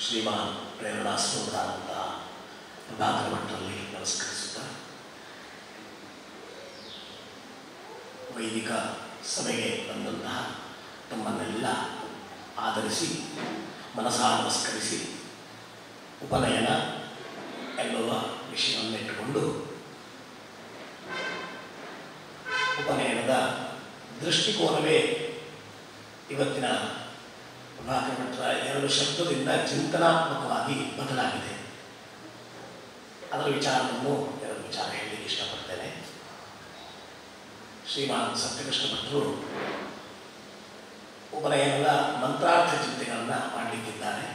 ಶ್ರೀಮಾನ್ ಪ್ರೇರಣಾ ಸ್ತೋತ್ರಾನಂದ ಪ್ರಭಾಕರ ಭಟ್ಟರಲ್ಲಿ ನಮಸ್ಕರಿಸುತ್ತಾ ವೈದಿಕ ಸಭೆಗೆ ಬಂದಂತಹ ತಮ್ಮನ್ನೆಲ್ಲ ಆಧರಿಸಿ ಮನಸಾ ನಮಸ್ಕರಿಸಿ ಉಪನಯನ ಎನ್ನುವ ವಿಷಯವನ್ನಿಟ್ಟುಕೊಂಡು ಉಪನಯನದ ದೃಷ್ಟಿಕೋನವೇ ಇವತ್ತಿನ ಪ್ರಭಾಕರ ಭಟ್ಟರ 2 ಶಬ್ದದಿಂದ ಚಿಂತನಾತ್ಮಕವಾಗಿ ಬದಲಾಗಿದೆ. ಅದರ ವಿಚಾರವನ್ನು 2 ವಿಚಾರ ಹೇಳಲಿಕ್ಕೆ ಇಷ್ಟಪಡ್ತೇನೆ. ಶ್ರೀಮಾನ್ ಸತ್ಯಕೃಷ್ಣ ಭಟ್ಟರು ಉಪನಯನದ ಮಂತ್ರಾರ್ಥ ಚಿಂತೆಗಳನ್ನು ಮಾಡಲಿಕ್ಕಿದ್ದಾರೆ.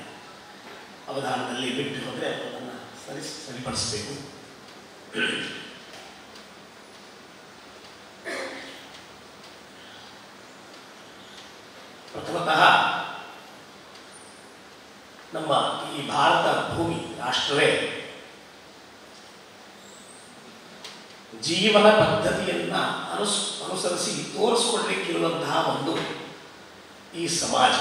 ಅವಧಾನದಲ್ಲಿ ಬಿಟ್ಟು ಹೋದರೆ ಅದನ್ನು ಸರಿಪಡಿಸಬೇಕು. ಪ್ರಥಮತಃ ನಮ್ಮ ಈ ಭಾರತ ಭೂಮಿ ರಾಷ್ಟ್ರವೇ ಜೀವನ ಪದ್ಧತಿಯನ್ನು ಅನುಸರಿಸಿ ತೋರಿಸಿಕೊಳ್ಳಲಿಕ್ಕಿರುವಂತಹ ಒಂದು ಈ ಸಮಾಜ.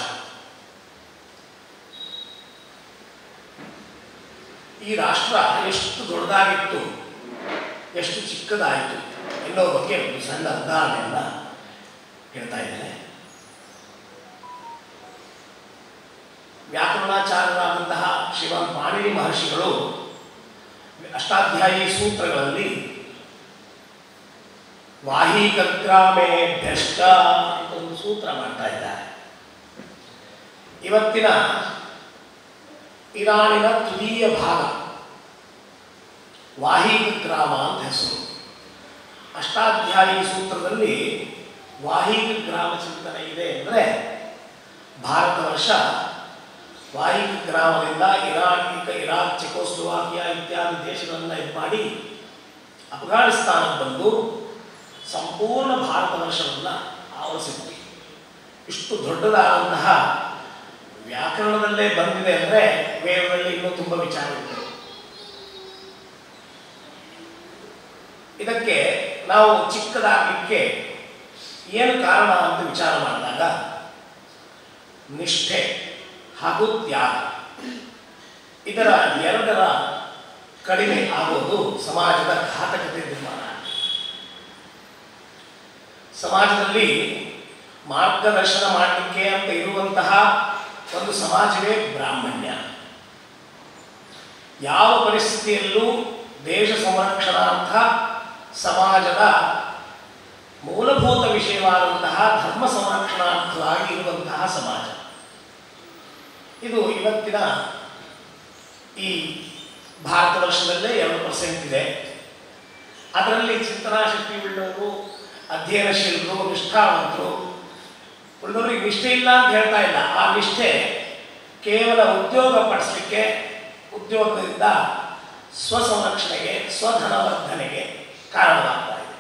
ಈ ರಾಷ್ಟ್ರ ಎಷ್ಟು ದೊಡ್ಡದಾಗಿತ್ತು, ಎಷ್ಟು ಚಿಕ್ಕದಾಯಿತು ಎನ್ನುವ ಬಗ್ಗೆ ಒಂದು ಸಣ್ಣ ಉದಾಹರಣೆಯನ್ನು ಹೇಳ್ತಾ ಇದ್ದೇನೆ. ವ್ಯಾಕರಣಾಚಾರ್ಯರಾದಂತಹ ಶ್ರೀಮಾನ್ ಪಾಣಿನಿ ಮಹರ್ಷಿಗಳು ಅಷ್ಟಾಧ್ಯಾಯಿ ಸೂತ್ರಗಳಲ್ಲಿ ವಾಹಿಕಗ್ರಾಮೇ ಭ್ರಷ್ಟ ಅಂತ ಒಂದು ಸೂತ್ರ ಮಾಡ್ತಾ ಇದ್ದಾರೆ. ಇವತ್ತಿನ ಇರಾನಿನ ತೃತೀಯ ಭಾಗ ವಾಹಿಕಗ್ರಾಮ ಅಂತ ಹೆಸರು. ಅಷ್ಟಾಧ್ಯಾಯಿ ಸೂತ್ರದಲ್ಲಿ ವಾಹಿಕಗ್ರಾಮ ಚಿಂತನೆ ಇದೆ ಅಂದರೆ ಭಾರತ ವರ್ಷ ವಾಹಿಕ ಗ್ರಾಮದಿಂದ ಇರಾಕ್ ಚೆಕೋಸ್ಲೋವಾಕಿಯಾ ಇತ್ಯಾದಿ ದೇಶಗಳನ್ನು ಇದು ಮಾಡಿ ಅಫ್ಘಾನಿಸ್ತಾನಕ್ಕೆ ಬಂದು ಸಂಪೂರ್ಣ ಭಾರತ ವರ್ಷವನ್ನು ಆವರಿಸಿದ್ವಿ. ಇಷ್ಟು ದೊಡ್ಡದಾದಂತಹ ವ್ಯಾಕರಣದಲ್ಲೇ ಬಂದಿದೆ ಅಂದರೆ ವೇದದಲ್ಲಿ ಇನ್ನೂ ತುಂಬ ವಿಚಾರ ಇದೆ. ಇದಕ್ಕೆ ನಾವು ಚಿಕ್ಕದಾಗಲಿಕ್ಕೆ ಏನು ಕಾರಣ ಅಂತ ವಿಚಾರ ಮಾಡಿದಾಗ ನಿಷ್ಠೆ ಹಾಗೂ ತ್ಯಾಗ, ಇದರ 2ರ ಕಡಿಮೆ ಆಗೋದು ಸಮಾಜದ ಘಾತಕತೆ ನಿರ್ಮಾಣ. ಸಮಾಜದಲ್ಲಿ ಮಾರ್ಗದರ್ಶನ ಮಾಡಲಿಕ್ಕೆ ಅಂತ ಇರುವಂತಹ ಒಂದು ಸಮಾಜವೇ ಬ್ರಾಹ್ಮಣ್ಯ. ಯಾವ ಪರಿಸ್ಥಿತಿಯಲ್ಲೂ ದೇಶ ಸಂರಕ್ಷಣಾರ್ಥ ಸಮಾಜದ ಮೂಲಭೂತ ವಿಷಯವಾದಂತಹ ಧರ್ಮ ಸಂರಕ್ಷಣಾರ್ಥವಾಗಿ ಇರುವಂತಹ ಸಮಾಜ ಇದು ಇವತ್ತಿನ ಈ ಭಾರತ ವರ್ಷದಲ್ಲೇ 2% ಇದೆ. ಅದರಲ್ಲಿ ಚಿಂತನಾಶಕ್ತಿ ಉಳ್ಳವರು, ಅಧ್ಯಯನಶೀಲರು, ನಿಷ್ಠಾವಂತರು. ಉಳಿದವರಿಗೆ ನಿಷ್ಠೆ ಇಲ್ಲ ಅಂತ ಹೇಳ್ತಾ ಇಲ್ಲ. ಆ ನಿಷ್ಠೆ ಕೇವಲ ಉದ್ಯೋಗ ಪಡಿಸಲಿಕ್ಕೆ, ಉದ್ಯೋಗದಿಂದ ಸ್ವಸಂರಕ್ಷಣೆಗೆ, ಸ್ವಧನವರ್ಧನೆಗೆ ಕಾರಣವಾಗ್ತಾ ಇದೆ.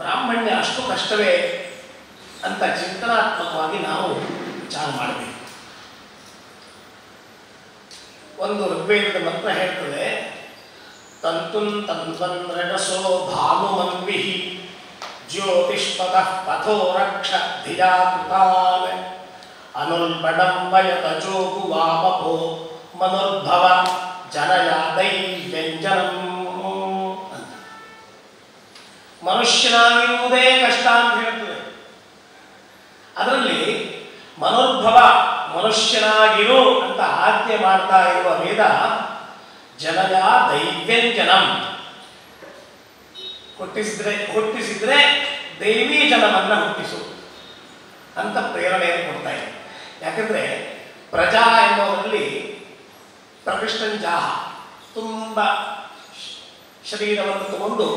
ಬ್ರಾಹ್ಮಣ್ಯ ಅಷ್ಟು ಕಷ್ಟವೇ ಅಂತ ಚಿಂತನಾತ್ಮಕವಾಗಿ ನಾವು ವಿಚಾರ ಮಾಡಬೇಕು. ಒಂದು ಋಗ್ವೇದದ ಮಂತ್ರ ಹೇಳ್ತದೆ, ತಂತುನ್ ತಂತ್ವನ್ರಜಸೋ ಭಾನುಮನ್ವಿಃ ಜ್ಯೋತಿಷ್ಪತಃ ಪಥೋ ರಕ್ಷ ಧಿಯಾ ಕೃತಾನ್ ಅನುಲ್ಬಡಂಬಯತಜೋಗು ವಾಮಪೋ ಮನುರ್ಭವ ಜನಯಾದೈ ವ್ಯಂಜನಂ ಅಂತ. ಮನುಷ್ಯನಾಗಿರುವುದೇ ಕಷ್ಟ ಅಂತ ಹೇಳ್ತದೆ. ಅದರಲ್ಲಿ ಮನೋದ್ಭವ ಮನುಷ್ಯನಾಗಿರು ಅಂತ ಆಜ್ಞೆ ಮಾಡ್ತಾ ಇರುವ ವೇದ ಜನಯ ದೈವ್ಯಂಜನಂ, ಹುಟ್ಟಿಸಿದ್ರೆ ದೈವೀ ಜನವನ್ನ ಹುಟ್ಟಿಸು ಅಂತ ಪ್ರೇರಣೆಯನ್ನು ಕೊಡ್ತಾ ಇದೆ. ಯಾಕಂದ್ರೆ ಪ್ರಜಾ ಎನ್ನುವುದರಲ್ಲಿ ಪ್ರಕೃಷ್ಟಂಜಾಹ, ತುಂಬ ಶರೀರವನ್ನು ತಗೊಂಡು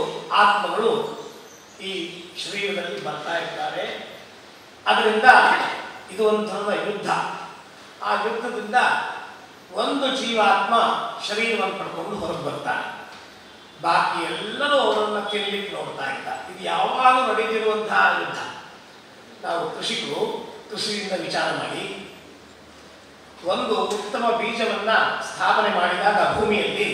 ಆತ್ಮಗಳು ಈ ಶರೀರದಲ್ಲಿ ಬರ್ತಾ ಇರ್ತಾರೆ. ಅದರಿಂದ ಇದು ಒಂಥರದ ಯುದ್ಧ. ಆ ಯುದ್ಧದಿಂದ ಒಂದು ಜೀವಾತ್ಮ ಶರೀರವನ್ನು ಪಡ್ಕೊಂಡು ಹೊರಗೆ ಬರ್ತಾನೆ, ಬಾಕಿ ಎಲ್ಲರೂ ಅವರನ್ನು ತಿನ್ನಲಿಕ್ಕೆ ನೋಡ್ತಾ ಇದ್ದಾರೆ. ಇದು ಯಾವಾಗಲೂ ನಡೀತಿರುವಂತಹ ಯುದ್ಧ. ನಾವು ಕೃಷಿಕರು ಕೃಷಿಯಿಂದ ವಿಚಾರ ಮಾಡಿ ಒಂದು ಉತ್ತಮ ಬೀಜವನ್ನ ಸ್ಥಾಪನೆ ಮಾಡಿದಾಗ ಭೂಮಿಯಲ್ಲಿ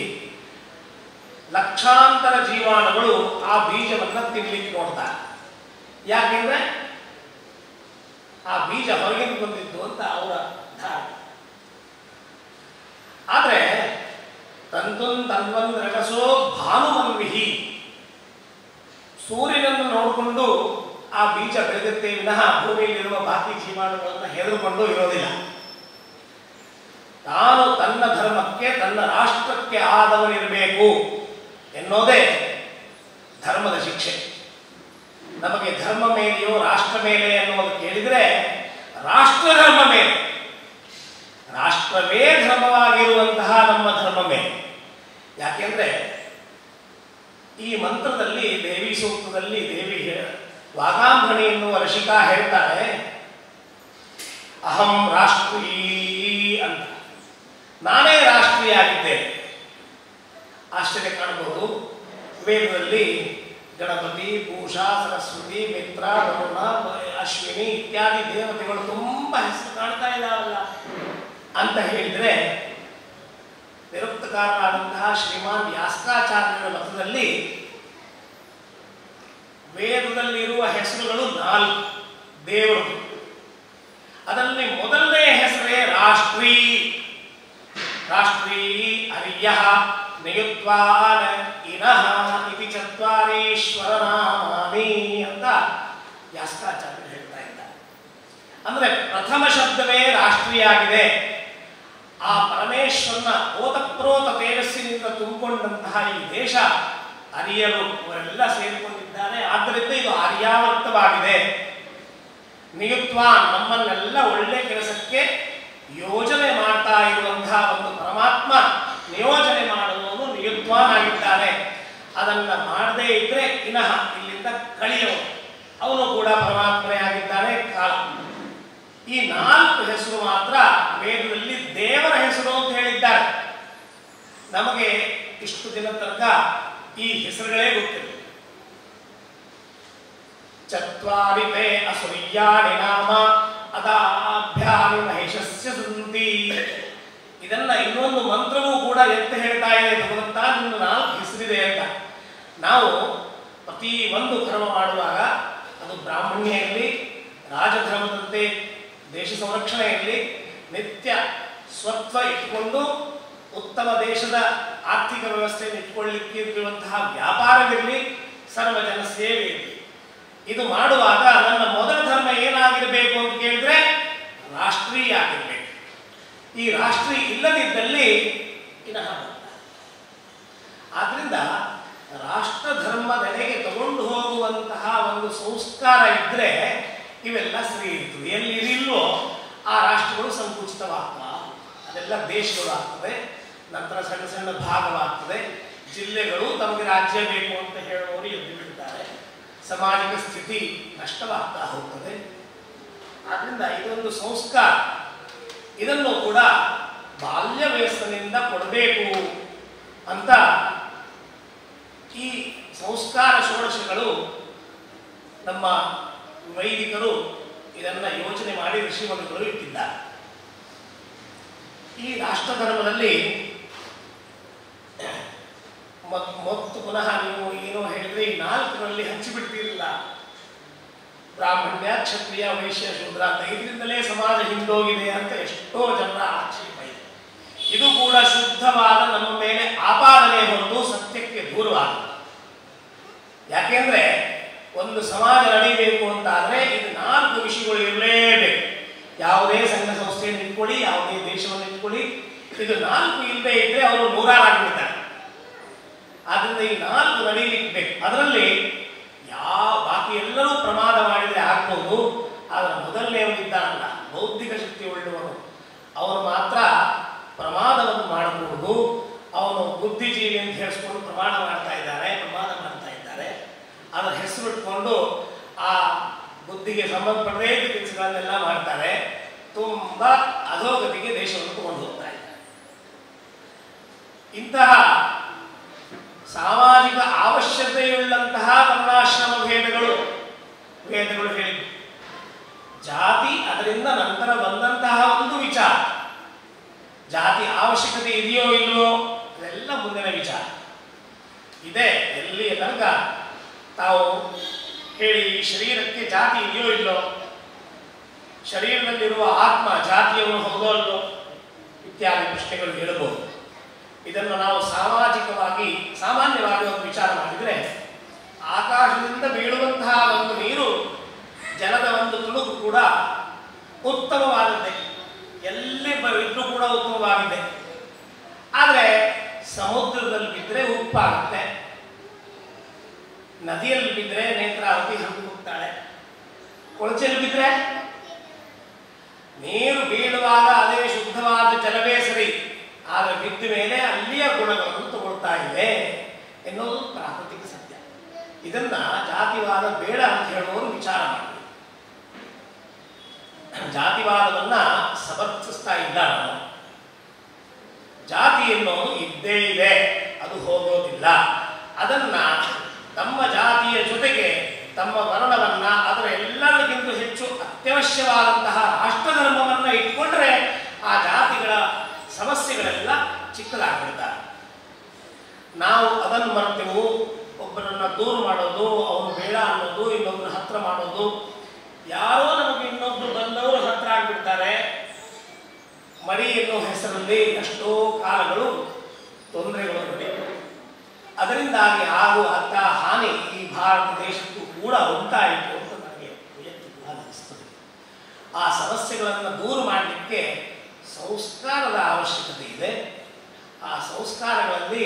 ಲಕ್ಷಾಂತರ ಜೀವಾಣುಗಳು ಆ ಬೀಜವನ್ನ ತಿನ್ನಲಿಕ್ಕೆ ನೋಡ್ತಾರೆ. ಯಾಕೆಂದ್ರೆ ಆ ಬೀಜ ಹೊರಗಿಂದ ಬಂದಿದ್ದು ಅಂತ ಅವರ ಧಾರಣೆ. ಆದ್ರೆ ತನ್ವಂದ್ರಗಸೋ ಭಾನುಮನ್ವಿಹಿ, ಸೂರ್ಯನನ್ನು ನೋಡಿಕೊಂಡು ಆ ಬೀಜ ಬೆಳೆಯುತ್ತೆ ವಿನಃ ಭೂಮಿಯಲ್ಲಿರುವ ಬಾಕಿ ಜೀವಾಣುಗಳನ್ನು ಹೆದರುಕೊಂಡು ಇರೋದಿಲ್ಲ. ತಾನು ತನ್ನ ಧರ್ಮಕ್ಕೆ ತನ್ನ ರಾಷ್ಟ್ರಕ್ಕೆ ಆದವನಿರಬೇಕು ಎನ್ನೋದೇ ಧರ್ಮದ ಶಿಕ್ಷೆ. ನಮಗೆ ಧರ್ಮ ಮೇಲೆಯೋ ರಾಷ್ಟ್ರ ಮೇಲೆ ಅನ್ನೋದು ಕೇಳಿದರೆ ರಾಷ್ಟ್ರ ಧರ್ಮ ಮೇಲೆ, ರಾಷ್ಟ್ರವೇ ಧರ್ಮವಾಗಿರುವಂತಹ ನಮ್ಮ ಧರ್ಮ ಮೇಲೆ. ಯಾಕೆಂದ್ರೆ ಈ ಮಂತ್ರದಲ್ಲಿ ದೇವಿ ಸೂಕ್ತದಲ್ಲಿ ದೇವಿ ವಾಗಾಂಬಣಿ ಎನ್ನುವ ರಸಿಕಾ ಹೇಳ್ತಾರೆ, ಅಹಂ ರಾಷ್ಟ್ರೀ ಅಂತ, ನಾನೇ ರಾಷ್ಟ್ರೀಯ ಆಗಿದ್ದೇನೆ. ಆಶ್ಚರ್ಯ ಕಾಣಬಹುದು. ವೇದದಲ್ಲಿ ಗಣಪತಿ, ಪೂಷಾ, ಸರಸ್ವತಿ, ಮಿತ್ರ, ವರುಣ, ಅಶ್ವಿನಿ ಇತ್ಯಾದಿ ದೇವತೆಗಳು ತುಂಬಾ ಹೆಸರು ಕಾಣ್ತಾ ಇದ್ದಾವಲ್ಲ ಅಂತ ಹೇಳಿದ್ರೆ, ನಿರುಕ್ತಕಾರರಾದಂತಹ ಶ್ರೀಮಾನ್ ಯಾಸ್ಕಾಚಾರ್ಯರ ಮತದಲ್ಲಿ ವೇದದಲ್ಲಿರುವ ಹೆಸರುಗಳು 4 ದೇವರು. ಅದರಲ್ಲಿ ಮೊದಲನೇ ಹೆಸರೇ ರಾಷ್ಟ್ರೀ. ರಾಷ್ಟ್ರೀ ಹರಿಯ ನಿಯುತ್ವಾನ ಇನಃ ಇತಿ ಚತ್ವಾರೀಶ್ವರ ನಾಮಾನಿ ಅಂತ ಯಾಸ್ಕಾಚಾರ್ಯರು ಹೇಳ್ತಾ ಇದ್ದಾರೆ. ಅಂದ್ರೆ ಪ್ರಥಮ ಶಬ್ದವೇ ರಾಷ್ಟ್ರೀಯ ಆಗಿದೆ. ಆ ಪರಮೇಶ್ವರನ ಓತಪ್ರೋತ ತೇಜಸ್ಸಿನಿಂದ ತುಂಬಿಕೊಂಡಂತಹ ಈ ದೇಶ ಅರಿಯರು ಅವರೆಲ್ಲ ಸೇರಿಕೊಂಡಿದ್ದಾರೆ. ಆದ್ದರಿಂದ ಇದು ಆರ್ಯಾವರ್ತವಾಗಿದೆ. ನಿಯುಕ್ವಾನ್, ನಮ್ಮನ್ನೆಲ್ಲ ಒಳ್ಳೆ ಕೆಲಸಕ್ಕೆ ಯೋಜನೆ ಮಾಡ್ತಾ ಇರುವಂತಹ ಒಂದು ಪರಮಾತ್ಮ ನಿಯೋಜನೆ ಮಾಡುವವನು ನಿಯುಕ್ವಾನ್ ಆಗಿದ್ದಾನೆ. ಅದನ್ನ ಮಾಡದೇ ಇದ್ರೆ ಇನಃ ಇಲ್ಲಿಂದ ಕಳಿಯವನು, ಅವನು ಕೂಡ ಪರಮಾತ್ಮನೇ ಆಗಿದ್ದಾನೆ. ಕಾಲ ಈ 4 ಹೆಸರು ಮಾತ್ರ ವೇದದಲ್ಲಿ ದೇವರ ಹೆಸರು ಅಂತ ಹೇಳಿದ್ದಾರೆ. ನಮಗೆ ಇಷ್ಟು ದಿನ ತನಕ ಈ ಹೆಸರುಗಳೇ ಗೊತ್ತಿಲ್ಲ. ಚತ್ವಾರಿತೆ ಅಸುರ್ಯಾಣಿ ನಾಮ ಅದಾಭ್ಯಾನಿ ಮಹೇಶಸ್ಯ ಸಂತಿ. ಇದನ್ನ ಇನ್ನೊಂದು ಮಂತ್ರವೂ ಕೂಡ ಎತ್ತ ಹೇಳ್ತಾ ಇದೆ, ಭಗವಂತ ನಿನ್ನ 4 ಹೆಸರಿದೆ ಅಂತ. ನಾವು ಪ್ರತಿ ಒಂದು ಕರ್ಮ ಮಾಡುವಾಗ ಅದು ಬ್ರಾಹ್ಮಣ್ಯ ಇರಲಿ, ರಾಜಧರ್ಮದಂತೆ ದೇಶ ಸಂರಕ್ಷಣೆ ಇರಲಿ, ನಿತ್ಯ ಸ್ವತ್ವ ಇಟ್ಟುಕೊಂಡು ಉತ್ತಮ ದೇಶದ ಆರ್ಥಿಕ ವ್ಯವಸ್ಥೆಯನ್ನು ಇಟ್ಕೊಳ್ಳಿಕ್ಕೆ ಇರುವಂತಹ ವ್ಯಾಪಾರವಿರಲಿ, ಸರ್ವಜನ ಸೇವೆ ಇರಲಿ, ಇದು ಮಾಡುವಾಗ ನನ್ನ ಮೊದಲ ಧರ್ಮ ಏನಾಗಿರಬೇಕು ಅಂತ ಕೇಳಿದ್ರೆ ರಾಷ್ಟ್ರೀಯ ಆಗಿರಬೇಕು. ಈ ರಾಷ್ಟ್ರೀಯ ಇಲ್ಲದಿದ್ದಲ್ಲಿ ಇನಃ. ಆದ್ರಿಂದ ರಾಷ್ಟ್ರ ಧರ್ಮದೆಡೆಗೆ ತಗೊಂಡು ಹೋಗುವಂತಹ ಒಂದು ಸಂಸ್ಕಾರ ಇದ್ರೆ ಇವೆಲ್ಲ ಸರಿ ಇರ್ತದೆ. ಎಲ್ಲಿರಿಲ್ವೋ ಆ ರಾಷ್ಟ್ರಗಳು ಸಂಕುಚಿತವಾಗ್ತವೆ, ಅದೆಲ್ಲ ದೇಶಗಳು ಆಗ್ತದೆ. ನಂತರ ಸಣ್ಣ ಸಣ್ಣ ಭಾಗವಾಗ್ತದೆ. ಜಿಲ್ಲೆಗಳು ತಮಗೆ ರಾಜ್ಯ ಬೇಕು ಅಂತ ಹೇಳುವವರು ಎದ್ದು ಬಿಡ್ತಾರೆ. ಸಾಮಾಜಿಕ ಸ್ಥಿತಿ ನಷ್ಟವಾಗ್ತಾ ಹೋಗ್ತದೆ. ಆದ್ರಿಂದ ಇದೊಂದು ಸಂಸ್ಕಾರ, ಇದನ್ನು ಕೂಡ ಬಾಲ್ಯ ವಯಸ್ಸಿನಿಂದ ಕೊಡಬೇಕು ಅಂತ ಈ ಸಂಸ್ಕಾರ ಷೋಡಶಗಳು ನಮ್ಮ ವೈದಿಕರು ಇದನ್ನ ಯೋಚನೆ ಮಾಡಿ ಋಷಿಮುನಿಗಳು ಇಟ್ಟಿದ್ದಾರೆ. ಈ ರಾಷ್ಟ್ರ ಧರ್ಮದಲ್ಲಿ ಮತ್ತು ಪುನಃ ನೀವು ಏನೋ ಹೇಳಿದ್ರೆ ಈ 4ರಲ್ಲಿ ಹಂಚಿಬಿಡ್ತಿರಲಿಲ್ಲ. ಬ್ರಾಹ್ಮಣ್ಯ, ಕ್ಷತ್ರಿಯ, ವೈಶ್ಯ, ಶೂದ್ರ ಅಂತ ಇದರಿಂದಲೇ ಸಮಾಜ ಹಿಂದೋಗಿದೆ ಅಂತ ಎಷ್ಟೋ ಜನರ ಆಕ್ಷೇಪ ಇದೆ. ಇದು ಕೂಡ ಶುದ್ಧವಾದ ನಮ್ಮ ಮೇಲೆ ಆಪಾದನೆ ಹೊರತು ಸತ್ಯಕ್ಕೆ ದೂರವಾದ. ಯಾಕೆಂದ್ರೆ ಒಂದು ಸಮಾಜ ನಡೀಬೇಕು ಅಂತಾದ್ರೆ ಇದು 4 ವಿಷಯಗಳು ಇರಲೇ ಇಟ್ಕೊಳ್ಳಿ, ಇದು 4 ಇಲ್ಲದೆ ಇದ್ರೆ ಅವರು 100 ಆಗಿಬಿಡ್ತಾರೆ. ಆದ್ರಿಂದ ಈ 4 ನಡೀಲಿಕ್ಕೆ ಬೇಕು. ಅದರಲ್ಲಿ ಬಾಕಿ ಎಲ್ಲರೂ ಪ್ರಮಾದ ಮಾಡಿದರೆ ಆಗ್ಬೋದು, ಆದರೆ ಮೊದಲನೇವನಿದ್ದಾನಲ್ಲ ಬೌದ್ಧಿಕ ಶಕ್ತಿ ಉಳ್ಳವನು, ಅವನು ಮಾತ್ರ ಪ್ರಮಾದವನ್ನು ಮಾಡಬಹುದು. ಅವನು ಬುದ್ಧಿಜೀವಿ ಅಂತ ಹೇಳಿಸ್ಕೊಂಡು ಪ್ರಮಾದ ಮಾಡ್ತಾ ಇದ್ದಾರೆ. ಅದರ ಹೆಸರು ಇಟ್ಕೊಂಡು ಆ ಬುದ್ಧಿಗೆ ಸಂಬಂಧಪಡದೇ ಇದ್ದ ಕೆಲಸಗಳನ್ನೆಲ್ಲ ಮಾಡ್ತಾರೆ. ತುಂಬಾ ಅಧೋಗತಿಗೆ ದೇಶವನ್ನು ತಗೊಂಡು ಹೋಗ್ತಾ ಇದ್ದಾರೆ. ಇಂತಹ ಸಾಮಾಜಿಕ ಅವಶ್ಯಕತೆಯುಳ್ಳಂತಹ ವರ್ಣಾಶ್ರಮ ವೇದಗಳು ಹೇಳಿವೆ. ಜಾತಿ ಅದರಿಂದ ನಂತರ ಬಂದಂತಹ ಒಂದು ವಿಚಾರ. ಜಾತಿ ಅವಶ್ಯಕತೆ ಇದೆಯೋ ಇಲ್ವೋ ಅದೆಲ್ಲ ಮುಂದಿನ ವಿಚಾರ ಇದೆ. ಎಲ್ಲಿಯ ತನಕ ತಾವು ಹೇಳಿ ಈ ಶರೀರಕ್ಕೆ ಜಾತಿ ಇದೆಯೋ ಇಲ್ಲೋ, ಶರೀರದಲ್ಲಿರುವ ಆತ್ಮ ಜಾತಿಯನ್ನು ಹೌದೋ ಅಲ್ಲೋ ಇತ್ಯಾದಿ ಪ್ರಶ್ನೆಗಳು ಹೇಳಬಹುದು. ಇದನ್ನು ನಾವು ಸಾಮಾನ್ಯವಾಗಿ ಒಂದು ವಿಚಾರ ಮಾಡಿದರೆ, ಆಕಾಶದಿಂದ ಬೀಳುವಂತಹ ಒಂದು ನೀರು, ಜಲದ ಒಂದು ತುಣುಕು ಕೂಡ ಉತ್ತಮವಾದದ್ದೇ, ಎಲ್ಲಿ ಇದ್ರೂ ಕೂಡ ಉತ್ತಮವಾಗಿದೆ. ಆದರೆ ಸಮುದ್ರದಲ್ಲಿ ಬಿದ್ದರೆ ಉಪ್ಪಾಗುತ್ತೆ, ನದಿಯಲ್ಲಿ ಬಿದ್ದರೆ ನೇತ್ರಾವತಿ ಹಂದು ಹೋಗ್ತಾಳೆ, ಕೊಳಚೆಯಲ್ಲಿ ಬಿದ್ದರೆ ನೀರು ಬೀಳುವಾಗ ಅದೇ ಶುದ್ಧವಾದ ಜಲವೇ ಸರಿ, ಆದರೆ ಬಿದ್ದ ಮೇಲೆ ಅಲ್ಲಿಯ ಗುಣಗಳನ್ನು ತಗೊಳ್ತಾ ಇದೆ ಎನ್ನುವುದು ಪ್ರಾಕೃತಿಕ ಸತ್ಯ. ಇದನ್ನ ಜಾತಿವಾದ ಬೇಡ ಅಂತ ಹೇಳುವವರು ವಿಚಾರ ಮಾಡಿ. ಜಾತಿವಾದವನ್ನ ಸಮರ್ಥಿಸ್ತಾ ಇಲ್ಲ ನಾನು. ಜಾತಿ ಎನ್ನುವುದು ಇದ್ದೇ ಇದೆ, ಅದು ಹೋಗೋದಿಲ್ಲ. ಅದನ್ನ ತಮ್ಮ ಜಾತಿಯ ಜೊತೆಗೆ ತಮ್ಮ ವರ್ಣವನ್ನ, ಅದರ ಎಲ್ಲರಿಗಿಂತ ಹೆಚ್ಚು ಅತ್ಯವಶ್ಯವಾದಂತಹ ರಾಷ್ಟ್ರಧರ್ಮವನ್ನ ಇಟ್ಕೊಂಡ್ರೆ ಆ ಜಾತಿಗಳ ಸಮಸ್ಯೆಗಳೆಲ್ಲ ಚಿಕ್ಕದಾಗ್ಬಿಡ್ತಾರೆ. ನಾವು ಅದನ್ನು ಮರೆತೆವು. ಒಬ್ಬರನ್ನ ದೂರ ಮಾಡೋದು, ಅವನು ಬೇಡ ಅನ್ನೋದು, ಇನ್ನೊಬ್ಬರ ಹತ್ರ ಮಾಡೋದು. ಯಾರೋ ನಮಗೆ ಇನ್ನೊಬ್ರು ಬಂದವರು ಹತ್ರ ಆಗ್ಬಿಡ್ತಾರೆ. ಮಡಿ ಎನ್ನುವ ಹೆಸರಲ್ಲಿ ಎಷ್ಟೋ ಕಾಲಗಳು ತೊಂದರೆಗಳು ನಡೆಯುತ್ತವೆ. ಅದರಿಂದಾಗಿ ಆಗುವಂಥ ಹಾನಿ ಈ ಭಾರತ ದೇಶಕ್ಕೂ ಕೂಡ ಉಂಟಾಯಿತು ಅಂತ ನನಗೆ ವೈಯಕ್ತಿಕವಾಗಿ ಅನಿಸ್ತದೆ. ಆ ಸಮಸ್ಯೆಗಳನ್ನು ದೂರ ಮಾಡಲಿಕ್ಕೆ ಸಂಸ್ಕಾರದ ಅವಶ್ಯಕತೆ ಇದೆ. ಆ ಸಂಸ್ಕಾರಗಳಲ್ಲಿ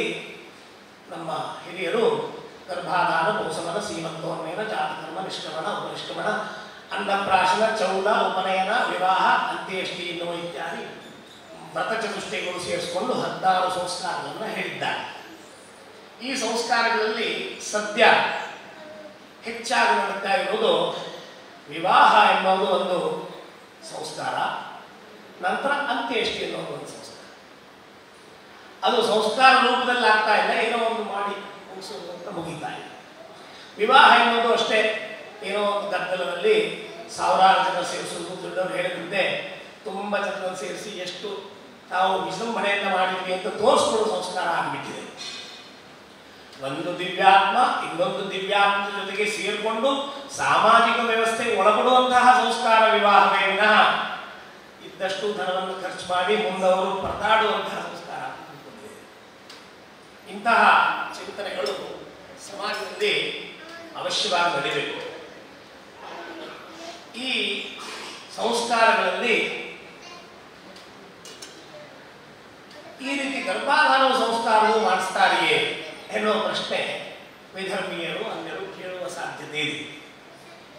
ನಮ್ಮ ಹಿರಿಯರು ಗರ್ಭಾಧಾನ, ಪೌಸಮನ, ಸೀಮಂತೋನ್ಮೇನ, ಜಾತಕರ್ಮ, ನಿಷ್ಕ್ರಮಣ, ಉಪನಿಷ್ಕ್ರಮಣ, ಅನ್ನಪ್ರಾಶನ, ಚೌಲ, ಉಪನಯನ, ವಿವಾಹ, ಅಂತ್ಯೇಷ್ಟಿ ಎನ್ನುವ ಇತ್ಯಾದಿ ವ್ರತಚತುಷ್ಟಯಗಳು ಸೇರಿಸಿಕೊಂಡು 16 ಸಂಸ್ಕಾರಗಳನ್ನು ಹೇಳಿದ್ದಾರೆ. ಈ ಸಂಸ್ಕಾರಗಳಲ್ಲಿ ಸದ್ಯ ಹೆಚ್ಚಾಗಿ ನಡೀತಾ ಇರುವುದು ವಿವಾಹ ಎನ್ನುವುದು ಒಂದು ಸಂಸ್ಕಾರ, ನಂತರ ಅಂತ್ಯೇಷ್ಟಿ ಎನ್ನುವುದು ಒಂದು ಸಂಸ್ಕಾರ. ಅದು ಸಂಸ್ಕಾರ ರೂಪದಲ್ಲಿ ಆಗ್ತಾ ಇಲ್ಲ, ಏನೋ ಒಂದು ಮಾಡಿ ಮುಗಿಸೋದು ಅಂತ ಮುಗಿತಾ ಇದೆ. ವಿವಾಹ ಎನ್ನುವುದು ಅಷ್ಟೇ, ಏನೋ ಒಂದು ಗದ್ದಲದಲ್ಲಿ 1000 ಜನ ಸೇರಿಸುವುದು, ದೊಡ್ಡವರು ಹೇಳಿದಂತೆ ತುಂಬ ಜನರನ್ನು ಸೇರಿಸಿ ಎಷ್ಟು ತಾವು ವಿಜೃಂಭಣೆಯಿಂದ ಮಾಡಿದ್ವಿ ಅಂತ ತೋರಿಸ್ಕೊಳ್ಳೋ ಸಂಸ್ಕಾರ ಆಗಿಬಿಟ್ಟಿದೆ. ಒಂದು ದಿವ್ಯಾತ್ಮ ಇನ್ನೊಂದು ದಿವ್ಯಾತ್ಮದ ಜೊತೆಗೆ ಸೇರಿಕೊಂಡು ಸಾಮಾಜಿಕ ವ್ಯವಸ್ಥೆಗೆ ಒಳಪಡುವಂತಹ ಸಂಸ್ಕಾರ ವಿವಾಹವೇ ವಿನಃ ಇದ್ದಷ್ಟು ಧನವನ್ನು ಖರ್ಚು ಮಾಡಿ ಮುಂದವರು ಪರದಾಡುವಂತಹ ಸಂಸ್ಕಾರ. ಇಂತಹ ಚಿಂತನೆಗಳು ಸಮಾಜದಲ್ಲಿ ಅವಶ್ಯವಾಗಿ ನಡೀಬೇಕು. ಈ ಸಂಸ್ಕಾರಗಳಲ್ಲಿ ಈ ರೀತಿ ಗರ್ಭಾಧಾನವ ಸಂಸ್ಕಾರವು ಮಾಡಿಸ್ತಾರೆಯೇ ಎನ್ನುವ ಪ್ರಶ್ನೆ ವಿಧರ್ಮೀಯರು ಅನ್ಯರು ಕೇಳುವ ಸಾಧ್ಯತೆ ಇದೆ.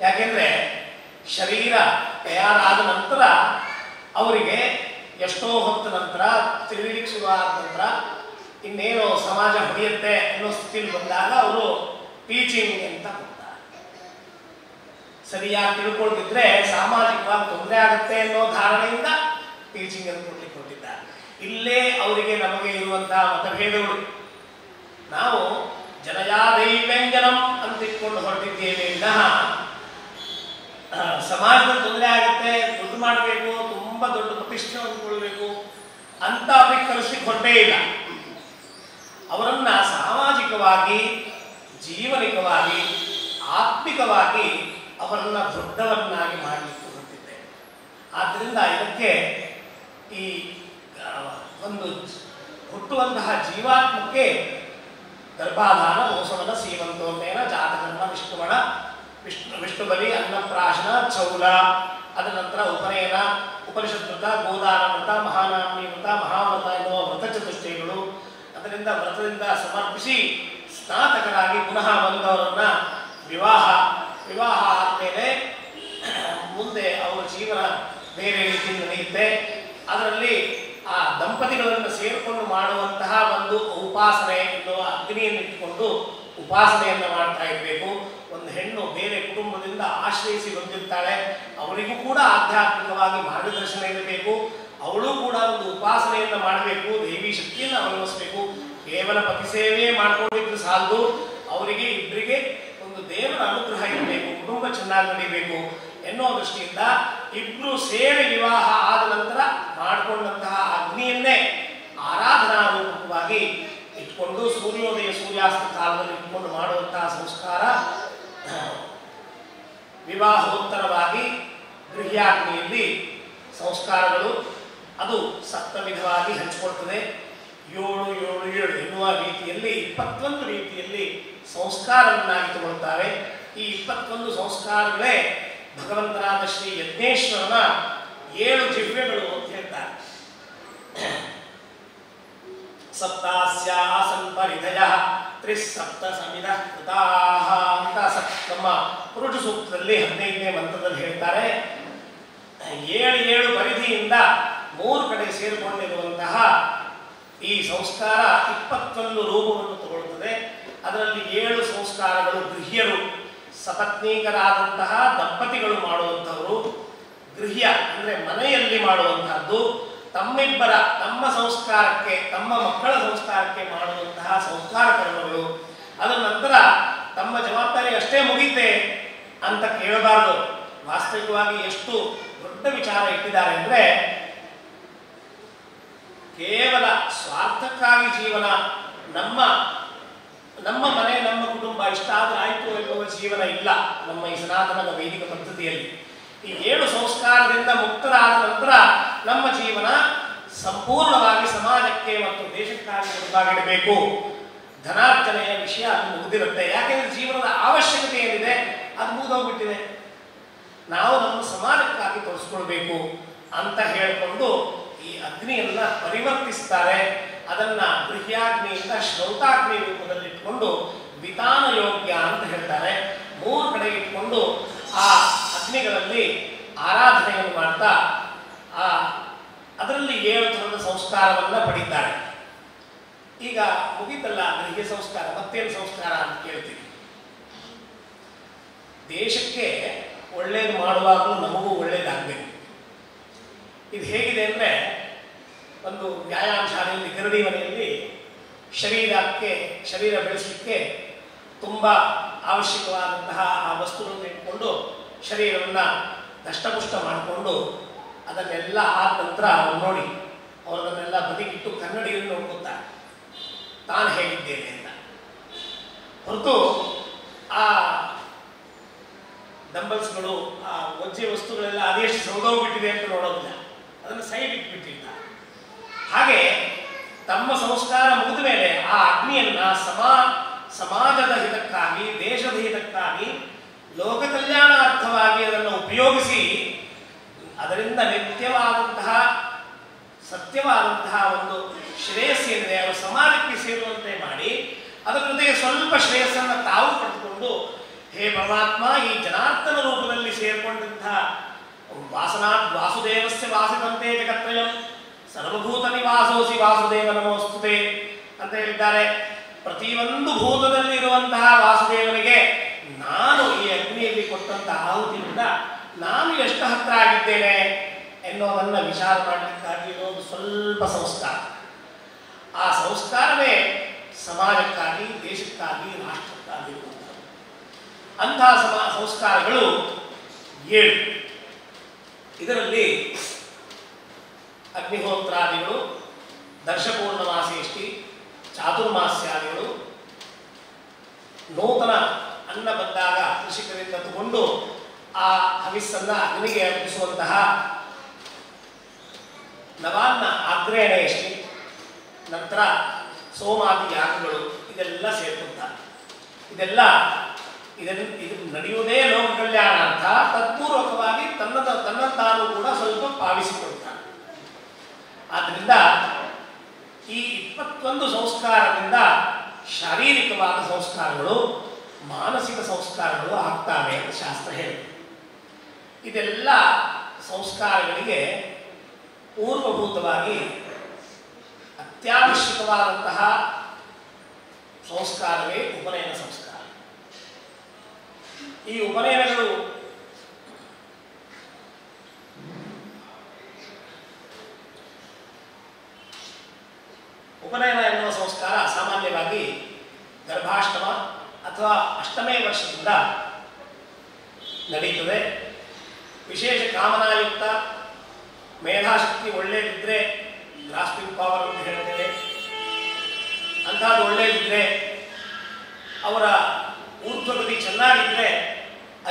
ಯಾಕೆಂದ್ರೆ ಶರೀರ ತಯಾರಾದ ನಂತರ ಅವರಿಗೆ ಎಷ್ಟೋ ಹೊತ್ತ ನಂತರ ತಿಳಿಲಿಕ್ಕೆ ಶುರುವಾದ ನಂತರ ಇನ್ನೇನು ಸಮಾಜ ಹೊಡೆಯುತ್ತೆ ಅನ್ನೋ ಸ್ಥಿತಿಯಲ್ಲಿ ಬಂದಾಗ ಅವರು ಟೀಚಿಂಗ್ ಅಂತ ಕೊಡ್ತಾರೆ. ಸರಿಯಾಗಿ ತಿಳ್ಕೊಳ್ತಿದ್ರೆ ಸಾಮಾಜಿಕವಾಗಿ ತೊಂದರೆ ಆಗುತ್ತೆ ಅನ್ನೋ ಧಾರಣೆಯಿಂದ ಟೀಚಿಂಗ್ ಅಂತ ಕೊಡ್ಲಿಕ್ಕೆ ಹೊರಟಿದ್ದಾರೆ. ಇಲ್ಲೇ ಅವರಿಗೆ ನಮಗೆ ಇರುವಂತಹ ಮತಭೇದಗಳು. ನಾವು ಜನಯಾದೈವ್ಯಂಜನಂ ಅಂತ ಇಟ್ಕೊಂಡು ಹೊರಟಿದ್ದೇವೆ ವಿನಃ ಸಮಾಜದಲ್ಲಿ ತೊಂದರೆ ಆಗುತ್ತೆ, ದುಡ್ಡು ಮಾಡಬೇಕು, ತುಂಬಾ ದೊಡ್ಡ ಪ್ರತಿಷ್ಠೆ ಅಂದ್ಕೊಳ್ಬೇಕು ಅಂತ ಅವ್ರಿಗೆ ಕಲಿಸ್ಲಿಕ್ಕೆ ಹೊರಟೇ ಇಲ್ಲ. ಅವರನ್ನ ಸಾಮಾಜಿಕವಾಗಿ, ಜೀವನಿಕವಾಗಿ, ಆತ್ಮಿಕವಾಗಿ ಅವರನ್ನ ದೊಡ್ಡವರನ್ನಾಗಿ ಮಾಡಲಿಕ್ಕೆ ಹೊರಟಿದ್ದೆ. ಆದ್ದರಿಂದ ಇದಕ್ಕೆ ಈ ಒಂದು ಹುಟ್ಟುವಂತಹ ಜೀವಾತ್ಮಕ್ಕೆ ಗರ್ಭಾಧಾನ, ಪೌಸಮನ, ಸೀಮಂತೋನ್ಮೇನ, ಜಾತಕರ್ಮ, ನಿಷ್ಕ್ರಮಣ, ವಿಷ್ಣು ಬಲಿ, ಅನ್ನಪ್ರಾಶನ, ಚೌಲ, ಅದ ನಂತರ ಉಪನಯನ, ಉಪನಿಷತ್ ವ್ರತ, ಗೋದಾನ ವ್ರತ, ಮಹಾನಾಮ್ನಿ ವ್ರತ, ಅದರಿಂದ ವ್ರತದಿಂದ ಸಮರ್ಪಿಸಿ ಸ್ನಾತಕರಾಗಿ ಪುನಃ ಬಂದವರನ್ನ ವಿವಾಹ ಆದಮೇಲೆ ಮುಂದೆ ಅವರ ಜೀವನ ಬೇರೆ ರೀತಿ ನಡೆಯುತ್ತೆ. ಅದರಲ್ಲಿ ಆ ದಂಪತಿಗಳನ್ನು ಸೇರಿಕೊಂಡು ಮಾಡುವಂತಹ ಒಂದು ಉಪಾಸನೆ ಎನ್ನುವ ಅಗ್ನಿಯನ್ನು ಇಟ್ಟುಕೊಂಡು ಉಪಾಸನೆಯನ್ನು ಮಾಡ್ತಾ ಇರಬೇಕು. ಒಂದು ಹೆಣ್ಣು ಬೇರೆ ಕುಟುಂಬದಿಂದ ಆಶ್ರಯಿಸಿ ಬಂದಿರ್ತಾಳೆ, ಅವಳಿಗೂ ಕೂಡ ಆಧ್ಯಾತ್ಮಿಕವಾಗಿ ಮಾರ್ಗದರ್ಶನ ಇರಬೇಕು. ಅವಳು ಕೂಡ ಒಂದು ಉಪಾಸನೆಯನ್ನು ಮಾಡಬೇಕು, ದೇವಿ ಶಕ್ತಿಯನ್ನು ಅವಲಂಬಿಸಬೇಕು. ಕೇವಲ ಪತಿ ಸೇವೆ ಮಾಡ್ಕೊಂಡಿದ್ದು ಸಾಲದು, ಅವರಿಗೆ ಇಬ್ಬರಿಗೆ ಒಂದು ದೇವರ ಅನುಗ್ರಹ ಇರಬೇಕು, ಕುಟುಂಬ ಚೆನ್ನಾಗಿ ನಡೀಬೇಕು ಎನ್ನುವ ದೃಷ್ಟಿಯಿಂದ ಇಬ್ರು ಸೇರಿ ವಿವಾಹ ಆದ ನಂತರ ಮಾಡಿಕೊಂಡಂತಹ ಅಗ್ನಿಯನ್ನೇ ಆರಾಧನಾ ರೂಪಕವಾಗಿ ಇಟ್ಕೊಂಡು ಸೂರ್ಯೋದಯ ಸೂರ್ಯಾಸ್ತ ಕಾಲದಲ್ಲಿ ಇಟ್ಕೊಂಡು ಮಾಡುವಂತಹ ಸಂಸ್ಕಾರ ವಿವಾಹೋತ್ತರವಾಗಿ ಗೃಹ್ಯಾಗ್ನಿಯಲ್ಲಿ ಸಂಸ್ಕಾರಗಳು ಅದು ಸಪ್ತವಿಧವಾಗಿ ಹಂಚಿಕೊಳ್ತದೆ. 7-7-7 ಎನ್ನುವ ರೀತಿಯಲ್ಲಿ 21 ರೀತಿಯಲ್ಲಿ ಸಂಸ್ಕಾರವನ್ನಾಗಿ ತಗೊಳ್ತಾರೆ. ಈ 21 ಸಂಸ್ಕಾರಗಳೇ ಭಗವಂತನಾದ ಶ್ರೀ ಯಜ್ಞೇಶ್ವರನ 7 ಜಿಹ್ವೆಗಳು ಅಂತ ಹೇಳ್ತಾರೆ. ಸಪ್ತಾಸ್ಯಾಸನ್ ಪರಿಧಯ ತ್ರಿಸಪ್ತ ಸಮಿಧ ಕೃತಾಃ ಅಂತ ನಮ್ಮ ಪುರುಷ ಸೂಕ್ತದಲ್ಲಿ 15ನೇ ಮಂತ್ರದಲ್ಲಿ ಹೇಳ್ತಾರೆ. 7 ಪರಿಧಿಯಿಂದ 3 ಕಡೆ ಸೇರಿಕೊಂಡಿರುವಂತಹ ಈ ಸಂಸ್ಕಾರ 21 ರೂಪವನ್ನು ತಗೊಳ್ಳುತ್ತದೆ. ಅದರಲ್ಲಿ 7 ಸಂಸ್ಕಾರಗಳು ಗೃಹ್ಯರು, ಸಪತ್ನೀಕರಾದಂತಹ ದಂಪತಿಗಳು ಮಾಡುವಂಥವರು. ಗೃಹ್ಯ ಅಂದರೆ ಮನೆಯಲ್ಲಿ ಮಾಡುವಂತಹದ್ದು. ತಮ್ಮ ಸಂಸ್ಕಾರಕ್ಕೆ, ತಮ್ಮ ಮಕ್ಕಳ ಸಂಸ್ಕಾರಕ್ಕೆ ಮಾಡುವಂತಹ ಸಂಸ್ಕಾರ ಕರ್ಮಗಳು. ಅದರ ನಂತರ ತಮ್ಮ ಜವಾಬ್ದಾರಿ ಅಷ್ಟೇ ಮುಗಿತೆ ಅಂತ ಕೇಳಬಾರದು. ವಾಸ್ತವಿಕವಾಗಿ ಎಷ್ಟು ದೊಡ್ಡ ವಿಚಾರ ಇಟ್ಟಿದ್ದಾರೆ ಅಂದರೆ, ಕೇವಲ ಸ್ವಾರ್ಥಕ್ಕಾಗಿ ಜೀವನ, ನಮ್ಮ ಮನೆ ನಮ್ಮ ಕುಟುಂಬ ಇಷ್ಟ ಆದ್ರೆ ಆಯ್ತು ಎನ್ನುವ ಜೀವನ ಇಲ್ಲ ನಮ್ಮ ಈ ಸನಾತನದ ವೈದಿಕ ಪದ್ಧತಿಯಲ್ಲಿ. ಈ 7 ಸಂಸ್ಕಾರದಿಂದ ಮುಕ್ತರಾದ ನಂತರ ನಮ್ಮ ಜೀವನ ಸಂಪೂರ್ಣವಾಗಿ ಸಮಾಜಕ್ಕೆ ಮತ್ತು ದೇಶಕ್ಕಾಗಿ ಮುಡುಪಾಗಿಡಬೇಕು. ಧನಾರ್ಜನೆಯ ವಿಷಯ ಅದು ಮುಗಿದಿರುತ್ತೆ. ಯಾಕೆಂದ್ರೆ ಜೀವನದ ಅವಶ್ಯಕತೆ ಏನಿದೆ ಅದು ಮುಗಿದೋಗ್ಬಿಟ್ಟಿದೆ. ನಾವು ನಮ್ಮ ಸಮಾಜಕ್ಕಾಗಿ ತೋರಿಸ್ಕೊಳ್ಬೇಕು ಅಂತ ಹೇಳಿಕೊಂಡು ಈ ಅಗ್ನಿಯನ್ನ ಪರಿವರ್ತಿಸ್ತಾರೆ. ಅದನ್ನ ಗೃಹ್ಯಾಗ್ನಿಯಿಂದ ಶ್ರೌತಾಗ್ನಿ ರೂಪದಲ್ಲಿ ಇಟ್ಕೊಂಡು ವಿತಾನ ಯೋಗ್ಯ ಅಂತ ಹೇಳ್ತಾರೆ. 3 ಕಡೆ ಇಟ್ಕೊಂಡು ಆ ಅಗ್ನಿಗಳಲ್ಲಿ ಆರಾಧನೆಯನ್ನು ಮಾಡ್ತಾ ಅದರಲ್ಲಿ 7 ಥರದ ಸಂಸ್ಕಾರವನ್ನ ಪಡೀತಾರೆ. ಈಗ ಮುಗಿತಲ್ಲ ಗೃಹ್ಯ ಸಂಸ್ಕಾರ, ಮತ್ತೇನು ಸಂಸ್ಕಾರ ಅಂತ ಕೇಳ್ತೀವಿ. ದೇಶಕ್ಕೆ ಒಳ್ಳೇದು ಮಾಡುವಾಗಲೂ ನಮಗೂ ಒಳ್ಳೇದಾಗಬೇಕು. ಇದು ಹೇಗಿದೆ ಅಂದರೆ, ಒಂದು ವ್ಯಾಯಾಮ ಶಾಲೆಯಲ್ಲಿ ಗರಡಿ ಮನೆಯಲ್ಲಿ ಶರೀರ ಬೆಳೆಸಲಿಕ್ಕೆ ತುಂಬ ಅವಶ್ಯಕವಾದಂತಹ ಆ ವಸ್ತುಗಳನ್ನು ಇಟ್ಕೊಂಡು ಶರೀರವನ್ನು ದಷ್ಟಪುಷ್ಟ ಮಾಡಿಕೊಂಡು ಅದನ್ನೆಲ್ಲ ಆದ ನಂತರ ಅವ್ರು ನೋಡಿ ಅವರನ್ನೆಲ್ಲ ಬದಿಗಿಟ್ಟು ಕನ್ನಡಿಯನ್ನು ನೋಡ್ಕೊತಾರೆ ತಾನು ಹೇಗಿದ್ದೇನೆ ಅಂತ. ಹೊರತು ಆ ಡಂಬಲ್ಸ್ಗಳು, ಆ ವಜ್ಜೆ ವಸ್ತುಗಳೆಲ್ಲ ಅದೆಷ್ಟು ಸೌದೋಗ್ಬಿಟ್ಟಿದೆ ಅಂತ ನೋಡೋದಿಲ್ಲ, ಅದನ್ನು ಸೈಡ್ ಇಟ್ಬಿಟ್ಟಿರ್ತಾರೆ. ಹಾಗೆ ತಮ್ಮ ಸಂಸ್ಕಾರ ಮುಗಿದ ಮೇಲೆ ಆ ಅಗ್ನಿಯನ್ನ ಸಮಾಜದ ಹಿತಕ್ಕಾಗಿ, ದೇಶದ ಹಿತಕ್ಕಾಗಿ, ಲೋಕ ಕಲ್ಯಾಣಾರ್ಥವಾಗಿ ಅದನ್ನು ಉಪಯೋಗಿಸಿ ಅದರಿಂದ ನಿತ್ಯವಾದಂತಹ ಸತ್ಯವಾದಂತಹ ಒಂದು ಶ್ರೇಯಸ್ಸೇನಿದೆ ಅವರು ಸಮಾಜಕ್ಕೆ ಸೇರುವಂತೆ ಮಾಡಿ ಅದರ ಜೊತೆಗೆ ಸ್ವಲ್ಪ ಶ್ರೇಯಸ್ಸನ್ನು ತಾವು ಪಡೆದುಕೊಂಡು, ಹೇ ಪರಮಾತ್ಮ, ಈ ಜನಾರ್ದನ ರೂಪದಲ್ಲಿ ಸೇರಿಕೊಂಡಂತಹ ವಾಸುದೇವಸ್ಯ ವಾಸಿದಂತೆ ಜಗತ್ರಯಂ ಸರ್ವಭೂತ ನಿವಾಸೋಸಿ ವಾಸುದೇವ ನಮೋಸ್ತುತೆ ಅಂತ ಹೇಳಿದ್ದಾರೆ. ಪ್ರತಿಯೊಂದು ಭೂತದಲ್ಲಿ ಇರುವಂತಹ ವಾಸುದೇವನಿಗೆ ನಾನು ಈ ಅಗ್ನಿಯಲ್ಲಿ ಕೊಟ್ಟಂತಹ ಆಹುತಿಯಿಂದ ನಾನು ಎಷ್ಟು ಹತ್ರ ಆಗಿದ್ದೇನೆ ಎನ್ನುವುದನ್ನು ವಿಚಾರ ಮಾಡಲಿಕ್ಕಾಗಿ ಇರೋದು ಸ್ವಲ್ಪ ಸಂಸ್ಕಾರ. ಆ ಸಂಸ್ಕಾರವೇ ಸಮಾಜಕ್ಕಾಗಿ, ದೇಶಕ್ಕಾಗಿ, ರಾಷ್ಟ್ರಕ್ಕಾಗಿ ಇರುವಂಥದ್ದು. ಅಂತಹ ಸಂಸ್ಕಾರಗಳು 7. ಇದರಲ್ಲಿ ಅಗ್ನಿಹೋತ್ರಾದಿಗಳು, ದರ್ಶಪೂರ್ಣಮಾಸೇಷ್ಟಿ, ಚಾತುರ್ಮಾಸ್ಯಾದಿಗಳು, ನೂತನ ಅನ್ನ ಬಂದಾಗ ಕೃಷಿಕರಿಂದ ತಗೊಂಡು ಆ ಹವಿಸ್ಸನ್ನು ಅಗ್ನಿಗೆ ಅರ್ಪಿಸುವಂತಹ ನವಾನ್ನ ಆಗ್ನೇಯಷ್ಟಿ, ನಂತರ ಸೋಮಾದಿ ಯಾಗಗಳು, ಇದೆಲ್ಲ ಸೇರ್ಕೊಳ್ತಾರೆ. ಇದು ನಡೆಯುವುದೇ ಲೋಕ ಕಲ್ಯಾಣಾರ್ಥ. ತತ್ಪೂರ್ವಕವಾಗಿ ತನ್ನನ್ನು ಕೂಡ ಸ್ವಲ್ಪ ಪಾವಿಸಿಕೊಳ್ತಾನೆ. ಆದ್ದರಿಂದ ಈ 21 ಸಂಸ್ಕಾರದಿಂದ ಶಾರೀರಿಕವಾದ ಸಂಸ್ಕಾರಗಳು, ಮಾನಸಿಕ ಸಂಸ್ಕಾರಗಳು ಆಗ್ತವೆ ಅಂತ ಶಾಸ್ತ್ರ ಹೇಳಿದೆ. ಇದೆಲ್ಲ ಸಂಸ್ಕಾರಗಳಿಗೆ ಪೂರ್ವಭೂತವಾಗಿ ಅತ್ಯವಶ್ಯಕವಾದಂತಹ ಸಂಸ್ಕಾರವೇ ಉಪನಯನ ಸಂಸ್ಕಾರ. ಈ ಉಪನಯನಗಳು ಉಪನಯನ ಎನ್ನುವ ಸಂಸ್ಕಾರ ಸಾಮಾನ್ಯವಾಗಿ ಗರ್ಭಾಷ್ಟಮ ಅಥವಾ ಅಷ್ಟಮೇ ವರ್ಷದಿಂದ ನಡೆಯುತ್ತದೆ. ವಿಶೇಷ ಕಾಮನಾಯುಕ್ತ, ಮೇಧಾಶಕ್ತಿ ಒಳ್ಳೆಯದಿದ್ದರೆ, ಗ್ರಾಸ್ಪಿಂಗ್ ಪವರ್ ಅಂತ ಹೇಳ್ತೇವೆ, ಅಂಥದ್ದು ಒಳ್ಳೆಯದಿದ್ದರೆ, ಅವರ ಊರ್ಧ್ವಗತಿ ಚೆನ್ನಾಗಿದ್ದರೆ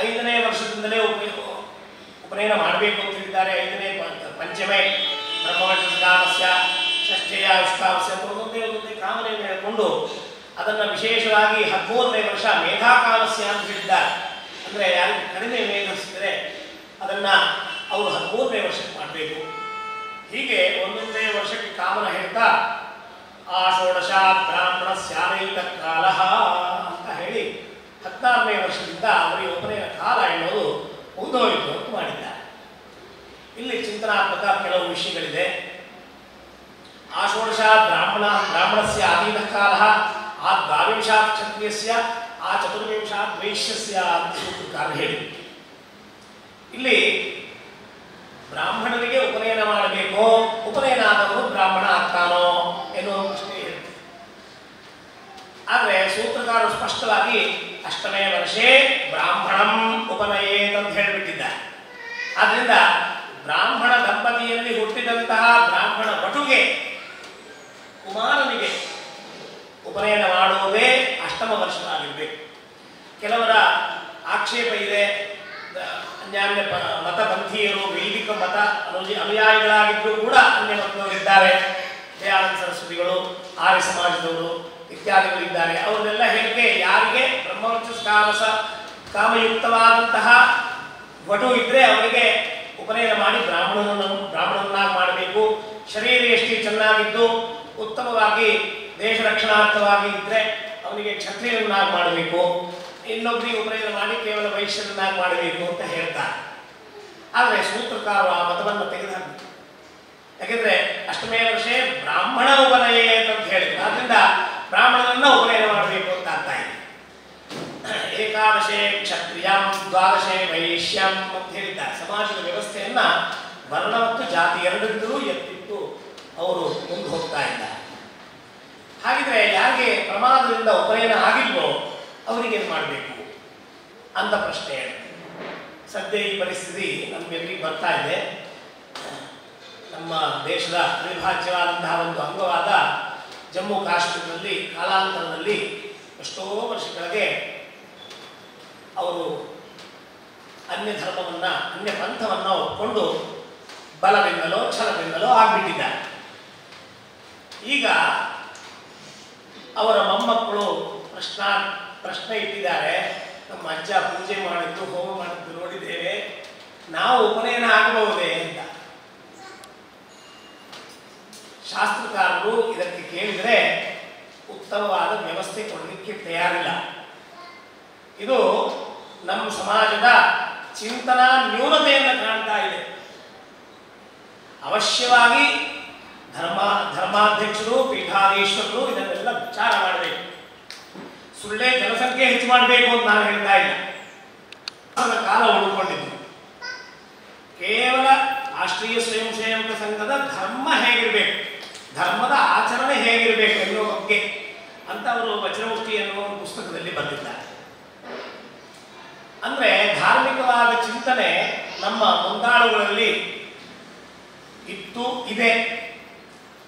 5ನೇ ವರ್ಷದಿಂದಲೇ ಉಪನಯನ ಮಾಡಬೇಕು ಅಂತ ಹೇಳಿದ್ದಾರೆ. 5ನೇ ಪಂಚಮೇ ಬ್ರಹ್ಮವರ್ಷ ಕಾಮಸ್ಯ, ಷಷ್ಠೆಯ ವಿಷ್ಕಾಮಸ್ಯ ಅಂತ ಒಂದೊಂದೇ ಕಾಮನೆಯನ್ನು ಹೇಳಿಕೊಂಡು ಅದನ್ನು ವಿಶೇಷವಾಗಿ 13ನೇ ವರ್ಷ ಮೇಧಾಕಾಮಸ್ಯ ಅಂತ ಹೇಳಿದ್ದಾರೆ. ಅಂದರೆ ಯಾರಿಗೆ ಕಡಿಮೆ ಮೇಧಿಸಿದರೆ ಅದನ್ನು ಅವರು 13ನೇ ವರ್ಷಕ್ಕೆ ಮಾಡಬೇಕು. ಹೀಗೆ ಒಂದೊಂದೇ ವರ್ಷಕ್ಕೆ ಕಾಮನ ಹೇಳ್ತಾ ಆ ಷೋಡಶ ಬ್ರಾಹ್ಮಣ ಸ್ಯಾನೈಕ ಕಾಲ ಅಂತ ಹೇಳಿ 14ನೇ ವರ್ಷದಿಂದ ಅವರಿಗೆ ಉಪನಯನ ಕಾಲ ಎನ್ನುವುದು ಮುಗಿದೋಯಿತು ಅಂತ ಮಾಡಿದ್ದಾರೆ. ಇಲ್ಲಿ ಚಿಂತನಾತ್ಮಕ ಕೆಲವು ವಿಷಯಗಳಿದೆ. ಆ ಷೋಡಶ ಬ್ರಾಹ್ಮಣಸ್ಯ ಆದೀನ ಕಾಲ, ಆ ದ್ವಾವಿಂಶಾತ್ ಕ್ಷತ್ರಿಯಸ್ಯ, ಆ ಚತುರ್ವಿಂಶಾತ್ ವೈಶ್ಯಸ್ಯ ಅಂತ ಸೂತ್ರಕಾರ ಹೇಳಿ. ಇಲ್ಲಿ ಬ್ರಾಹ್ಮಣರಿಗೆ ಉಪನಯನ ಮಾಡಬೇಕೋ, ಉಪನಯನ ಆದವರು ಬ್ರಾಹ್ಮಣ ಆಗ್ತಾನೋ ಎನ್ನುವ ಪ್ರಶ್ನೆ ಹೇಳ್ತೀವಿ. ಆದರೆ ಸೂತ್ರಕಾರರು ಸ್ಪಷ್ಟವಾಗಿ ಅಷ್ಟಮೇ ವರ್ಷೇ ಬ್ರಾಹ್ಮಣಂ ಉಪನಯೇತ್ ಅಂತ ಹೇಳಿಬಿಟ್ಟಿದ್ದಾರೆ. ಆದ್ದರಿಂದ ಬ್ರಾಹ್ಮಣ ದಂಪತಿಯಲ್ಲಿ ಹುಟ್ಟಿದಂತಹ ಬ್ರಾಹ್ಮಣ ವಟುಗೆ, ಕುಮಾರನಿಗೆ ಉಪನಯನ ಮಾಡುವುದೇ ಅಷ್ಟಮ ವರ್ಷವಾಗಿರಬೇಕು. ಕೆಲವರ ಆಕ್ಷೇಪ ಇದೆ, ಅನ್ಯಾನ್ಯ ಮತಪಂಥೀಯರು, ವೈದಿಕ ಮತ ಅನುಯಾಯಿಗಳಾಗಿದ್ದರೂ ಕೂಡ ಅನ್ಯ ಮತದವರಿದ್ದಾರೆ, ದಯಾನಂದ ಸರಸ್ವತಿಗಳು, ಆರ್ಯ ಸಮಾಜದವರು ಇತ್ಯಾದಿಗಳಿದ್ದಾರೆ. ಅವರನ್ನೆಲ್ಲ ಹೇಳಿಕೆ ಯಾರಿಗೆ ಬ್ರಹ್ಮವರ್ಚ ಕಾಮಯುಕ್ತವಾದಂತಹ ವಟು ಇದ್ದರೆ ಅವರಿಗೆ ಉಪನಯನ ಮಾಡಿ ಬ್ರಾಹ್ಮಣನಾಗಿ ಮಾಡಬೇಕು. ಶರೀರ ಎಷ್ಟು ಚೆನ್ನಾಗಿದ್ದು ಉತ್ತಮವಾಗಿ ದೇಶ ರಕ್ಷಣಾರ್ಥವಾಗಿ ಇದ್ದರೆ ಅವನಿಗೆ ಕ್ಷತ್ರಿಯರನ್ನಾಗಿ ಮಾಡಬೇಕು, ಇನ್ನೊಬ್ಬರಿಗೆ ಉಪನಯನ ಮಾಡಿ ಕೇವಲ ವೈಶ್ಯರನ್ನಾಗಿ ಮಾಡಬೇಕು ಅಂತ ಹೇಳ್ತಾರೆ. ಆದರೆ ಸೂತ್ರಕಾರರು ಆ ಮತವನ್ನು ತೆಗೆದುಹಾಕಬೇಕು. ಯಾಕೆಂದರೆ ಅಷ್ಟಮೇ ವರ್ಷೇ ಬ್ರಾಹ್ಮಣ ಉಪನಯ ಅಂತ ಹೇಳಿದ್ರು. ಆದ್ದರಿಂದ ಬ್ರಾಹ್ಮಣನನ್ನ ಉಪನಯನ ಮಾಡಬೇಕು ಅಂತ ಆಗ್ತಾ ಇದೆ. ಏಕಾದಶೇ ಕ್ಷತ್ರಿಯಂ, ದ್ವಾದಶೇ ವೈಶ್ಯಂ ಅಂತ ಹೇಳಿದ್ದಾರೆ. ಸಮಾಜದ ವ್ಯವಸ್ಥೆಯನ್ನ ವರ್ಣ ಮತ್ತು ಜಾತಿ ಎರಡರಿಂದಲೂ ಎತ್ತಿಟ್ಟು ಅವರು ಮುಂದೆ ಹೋಗ್ತಾ ಇದ್ದಾರೆ. ಹಾಗಿದ್ರೆ ಯಾರಿಗೆ ಪ್ರಮಾದದಿಂದ ಉಪನಯನ ಆಗಿಲ್ವೋ ಅವರಿಗೇನು ಮಾಡಬೇಕು ಅಂತ ಪ್ರಶ್ನೆ. ಸದ್ಯ ಈ ಪರಿಸ್ಥಿತಿ ನಮಗೆಲ್ಲರಿಗೂ ಬರ್ತಾ ಇದೆ. ನಮ್ಮ ದೇಶದ ಅವಿಭಾಜ್ಯವಾದಂತಹ ಒಂದು ಅಂಗವಾದ ಜಮ್ಮು ಕಾಶ್ಮೀರದಲ್ಲಿ ಕಾಲಾಂತರದಲ್ಲಿ ಎಷ್ಟೋ ವರ್ಷಗಳಿಗೆ ಅವರು ಅನ್ಯ ಧರ್ಮವನ್ನು, ಅನ್ಯ ಪಂಥವನ್ನು ಒಪ್ಪಿಕೊಂಡು ಬಲದಿಂದಲೋ ಛಲದಿಂದಲೋ ಆಗಿಬಿಟ್ಟಿದ್ದಾರೆ. ಈಗ ಅವರ ಮೊಮ್ಮಕ್ಕಳು ಪ್ರಶ್ನೆ ಇಟ್ಟಿದ್ದಾರೆ, ನಮ್ಮ ಅಜ್ಜ ಪೂಜೆ ಮಾಡಿದ್ದು, ಹೋಮ ಮಾಡಿದ್ದು ನೋಡಿದ್ದೇವೆ, ನಾವು ಉಪನಯನ ಆಗಬಹುದೇ ಅಂತ. ಶಾಸ್ತ್ರಕಾರರು ಇದಕ್ಕೆ ಕೇಳಿದರೆ ಉತ್ತಮವಾದ ವ್ಯವಸ್ಥೆ ಕೊಡಲಿಕ್ಕೆ ತಯಾರಿಲ್ಲ. ಇದು ನಮ್ಮ ಸಮಾಜದ ಚಿಂತನಾ ನ್ಯೂನತೆಯನ್ನು ಕಾಣ್ತಾ ಇದೆ. ಅವಶ್ಯವಾಗಿ ಧರ್ಮಾಧ್ಯಕ್ಷರು, ಪೀಠಾಧೀಶ್ವರರು ಇದನ್ನೆಲ್ಲ ವಿಚಾರ ಮಾಡಬೇಕು. ಸುಳ್ಳೆ ಜನಸಂಖ್ಯೆ ಹೆಚ್ಚು ಮಾಡಬೇಕು ಅಂತ ನಾನು ಹೇಳ್ತಾ ಇಲ್ಲ. ಕಾಲ ಉಳ್ಕೊಂಡಿದ್ದು ಕೇವಲ ರಾಷ್ಟ್ರೀಯ ಸ್ವಯಂ ಸೇವಕ ಸಂಘದ ಧರ್ಮ ಹೇಗಿರಬೇಕು, ಧರ್ಮದ ಆಚರಣೆ ಹೇಗಿರಬೇಕು ಎನ್ನುವ ಬಗ್ಗೆ ಅಂತ ಅವರು ವಜ್ರಮುಷ್ಟಿ ಎನ್ನುವ ಪುಸ್ತಕದಲ್ಲಿ ಬರೆದಿದ್ದಾರೆ. ಅಂದ್ರೆ ಧಾರ್ಮಿಕವಾದ ಚಿಂತನೆ ನಮ್ಮ ಮುಂದಾಳುಗಳಲ್ಲಿ ಇತ್ತು, ಇದೆ.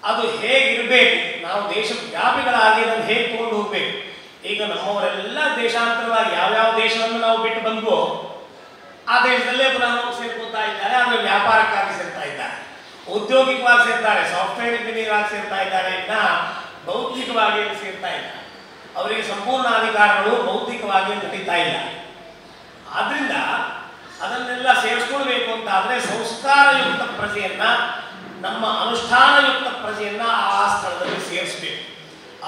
ಅದು ಹೇಗಿರಬೇಕು, ನಾವು ದೇಶ ವ್ಯಾಪಿಗಳಾಗಿ ಅದನ್ನು ಹೇಗೆ ತಗೊಂಡು ಹೋಗ್ಬೇಕು. ಈಗ ನಮ್ಮವರೆಲ್ಲ ದೇಶಾಂತರವಾಗಿ ಯಾವ್ಯಾವ ದೇಶವನ್ನು ನಾವು ಬಿಟ್ಟು ಬಂದ್ವೋ ಆ ದೇಶದಲ್ಲೇ ಪುನಃ ಸೇರ್ಕೊತಾ ಇದ್ದಾರೆ. ಆದರೆ ವ್ಯಾಪಾರಕ್ಕಾಗಿ ಸೇರ್ತಾ ಇದ್ದಾರೆ, ಔದ್ಯೋಗಿಕವಾಗಿ ಸೇರ್ತಾರೆ, ಸಾಫ್ಟ್ವೇರ್ ಇಂಜಿನಿಯರ್ ಆಗಿ ಸೇರ್ತಾ ಇದ್ದಾರೆ, ಇನ್ನ ಬೌದ್ಧಿಕವಾಗಿ ಸೇರ್ತಾ ಇದ್ದಾರೆ. ಅವರಿಗೆ ಸಂಪೂರ್ಣ ಅಧಿಕಾರಗಳು ಬೌದ್ಧಿಕವಾಗಿ ನಡೀತಾ ಇಲ್ಲ. ಆದ್ರಿಂದ ಅದನ್ನೆಲ್ಲ ಸೇರಿಸ್ಕೊಳ್ಬೇಕು ಅಂತ ಆದರೆ ಸಂಸ್ಕಾರಯುಕ್ತ ಪ್ರಜೆಯನ್ನ, ನಮ್ಮ ಅನುಷ್ಠಾನಯುಕ್ತ ಪ್ರಜೆಯನ್ನ ಆ ಸ್ಥಳದಲ್ಲಿ ಸೇರಿಸಬೇಕು.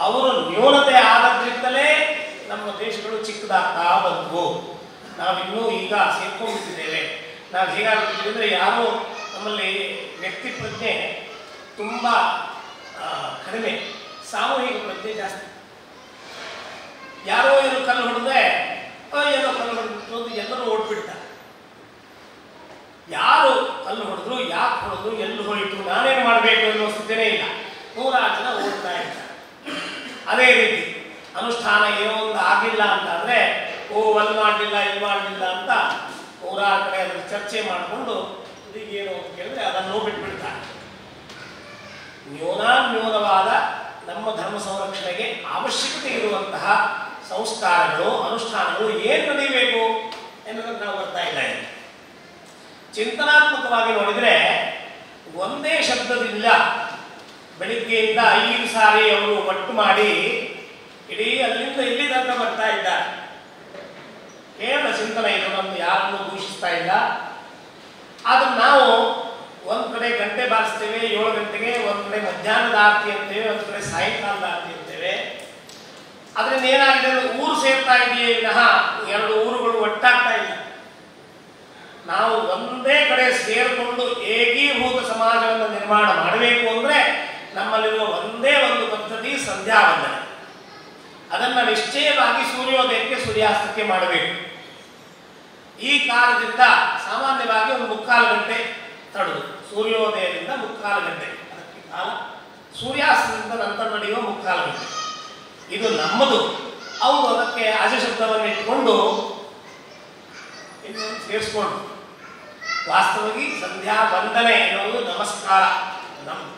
ಅವರು ನ್ಯೂನತೆ ಆದದ್ರಿಂದಲೇ ನಮ್ಮ ದೇಶಗಳು ಚಿಕ್ಕದಾಗ್ತಾ ಬಂದವು. ನಾವಿನ್ನೂ ಈಗ ಸೇರ್ಕೊಂಡ್ಬಿಟ್ಟಿದ್ದೇವೆ. ನಾವು ಹೇಗಾಗ್ಬಿಟ್ಟಿದ್ದೀವಿ ಅಂದರೆ, ಯಾರೋ ನಮ್ಮಲ್ಲಿ ವ್ಯಕ್ತಿ ಪ್ರಜ್ಞೆ ತುಂಬ ಕಡಿಮೆ, ಸಾಮೂಹಿಕ ಪ್ರಜ್ಞೆ ಜಾಸ್ತಿ. ಯಾರೋ ಏನೋ ಕಲ್ಲು ಹೊಡೆದ್ರೆ ಏನೋ ಕಲ್ಲು ಹೊಡೆದು ಎಲ್ಲರೂ ಓಡ್ಬಿಡ್ತಾರೆ. ಯಾರು ಕಲ್ಲು ಹೊಡೆದ್ರು, ಯಾಕೆ ಹೊಡೆದ್ರು, ಎಲ್ಲಿ ಹೋಯಿತು, ನಾನೇನು ಮಾಡಬೇಕು ಅನ್ನೋ ಸ್ಥಿತಿನೇ ಇಲ್ಲ. 100 ಜನ ಓಡ್ತಾ ಇರ್ತಾರೆ. ಅದೇ ರೀತಿ ಅನುಷ್ಠಾನ ಏನೋ ಒಂದು ಆಗಿಲ್ಲ ಅಂತಾದರೆ, ಅಲ್ಲಿ ಮಾಡಲಿಲ್ಲ ಇಲ್ಲಿ ಮಾಡಲಿಲ್ಲ ಅಂತ 100 ಕಡೆ ಅದನ್ನು ಚರ್ಚೆ ಮಾಡಿಕೊಂಡು ಇದೀಗೇನು ಅಂತ ಕೇಳಿದ್ರೆ ಅದನ್ನು ಬಿಟ್ಬಿಡ್ತಾರೆ. ನ್ಯೂನವಾದ ನಮ್ಮ ಧರ್ಮ ಸಂರಕ್ಷಣೆಗೆ ಅವಶ್ಯಕತೆ ಇರುವಂತಹ ಸಂಸ್ಕಾರಗಳು, ಅನುಷ್ಠಾನಗಳು ಏನು ನಡೀಬೇಕು ಎನ್ನುವುದನ್ನು ನಾವು ಬರ್ತಾ ಇದ್ದೇವೆ. ಚಿಂತನಾತ್ಮಕವಾಗಿ ನೋಡಿದರೆ ಒಂದೇ ಶಬ್ದದಿಂದ ಬೆಳಿಗ್ಗೆಯಿಂದ 5 ಸಾರಿ ಅವರು ಒಟ್ಟು ಮಾಡಿ ಇಡೀ ಅಲ್ಲಿಂದ ಇಲ್ಲಿ ತನಕ ಬರ್ತಾ ಇದ್ದಾರೆ. ಕೇವಲ ಚಿಂತನೆ ಇದು, ನಮ್ದು ಯಾರನ್ನು ದೂಷಿಸ್ತಾ ಇಲ್ಲ. ಆದ್ರೆ ನಾವು ಒಂದು ಕಡೆ ಗಂಟೆ ಬಾರಿಸ್ತೇವೆ 7 ಗಂಟೆಗೆ, ಒಂದು ಕಡೆ ಮಧ್ಯಾಹ್ನದ ಆರತಿ ಅಂತೇವೆ, ಒಂದು ಕಡೆ ಸಾಯಂಕಾಲದ ಆರತಿ ಅಂತೇವೆ. ಅದರಿಂದ ಏನಾಗಿದೆ ಅಂದ್ರೆ ಊರು ಸೇರ್ತಾ ಇದೆಯೇ ವಿನಃ 2 ಊರುಗಳು ಒಟ್ಟಾಗ್ತಾ ಇಲ್ಲ. ನಾವು ಒಂದೇ ಕಡೆ ಸೇರಿಕೊಂಡು ಏಕೀಭೂತ ಸಮಾಜವನ್ನು ನಿರ್ಮಾಣ ಮಾಡಬೇಕು ಅಂದರೆ ನಮ್ಮಲ್ಲಿರುವ ಒಂದೇ ಒಂದು ಪದ್ಧತಿ ಸಂಧ್ಯಾ ವಂದನೆ. ಅದನ್ನು ನಿಶ್ಚಯವಾಗಿ ಸೂರ್ಯೋದಯಕ್ಕೆ ಸೂರ್ಯಾಸ್ತಕ್ಕೆ ಮಾಡಬೇಕು. ಈ ಕಾಲದಿಂದ ಸಾಮಾನ್ಯವಾಗಿ ಒಂದು 3/4 ಗಂಟೆ ತಡೆದು, ಸೂರ್ಯೋದಯದಿಂದ 3/4 ಗಂಟೆ ಅದಕ್ಕೆ ಕಾಲ, ಸೂರ್ಯಾಸ್ತದಿಂದ ನಂತರ ನಡೆಯುವ 3/4 ಗಂಟೆ ಇದು ನಮ್ಮದು. ಅವರು ಅದಕ್ಕೆ ಅಜಶಬ್ದವನ್ನು ಇಟ್ಕೊಂಡು ಇನ್ನೊಂದು ಸೇರಿಸ್ಕೊಂಡು, ವಾಸ್ತವವಾಗಿ ಸಂಧ್ಯಾ ವಂದನೆ ಎನ್ನುವುದು ನಮಸ್ಕಾರ ನಮ್ಮದು.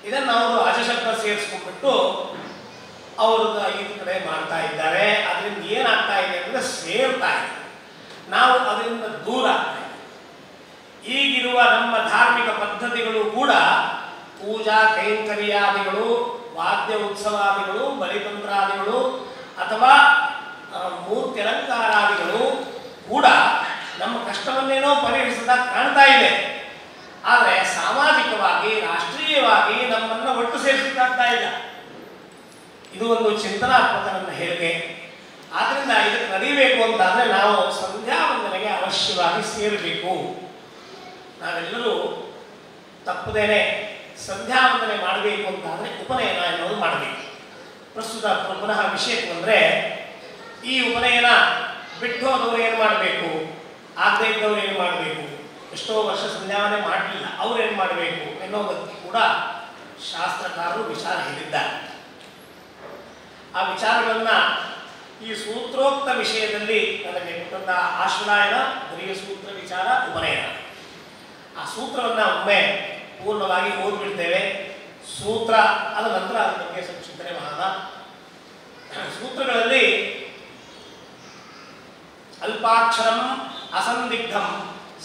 ಇದನ್ನು ಅವರು ಅಜಶಬ್ದ ಸೇರಿಸ್ಕೊಂಡ್ಬಿಟ್ಟು ಅವ್ರದ್ದು 5 ಕಡೆ ಮಾಡ್ತಾ ಇದ್ದಾರೆ. ಅದರಿಂದ ಏನಾಗ್ತಾ ಇದೆ ಅಂದರೆ ಸೇರ್ತಾ ಇದೆ, ನಾವು ಅದರಿಂದ ದೂರ ಆಗ್ತಾ ಇದೆ. ಈಗಿರುವ ನಮ್ಮ ಧಾರ್ಮಿಕ ಪದ್ಧತಿಗಳು ಕೂಡ ಪೂಜಾ ಕೈಂಕರ್ಯಾದಿಗಳು, ವಾದ್ಯ ಉತ್ಸವಾದಿಗಳು, ಬಲಿತಂತ್ರಾದಿಗಳು ಅಥವಾ ಮೂರ್ತಿ ಅಲಂಕಾರಾದಿಗಳು ಕೂಡ ನಮ್ಮ ಕಷ್ಟವನ್ನೇನೋ ಪರಿಹರಿಸದಾಗ ಕಾಣ್ತಾ ಇದೆ. ಆದರೆ ಸಾಮಾಜಿಕವಾಗಿ, ರಾಷ್ಟ್ರೀಯವಾಗಿ ನಮ್ಮನ್ನು ಒಟ್ಟು ಸೇರಿಸಲಿಕ್ಕಾಗ್ತಾ ಇಲ್ಲ. ಇದು ಒಂದು ಚಿಂತನಾತ್ಮಕ ನನ್ನ ಹೇಳಿಕೆ. ಆದ್ದರಿಂದ ಇದಕ್ಕೆ ನಡೀಬೇಕು ಅಂತಾದರೆ ನಾವು ಸಂಧ್ಯಾ ವಂದನೆಗೆ ಅವಶ್ಯವಾಗಿ ಸೇರಬೇಕು. ನಾವೆಲ್ಲರೂ ತಪ್ಪದೇನೆ ಸಂಧ್ಯಾ ವಂದನೆ ಮಾಡಬೇಕು ಅಂತಾದರೆ ಉಪನಯನ ಎನ್ನುವುದು ಮಾಡಬೇಕು. ಪ್ರಸ್ತುತ ಪುನಃ ವಿಷಯಕ್ಕೆ ಬಂದರೆ, ಈ ಉಪನಯನ ಬಿಟ್ಟು ಹೋದವರು ಏನು ಮಾಡಬೇಕು, ಆಗದೇ ಇದ್ದವ್ರು ಏನು ಮಾಡಬೇಕು, ಎಷ್ಟೋ ವರ್ಷ ಸಂಧ್ಯಾವನೆ ಮಾಡಲಿಲ್ಲ ಅವ್ರೇನು ಮಾಡಬೇಕು ಎನ್ನುವುದಕ್ಕೆ ಕೂಡ ಶಾಸ್ತ್ರಕಾರರು ವಿಚಾರ ಹೇಳಿದ್ದಾರೆ. ಆ ವಿಚಾರಗಳನ್ನು ಈ ಸೂತ್ರೋಕ್ತ ವಿಷಯದಲ್ಲಿ ನನಗೆ ಕೊಟ್ಟಂಥ ಆಶ್ವಲಾಯನ, ಗರಿಯ ಸೂತ್ರ ವಿಚಾರ, ಉಪನಯನ, ಆ ಸೂತ್ರವನ್ನು ಒಮ್ಮೆ ಪೂರ್ಣವಾಗಿ ಓದ್ಬಿಡ್ತೇವೆ. ಸೂತ್ರ ಆದ ನಂತರ ಅದರ ಬಗ್ಗೆ ಸಂಕ್ಷಿಪ್ತನೆ ಮಾಡೋಣ. ಸೂತ್ರಗಳಲ್ಲಿ ಅಲ್ಪಾಕ್ಷರಂ ಅಸಂದಿಗ್ಧಂ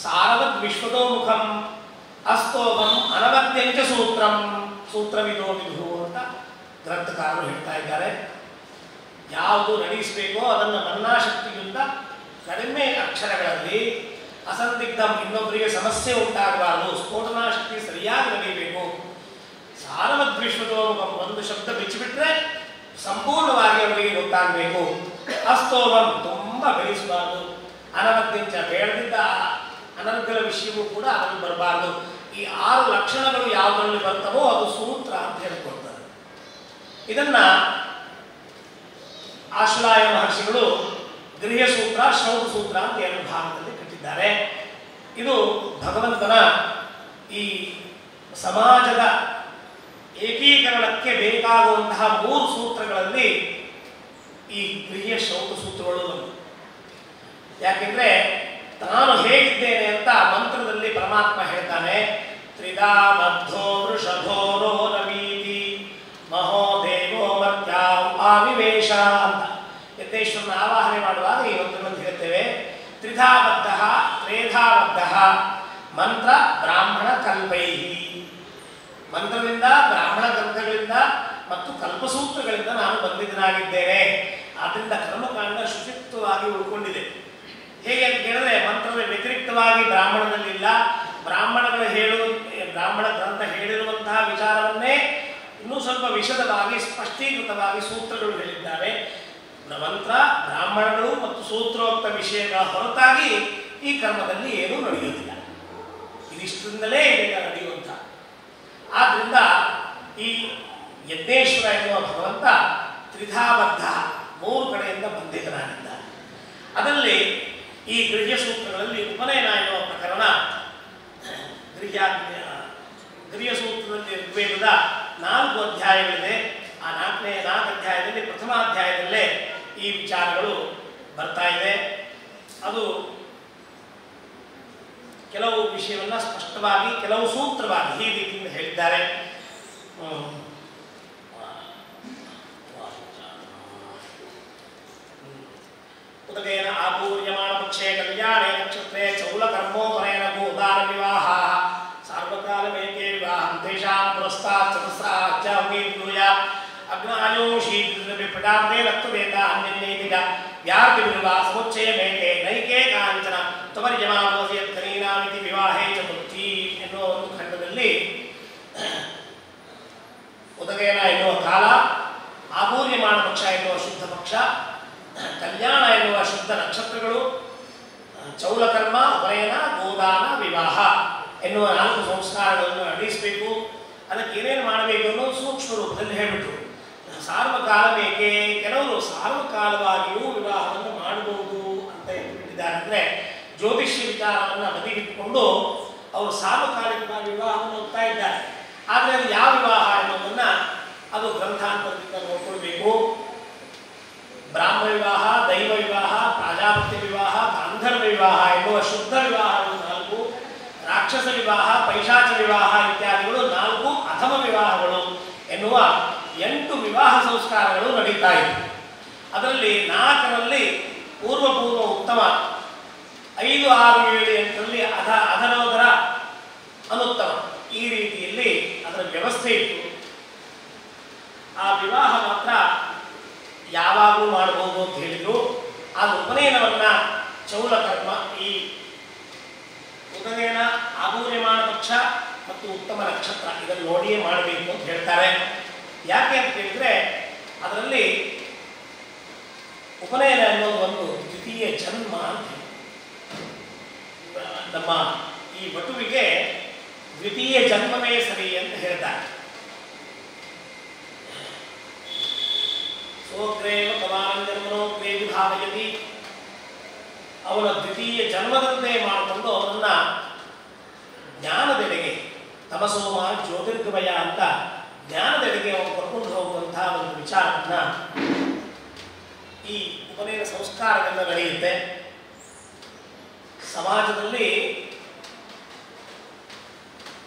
ಸಾರವದ್ ವಿಶ್ವತೋಮುಖಂ ಅಸ್ತೋಮಂ ಅನವದ್ಯಂಚ ಸೂತ್ರಂ ಸೂತ್ರವಿದೋ ವಿಧು ಅಂತ ಗ್ರಂಥಕಾರರು ಹೇಳ್ತಾ ಇದ್ದಾರೆ. ಯಾವುದು ನಡೆಸಬೇಕೋ ಅದನ್ನು ಮನ್ನಾಶಕ್ತಿಯಿಂದ ಕಡಿಮೆ ಅಕ್ಷರಗಳಲ್ಲಿ, ಅಸಂದಿಗ್ಧಂ ಇನ್ನೊಬ್ಬರಿಗೆ ಸಮಸ್ಯೆ ಉಂಟಾಗಬಾರದು, ಸ್ಫೋಟನಾಶಕ್ತಿ ಸರಿಯಾಗಿ ನಡೆಯಬೇಕು. ಸಾರವದ್ ವಿಶ್ವತೋಮುಖಂ ಒಂದು ಶಬ್ದ ಬಿಚ್ಚಿಬಿಟ್ರೆ ಸಂಪೂರ್ಣವಾಗಿ ಅವರಿಗೆ ಗೊತ್ತಾಗಬೇಕು. ಅಸ್ತೋಮಂ ತುಂಬ ಬೆಳೆಸಬಾರದು, ಅನವದ್ಯಂಚ ಬೇಡದಿದ್ದ ಅನರ್ಗಲ ವಿಷಯವೂ ಕೂಡ ಅದನ್ನು ಬರಬಾರದು. ಈ 6 ಲಕ್ಷಣಗಳು ಯಾವುದರಲ್ಲಿ ಬರ್ತವೋ ಅದು ಸೂತ್ರ ಅಂತ ಹೇಳಿಕೊಡ್ತಾರೆ. ಇದನ್ನ ಆಶ್ವಲಾಯ ಮಹರ್ಷಿಗಳು ಗೃಹ್ಯ ಸೂತ್ರ, ಶ್ರೌತ ಸೂತ್ರ ಅಂತ 2 ಭಾಗದಲ್ಲಿ ಕಟ್ಟಿದ್ದಾರೆ. ಇದು ಭಗವಂತನ ಈ ಸಮಾಜದ ಏಕೀಕರಣಕ್ಕೆ ಬೇಕಾಗುವಂತಹ 3 ಸೂತ್ರಗಳಲ್ಲಿ ಈ ಗೃಹ್ಯ ಶ್ರೌತ ಸೂತ್ರಗಳು. ಯಾಕೆಂದ್ರೆ ತಾನು ಹೇಗಿದ್ದೇನೆ ಅಂತ ಮಂತ್ರದಲ್ಲಿ ಪರಮಾತ್ಮ ಹೇಳ್ತಾನೆ. ತ್ರಿದಾ ಬದ್ಧೋ ವೃಷಭೋ ರೋ ನವೀತಿ ಮಹೋದೇವೋ ಮರ್ತ್ಯಾಂ ಆವಿವೇಶ ಅಂತ ಯತೇಶ್ವರನ ಆವಾಹನೆ ಮಾಡುವಾಗ ಈ ಮಂತ್ರವನ್ನು ಹೇಳ್ತೇವೆ. ತ್ರಿಧಾಬದ್ಧ ತ್ರೇಧಾಬದ್ಧ ಮಂತ್ರ ಬ್ರಾಹ್ಮಣ ಕಲ್ಪೈಹಿ. ಮಂತ್ರದಿಂದ, ಬ್ರಾಹ್ಮಣ ಗ್ರಂಥಗಳಿಂದ ಮತ್ತು ಕಲ್ಪಸೂತ್ರಗಳಿಂದ ನಾನು ಬಂದಿದ್ದನಾಗಿದ್ದೇನೆ. ಆದ್ದರಿಂದ ಕರ್ಮಕಾಂಡ ಶುಚಿತ್ವವಾಗಿ ಉಳ್ಕೊಂಡಿದೆ. ಹೇಗೆ ಅಂತ ಕೇಳಿದ್ರೆ, ಮಂತ್ರದ ವ್ಯತಿರಿಕ್ತವಾಗಿ ಬ್ರಾಹ್ಮಣದಲ್ಲಿಲ್ಲ. ಬ್ರಾಹ್ಮಣ ಗ್ರಂಥ ಹೇಳಿರುವಂತಹ ವಿಚಾರವನ್ನೇ ಇನ್ನೂ ಸ್ವಲ್ಪ ವಿಶದವಾಗಿ ಸ್ಪಷ್ಟೀಕೃತವಾಗಿ ಸೂತ್ರಗಳು ಹೇಳಿದ್ದಾರೆ. ಮಂತ್ರ, ಬ್ರಾಹ್ಮಣಗಳು ಮತ್ತು ಸೂತ್ರೋಕ್ತ ವಿಷಯಗಳ ಹೊರತಾಗಿ ಈ ಕರ್ಮದಲ್ಲಿ ಏನೂ ನಡೆಯುವುದಿಲ್ಲ. ಇದಿಷ್ಟರಿಂದಲೇ ಇದೆಲ್ಲ ನಡೆಯುವಂಥ. ಆದ್ದರಿಂದ ಈ ಯಜ್ಞೇಶ್ವರ ಎನ್ನುವ ಭಗವಂತ ತ್ರಿಧಾಬದ್ಧ, 3 ಕಡೆಯಿಂದ ಬಂಧಿತನಾಗಿದ್ದಾನೆ. ಅದರಲ್ಲಿ ಈ ಗೃಹ್ಯ ಸೂತ್ರಗಳಲ್ಲಿ ಉಪನಯನ ಎನ್ನುವ ಪ್ರಕರಣ, ಗೃಹ್ಯ ಸೂತ್ರದಲ್ಲಿ ಋಗ್ವೇದದ 4 ಅಧ್ಯಾಯಗಳಿದೆ. ಆ 4 ಅಧ್ಯಾಯದಲ್ಲಿ ಪ್ರಥಮ ಅಧ್ಯಾಯದಲ್ಲೇ ಈ ವಿಚಾರಗಳು ಬರ್ತಾ ಇದೆ. ಅದು ಕೆಲವು ವಿಷಯವನ್ನು ಸ್ಪಷ್ಟವಾಗಿ, ಕೆಲವು ಸೂತ್ರವಾಗಿ ಈ ರೀತಿಯಿಂದ ಹೇಳಿದ್ದಾರೆ. ಉದಗೇನ ಆಪೂರ್ಯಮಾಣ ಪಕ್ಷೇ ಕಲ್ಯಾಣೇ ನಕ್ಷತ್ರೇ ಚೌಲಕರ್ಮೋಪನಯನ ಗೋದಾನ ವಿವಾಹ ಸಾರ್ವಕಾಲಮೇಕೆ ವಿವಾಹಂ ತೇಷಾಂ ಪುರಸ್ತಾತ್ ಚತುಸ್ರಾಚ್ಚ ಅಗ್ನಿರ್ಗೂಯ ಅಗ್ನಾಯೋಷಿ ವಿಪಟಾಪೇ ರಕ್ತವೇದ ಅನ್ಯನ್ಯೈತಿಕ ವ್ಯಾರ್ತಿವಿರುವ ಸಮುಚ್ಚಯ ಮೇಕೆ ನೈಕೆ ಕಾಂಚನ ತ್ವರ್ಯಮಾನೋಸಿಯತ್ಕನೀನಾಮಿತಿ ವಿವಾಹೇ ಚತುರ್ಥಿ ಎನ್ನುವ ಒಂದು ಖಂಡದಲ್ಲಿ ಉದಗೇನ ಎನ್ನುವ ಕಾಲ, ಆಪೂರ್ಯಮಾಣ ಪಕ್ಷ ಎನ್ನುವ ಶುದ್ಧ ಪಕ್ಷ, ಕಲ್ಯಾಣ ಎನ್ನುವ ಶುದ್ಧ ನಕ್ಷತ್ರಗಳು, ಚೌಲಕರ್ಮ, ಉಪನಯನ, ಗೋದಾನ, ವಿವಾಹ ಎನ್ನುವ 4 ಸಂಸ್ಕಾರಗಳನ್ನು ನಡೆಸಬೇಕು. ಅದಕ್ಕೆ ಏನೇನು ಮಾಡಬೇಕು ಅನ್ನೋದು ಸೂಕ್ಷ್ಮ ರೂಪದಲ್ಲಿ ಹೇಳಿಬಿಟ್ರು. ಸಾರ್ವಕಾಲ ಬೇಕೆ, ಕೆಲವರು ಸಾರ್ವಕಾಲವಾಗಿಯೂ ವಿವಾಹವನ್ನು ಮಾಡಬಹುದು ಅಂತ ಹೇಳ್ಬಿಟ್ಟಿದ್ದಾರೆ. ಅಂದರೆ ಜ್ಯೋತಿಷ್ಯ ವಿಚಾರವನ್ನು ಬದಿಗಿಟ್ಟುಕೊಂಡು ಅವರು ಸಾರ್ವಕಾಲಿಕವಾಗಿ ವಿವಾಹವನ್ನು ಹೋಗ್ತಾ ಇದ್ದಾರೆ. ಆದರೆ ಅದು ಯಾವ ವಿವಾಹ ಎನ್ನುವುದನ್ನು ಅದು ಗ್ರಂಥಾಂತರದಿಂದ ನೋಡ್ಕೊಳ್ಬೇಕು. ಬ್ರಾಹ್ಮ ವಿವಾಹ, ದೈವ ವಿವಾಹ, ಪ್ರಾಜಾಪತ್ಯ ವಿವಾಹ, ಗಾಂಧರ್ವ ವಿವಾಹ ಎನ್ನುವ ಶುದ್ಧ ವಿವಾಹಗಳು 4, ರಾಕ್ಷಸ ವಿವಾಹ, ಪೈಶಾಚ ವಿವಾಹ ಇತ್ಯಾದಿಗಳು 4, ಅಧಮ ವಿವಾಹಗಳು ಎನ್ನುವ 8 ವಿವಾಹ ಸಂಸ್ಕಾರಗಳು ನಡೀತಾ ಇವೆ. ಅದರಲ್ಲಿ 4ರಲ್ಲಿ ಪೂರ್ವ ಉತ್ತಮ, 5, 6, 7, 8ರಲ್ಲಿ ಅಧನೋದರ ಅನುತ್ತಮ. ಈ ರೀತಿಯಲ್ಲಿ ಅದರ ವ್ಯವಸ್ಥೆ ಇತ್ತು. ಆ ವಿವಾಹ ಮಾತ್ರ ಯಾವಾಗಲೂ ಮಾಡಬಹುದು ಅಂತ ಹೇಳಿದ್ರು. ಆ ಉಪನಯನವನ್ನು ಚೌಲಕರ್ಮ, ಈ ಉಪನಯನ ಆಪೂರ್ಯಮಾಣ ಪಕ್ಷ ಮತ್ತು ಉತ್ತಮ ನಕ್ಷತ್ರ ಇದನ್ನು ನೋಡಿಯೇ ಮಾಡಬೇಕು ಅಂತ ಹೇಳ್ತಾರೆ. ಯಾಕೆ ಅಂತ ಹೇಳಿದರೆ ಅದರಲ್ಲಿ ಉಪನಯನ ಅನ್ನೋದು ಒಂದು ದ್ವಿತೀಯ ಜನ್ಮ ಅಂತ ಹೇಳಿ, ನಮ್ಮ ಈ ವಟುವಿಗೆ ದ್ವಿತೀಯ ಜನ್ಮವೇ ಸರಿ ಅಂತ ಹೇಳ್ತಾರೆ. ಸ್ವಗ್ರೇವ ಕಮಾನಂದನೋಗ್ರೇ ವಿಧಾವಯತಿ, ಅವನ ದ್ವಿತೀಯ ಜನ್ಮದಂತೆ ಮಾಡಿಕೊಂಡು ಅವನನ್ನ ಜ್ಞಾನದೆಡೆಗೆ, ತಮಸೋಮ ಜ್ಯೋತಿರ್ಗಮಯ ಅಂತ ಜ್ಞಾನದೆಡೆಗೆ ಅವನು ಕರ್ಕೊಂಡು ಹೋಗುವಂತಹ ಒಂದು ವಿಚಾರವನ್ನು ಈ ಉಪನಯನ ಸಂಸ್ಕಾರದಿಂದ ನಡೆಯುತ್ತೆ. ಸಮಾಜದಲ್ಲಿ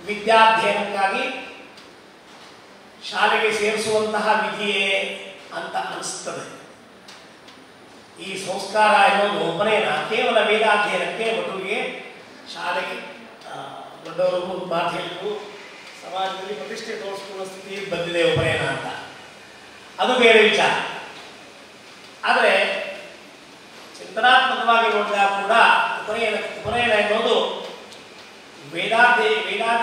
ವಿದ್ಯಾಧ್ಯಯನಕ್ಕಾಗಿ ಶಾಲೆಗೆ ಸೇರಿಸುವಂತಹ ವಿಧಿಯೇ ಅಂತ ಅನಿಸ್ತದೆ. ಈ ಸಂಸ್ಕಾರ ಎನ್ನುವುದು ಉಪನಯನ ಕೇವಲ ವೇದಾಧ್ಯಯನಕ್ಕೆ, ಮಗುವಿಗೆ ಶಾಲೆಗೆ ದೊಡ್ಡವರು ಮಾತು ಹೇಳಿದ್ರು, ಸಮಾಜದಲ್ಲಿ ಪ್ರತಿಷ್ಠೆ ತೋರಿಸಿಕೊಳ್ಳುವ ಸ್ಥಿತಿ ಬಂದಿದೆ ಉಪನಯನ ಅಂತ, ಅದು ಬೇರೆ ವಿಚಾರ. ಆದರೆ ಚಿಂತನಾತ್ಮಕವಾಗಿ ನೋಡಿದಾಗ ಕೂಡ ಉಪನಯನ ಎನ್ನುವುದು ವೇದಾದಿ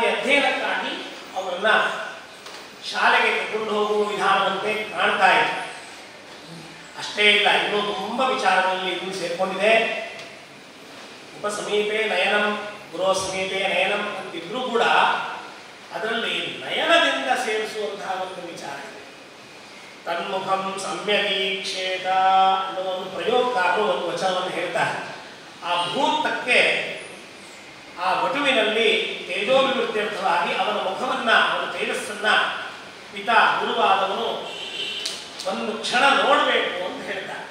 ಅಧ್ಯಯನಕ್ಕಾಗಿ ಅವರನ್ನ ಶಾಲೆಗೆ ಕರ್ಕೊಂಡು ಹೋಗುವ ವಿಧಾನವಂತೆ ಕಾಣ್ತಾ ಇದೆ. ಅಷ್ಟೇ ಇಲ್ಲ, ಇನ್ನೂ ತುಂಬ ವಿಚಾರಗಳಲ್ಲಿ ಇದು ಸೇರಿಕೊಂಡಿದೆ. ಉಪಸಮೀಪೆ ನಯನಂ, ಗುರೋ ಸಮೀಪೆ ನಯನಂ ಅಂತಿದ್ರೂ ಕೂಡ ಅದರಲ್ಲಿ ನಯನದಿಂದ ಸೇರಿಸುವಂತಹ ಒಂದು ವಿಚಾರ ಇದೆ. ತನ್ಮುಖಂ ಸಮ್ಯಗೀಕ್ಷೇತ ಅನ್ನೋ ಒಂದು ಪ್ರಯೋಗಕಾರರು ಒಂದು ವಚನವನ್ನು ಹೇಳ್ತಾರೆ. ಆ ಭೂತಕ್ಕೆ, ಆ ವಟುವಿನಲ್ಲಿ ತೇಜೋಭಿವೃದ್ಧಿಯರ್ಥವಾಗಿ ಅವನ ಮುಖವನ್ನ, ಅವನ ತೇಜಸ್ಸನ್ನ ಪಿತಾ ಗುರುವಾದವನು ಒಂದು ಕ್ಷಣ ನೋಡಬೇಕು ಅಂತ ಹೇಳ್ತಾರೆ.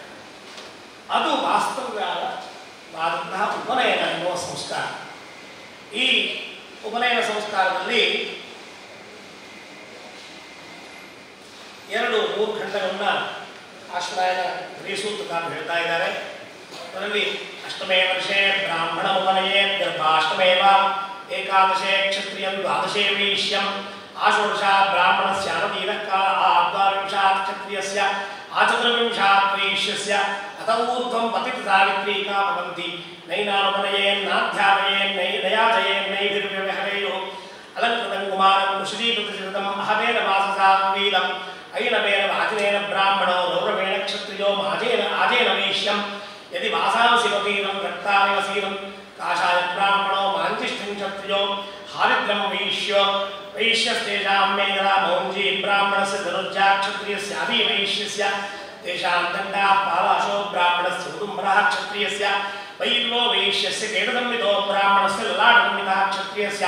ಅದು ವಾಸ್ತವವಾದಂತಹ ಉಪನಯನ ಎನ್ನುವ ಸಂಸ್ಕಾರ. ಈ ಉಪನಯನ ಸಂಸ್ಕಾರದಲ್ಲಿ 2-3 ಖಂಡಗಳನ್ನ ಆಶ್ರಯನ ಗೃಹಸೂತ್ರಕಾರರು ಹೇಳ್ತಾ ಇದ್ದಾರೆ. ಅದರಲ್ಲಿ ಅಷ್ಟಮೇ ವರ್ಷೆ ಬ್ರಾಹ್ಮಣ ಉಪನಯೇ ಗರ್ಭಾಷ್ಟಮೇವ ಏಕಾದಶೇ ಕ್ಷತ್ರಿಯಂ ದ್ವಾದಶೇ ವೈಶ್ಯಂ ಆಷೋಡಶ ಬ್ರಾಹ್ಮಣಸ್ಯ ಅನತೀರಕಾಲ ದ್ವಾವಿಂಶಾತ್ ಕ್ಷತ್ರಿಯಸ್ಯ ಆಚತುರ್ವಿಂಶಾತ್ ವೈಶ್ಯಸ್ಯ ಅತ ಊರ್ಧ್ವಂ ಪತಿತ ಸಾವಿತ್ರೀಕಾ ಭವಂತಿ ನೈನಾನುಪನಯೇನ್ ನಾಧ್ಯಾಪಯೇನ್ ನಯಾಜಯೇನ್ ನೈಭಿರ್ವ್ಯವಹರೇಯೋ ಅಲಂಕೃತಂ ಕುಮಾರಂ ಕುಶಲೀಕೃತಚಿರತಂ ಅಹಮೇನ ವಾಸಸಾಂ ವೇದಂ ಐನವೇನ ವಾಜಿನೇನ ಬ್ರಾಹ್ಮಣೋ ಗೌರವೇಣ ಕ್ಷತ್ರಿಯೋ ಆಜೇನ ವೈಶ್ಯಂ ಯದಿ ವಾಸಾಂಸಿ ವತೀರಂ ರಕ್ತಾನಿ ವಸೀರಂ ಕಾಷಾಯ ಬ್ರಾಹ್ಮಣೋ ಮಾಂಚಿಷ್ಠಿಂ ಕ್ಷತ್ರಿಯೋ ಹಾರಿದ್ರಂ ವೈಶ್ಯಸ್ತೇಷಾಂ ಮೇಘಲ ಮೌಂಜಿ ಬ್ರಾಹ್ಮಣಸ್ಯ ಧನುರ್ಜಾ ಕ್ಷತ್ರಿಯಸ್ಯ ಆದಿ ವೈಶ್ಯಸ್ಯ ತೇಷಾಂ ದಂಡಾಃ ಪಾಲಾಶೋ ಬ್ರಾಹ್ಮಣಸ್ಯ ಉದುಂಬರಃ ಕ್ಷತ್ರಿಯಸ್ಯ ವೈರ್ವೋ ವೈಶ್ಯಸ್ಯ ಕೇಟಸಂಹಿತೋ ಬ್ರಾಹ್ಮಣಸ್ಯ ಲಲಾಟಸಂಹಿತಃ ಕ್ಷತ್ರಿಯಸ್ಯ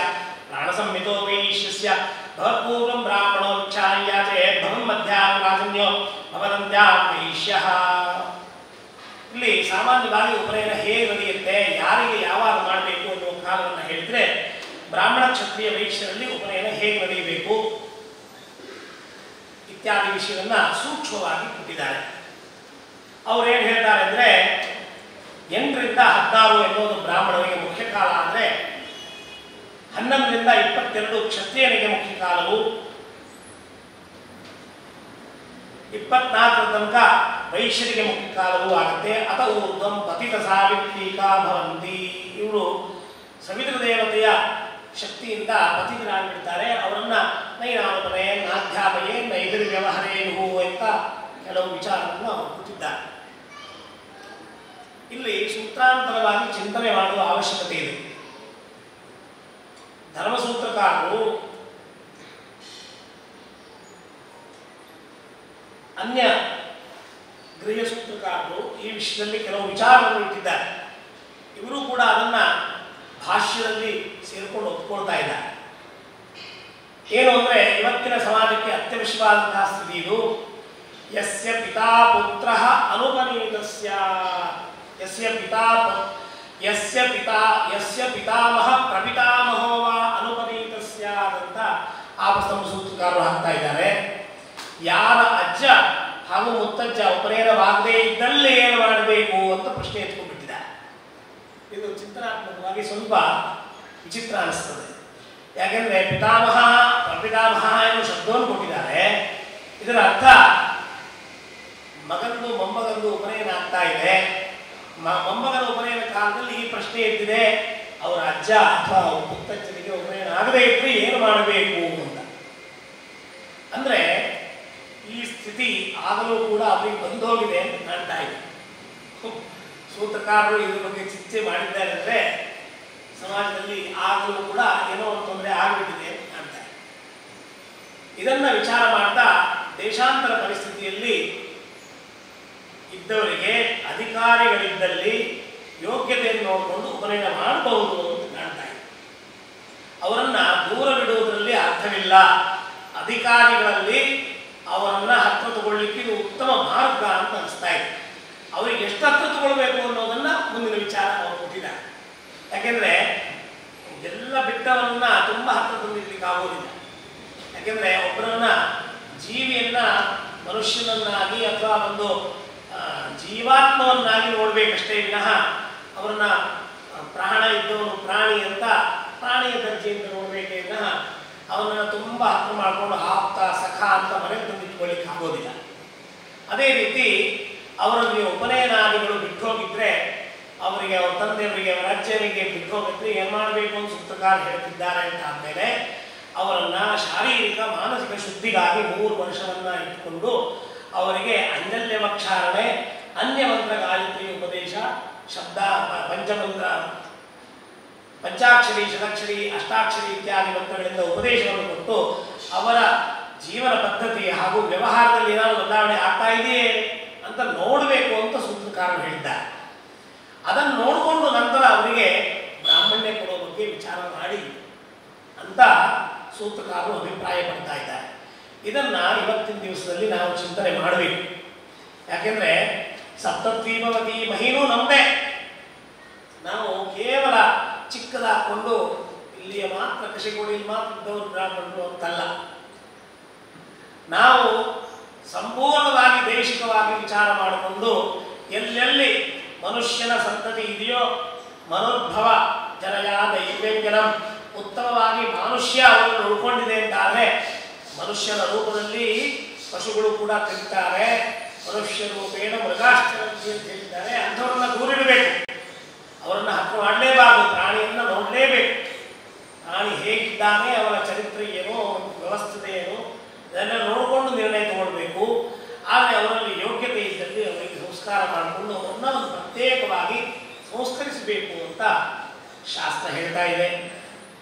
ಪ್ರಾಣಸಂಹಿತೋ ವೈಶ್ಯಸ್ಯ ಭವತ್ಪೂರ್ವಂ ಬ್ರಾಹ್ಮಣೋ ವಿಚಾರ್ಯಾಚಯೇತ್ ಭವನ್ಮಧ್ಯಾಹ್ನ ರಾಜನ್ಯೋ ಭವದಂತ್ಯಾಂ ವೈಶ್ಯಃ. ಇಲ್ಲಿ ಸಾಮಾನ್ಯವಾಗಿ ಉಪನಯನ ಹೇಗೆ ನಡೆಯುತ್ತೆ, ಯಾರಿಗೆ ಯಾವಾಗ ಮಾಡಬೇಕು ಅನ್ನುವ ಕಾಲವನ್ನು ಹೇಳಿದ್ರೆ ಬ್ರಾಹ್ಮಣ ಕ್ಷತ್ರಿಯ ವೈಶ್ಯರಲ್ಲಿ ಉಪನಯನ ಹೇಗೆ ನಡೆಯಬೇಕು ಇತ್ಯಾದಿ ವಿಷಯವನ್ನ ಸೂಕ್ಷ್ಮವಾಗಿ ಕೊಟ್ಟಿದ್ದಾರೆ. ಅವ್ರೇನು ಹೇಳ್ತಾರೆ ಅಂದರೆ 8 ರಿಂದ 16 ಎನ್ನುವುದು ಬ್ರಾಹ್ಮಣರಿಗೆ ಮುಖ್ಯ ಕಾಲ ಆದರೆ 11 ರಿಂದ 22 ಕ್ಷತ್ರಿಯನಿಗೆ ಮುಖ್ಯ ಕಾಲವು, 24 ತನಕ ವೈಶ್ಯರಿಗೆ ಮುಖ್ಯ ಕಾಲವೂ ಆಗುತ್ತೆ. ಅತ ಊರ್ಧ್ವಂ ಪತಿತ ಸಾವಿತ್ರೀಕಾ ಭವಂತಿ. ಇವರು ಸವಿತೃ ದೇವತೆಯ ಶಕ್ತಿಯಿಂದ ಪತಿತರಾಗಿಬಿಡ್ತಾರೆ. ಅವರನ್ನ ನೈನಾಮಪನೇ ನಾಧ್ಯಾಪಯೇ ನೈದಿರ್ ವ್ಯವಹರೇನು ಅಂತ ಕೆಲವು ವಿಚಾರವನ್ನು ಅವರು ಕೊಟ್ಟಿದ್ದಾರೆ. ಇಲ್ಲಿ ಸೂತ್ರಾಂತರವಾಗಿ ಚಿಂತನೆ ಮಾಡುವ ಅವಶ್ಯಕತೆ ಇದೆ. ಧರ್ಮಸೂತ್ರಕಾರರು ಅನ್ಯ ಗೃಹ ಸೂತ್ರಕಾರರು ಈ ವಿಷಯದಲ್ಲಿ ಕೆಲವು ವಿಚಾರವನ್ನು ಇಟ್ಟಿದ್ದಾರೆ. ಇವರು ಕೂಡ ಅದನ್ನ ಭಾಷ್ಯದಲ್ಲಿ ಸೇರಿಕೊಂಡು ಒಪ್ಕೊಳ್ತಾ ಇದ್ದಾರೆ. ಏನು ಅಂದರೆ ಇವತ್ತಿನ ಸಮಾಜಕ್ಕೆ ಅತ್ಯವಶ್ಯವಾದಂತಹ ಸ್ಥಿತಿ ಇದು. ಯಸ್ಯ ಪಿತಾ ಪುತ್ರ ಅನುಪನೀತಸ್ಯ ಯಸ್ಯ ಪಿತಾಮಹ ಪ್ರಪಿತಾಮಹೋ ವಾ ಅನುಪನೀತಸ್ಯ ಅಂತ ಆಪಸ್ತಂಭ ಸೂತ್ರಕಾರರು ಹಾಕ್ತಾ ಇದ್ದಾರೆ. ಯಾರ ಅಜ್ಜ ಹಾಗೂ ಮುತ್ತಜ್ಜ ಉಪನಯನವಾಗದೇ ಇದ್ದಲ್ಲಿ ಏನು ಮಾಡಬೇಕು ಅಂತ ಪ್ರಶ್ನೆ ಎತ್ಕೊಂಡ್ಬಿಟ್ಟಿದ್ದಾರೆ. ಇದು ಚಿಂತನಾತ್ಮಕವಾಗಿ ಸ್ವಲ್ಪ ವಿಚಿತ್ರ ಅನಿಸ್ತದೆ. ಯಾಕೆಂದ್ರೆ ಪಿತಾಮಹ ಪ್ರಪಿತಾಮಹ ಎನ್ನುವ ಶಬ್ದವನ್ನು ಕೊಟ್ಟಿದ್ದಾರೆ. ಇದರ ಅರ್ಥ ಮಗಂದು ಮೊಮ್ಮಗಂದು ಉಪನಯನ ಆಗ್ತಾ ಇದೆ. ಮೊಮ್ಮಗನ ಉಪನಯನ ಕಾಲದಲ್ಲಿ ಈ ಪ್ರಶ್ನೆ ಎದ್ದಿದೆ, ಅವರ ಅಜ್ಜ ಅಥವಾ ಮುತ್ತಜ್ಜನಿಗೆ ಉಪನಯನ ಆಗದೇ ಇದ್ರೆ ಏನು ಮಾಡಬೇಕು ಅಂತ. ಅಂದ್ರೆ ಈ ಸ್ಥಿತಿ ಆಗಲೂ ಕೂಡ ಅವರಿಗೆ ಬಂದು ಹೋಗಿದೆ ಅಂತ ಕಾಣ್ತಾ ಇದೆ. ಸೂತ್ರಕಾರರು ಇದ್ರ ಬಗ್ಗೆ ಚರ್ಚೆ ಮಾಡಿದ್ದಾರೆ ಅಂದರೆ ಸಮಾಜದಲ್ಲಿ ಆಗಲೂ ಕೂಡ ಏನೋ ಒಂದು ತೊಂದರೆ ಆಗಿಬಿಟ್ಟಿದೆ ಅಂತ ಕಾಣ್ತಾ ಇದೆ. ಇದನ್ನ ವಿಚಾರ ಮಾಡ್ತಾ ದೇಶಾಂತರ ಪರಿಸ್ಥಿತಿಯಲ್ಲಿ ಇದ್ದವರಿಗೆ ಅಧಿಕಾರಿಗಳಿದ್ದಲ್ಲಿ ಯೋಗ್ಯತೆಯನ್ನು ನೋಡಿಕೊಂಡು ಉಪನಯನ ಮಾಡಬಹುದು ಅಂತ ಕಾಣ್ತಾ ಇದೆ. ಅವರನ್ನ ದೂರ ಬಿಡುವುದರಲ್ಲಿ ಅರ್ಥವಿಲ್ಲ. ಅಧಿಕಾರಿಗಳಲ್ಲಿ ಅವರನ್ನ ಹತ್ರ ತಗೊಳ್ಳಿಕ್ಕೆ ಇದು ಉತ್ತಮ ಮಾರ್ಗ ಅಂತ ಅನಿಸ್ತಾ ಇದೆ. ಅವರಿಗೆ ಎಷ್ಟು ಹತ್ರ ತಗೊಳ್ಬೇಕು ಅನ್ನೋದನ್ನ ಮುಂದಿನ ವಿಚಾರ ಅವರು ಕೊಟ್ಟಿದ್ದಾರೆ. ಯಾಕೆಂದ್ರೆ ಎಲ್ಲ ಬಿಟ್ಟವರನ್ನ ತುಂಬಾ ಹತ್ರ ತಂದಿರ್ಲಿಕ್ಕೆ ಆಗೋದಿಲ್ಲ. ಯಾಕೆಂದ್ರೆ ಒಬ್ಬರನ್ನ ಜೀವಿಯನ್ನ ಮನುಷ್ಯನನ್ನಾಗಿ ಅಥವಾ ಒಂದು ಜೀವಾತ್ಮವನ್ನಾಗಿ ನೋಡ್ಬೇಕಷ್ಟೇ ವಿನಃ ಅವರನ್ನ ಪ್ರಾಣ ಇದ್ದವನು ಪ್ರಾಣಿ ಅಂತ ಪ್ರಾಣಿಯ ದರ್ಜೆಯಿಂದ ನೋಡ್ಬೇಕೇ ವಿನಃ ಅವನನ್ನ ತುಂಬಾ ಹತ್ರ ಮಾಡಿಕೊಂಡು ಆಪ್ತ ಸಖ ಅಂತ ಮನೆಗೆ ತಂದಿಟ್ಕೊಳ್ಳಿಕ್ಕೆ ಆಗೋದಿಲ್ಲ. ಅದೇ ರೀತಿ ಅವರಿಗೆ ಉಪನಯನಾದಿಗಳು ಬಿಟ್ಟು ಹೋಗಿದ್ರೆ, ಅವರಿಗೆ ಅವ್ರ ತಂದೆಯವರಿಗೆ ಅವರ ಅಜ್ಜನಿಗೆ ಬಿಟ್ಟು ಹೋಗಿದ್ರೆ ಏನು ಮಾಡಬೇಕು ಅಂತ ಸೂತ್ರಕಾರ ಹೇಳ್ತಿದ್ದಾರೆ ಅಂತ ಆದ್ಮೇಲೆ ಅವರನ್ನ ಶಾರೀರಿಕ ಮಾನಸಿಕ ಶುದ್ಧಿಗಾಗಿ 3 ವರ್ಷವನ್ನ ಇಟ್ಟುಕೊಂಡು ಅವರಿಗೆ ಅಂಜಲ್ಯವಕ್ಷಾರಣೆ, ಅನ್ಯಮಂತ್ರ ಗಾಯತ್ರಿ ಉಪದೇಶ, ಶಬ್ದ ಪಂಚಮಂತ್ರ, ಪಂಚಾಕ್ಷರಿ, ಷಡಕ್ಷರಿ, ಅಷ್ಟಾಕ್ಷರಿ ಇತ್ಯಾದಿ ಮಂತ್ರಗಳಿಂದ ಉಪದೇಶವನ್ನು ಕೊಟ್ಟು ಅವರ ಜೀವನ ಪದ್ಧತಿ ಹಾಗೂ ವ್ಯವಹಾರದಲ್ಲಿ ಏನಾದರೂ ಬದಲಾವಣೆ ಆಗ್ತಾ ಇದೆಯೇ ಅಂತ ನೋಡಬೇಕು ಅಂತ ಸೂತ್ರಕಾರರು ಹೇಳಿದ್ದಾರೆ. ಅದನ್ನು ನೋಡಿಕೊಂಡು ನಂತರ ಅವರಿಗೆ ಬ್ರಾಹ್ಮಣ್ಯ ಕೊಡೋ ಬಗ್ಗೆ ವಿಚಾರ ಮಾಡಿ ಅಂತ ಸೂತ್ರಕಾರರು ಅಭಿಪ್ರಾಯ ಪಡ್ತಾ ಇದ್ದಾರೆ. ಇದನ್ನ ಇವತ್ತಿನ ದಿವಸದಲ್ಲಿ ನಾವು ಚಿಂತನೆ ಮಾಡಬೇಕು. ಯಾಕೆಂದ್ರೆ ಸಪ್ತದ್ವೀಪವತಿ ಮಹಿನೂ ನಮ್ಮದೇ. ನಾವು ಕೇವಲ ಚಿಕ್ಕದಾಕೊಂಡು ಇಲ್ಲಿಯ ಮಾತ್ರ ಕೃಷಿಕೋಡಿಯಲ್ಲಿ ಮಾತ್ರ ಇದ್ದವರು ಬ್ರಾಹ್ಮಣರು ಅಂತಲ್ಲ. ನಾವು ಸಂಪೂರ್ಣವಾಗಿ ದೇಶಿಕವಾಗಿ ವಿಚಾರ ಮಾಡಿಕೊಂಡು ಎಲ್ಲೆಲ್ಲಿ ಮನುಷ್ಯನ ಸಂತತಿ ಇದೆಯೋ ಮನೋದ್ಭವ ಜನಯ ದೈವ್ಯಂಜನಂ ಉತ್ತಮವಾಗಿ ಮನುಷ್ಯ ಅವರನ್ನು ಉಳ್ಕೊಂಡಿದೆ ಅಂತಾದರೆ ಮನುಷ್ಯನ ರೂಪದಲ್ಲಿ ಪಶುಗಳು ಕೂಡ ತಿಂತಾರೆ, ಮನುಷ್ಯ ರೂಪೇಣ ಮೃಗಾಶ್ಚರಂತಿ ಅಂತ ಹೇಳಿದ್ದಾರೆ. ಅಂಥವ್ರನ್ನ ದೂರಿಡಬೇಕು, ಅವರನ್ನು ಹತ್ತು ಮಾಡಲೇಬಾರದು, ಪ್ರಾಣಿಯನ್ನ ನೋಡಲೇಬೇಕು. ಪ್ರಾಣಿ ಹೇಗಿದ್ದಾನೆ, ಅವರ ಚರಿತ್ರೆ ಏನು, ವ್ಯವಸ್ಥೆ ಏನು, ಇದನ್ನ ನೋಡಿಕೊಂಡು ನಿರ್ಣಯ ತಗೊಳ್ಬೇಕು. ಆದರೆ ಅವರಲ್ಲಿ ಯೋಗ್ಯತೆ ಇದ್ದಲ್ಲಿ ಅವರಿಗೆ ಸಂಸ್ಕಾರ ಮಾಡಿಕೊಂಡು ಅವರನ್ನ ಒಂದು ಪ್ರತ್ಯೇಕವಾಗಿ ಸಂಸ್ಕರಿಸಬೇಕು ಅಂತ ಶಾಸ್ತ್ರ ಹೇಳ್ತಾ ಇದೆ.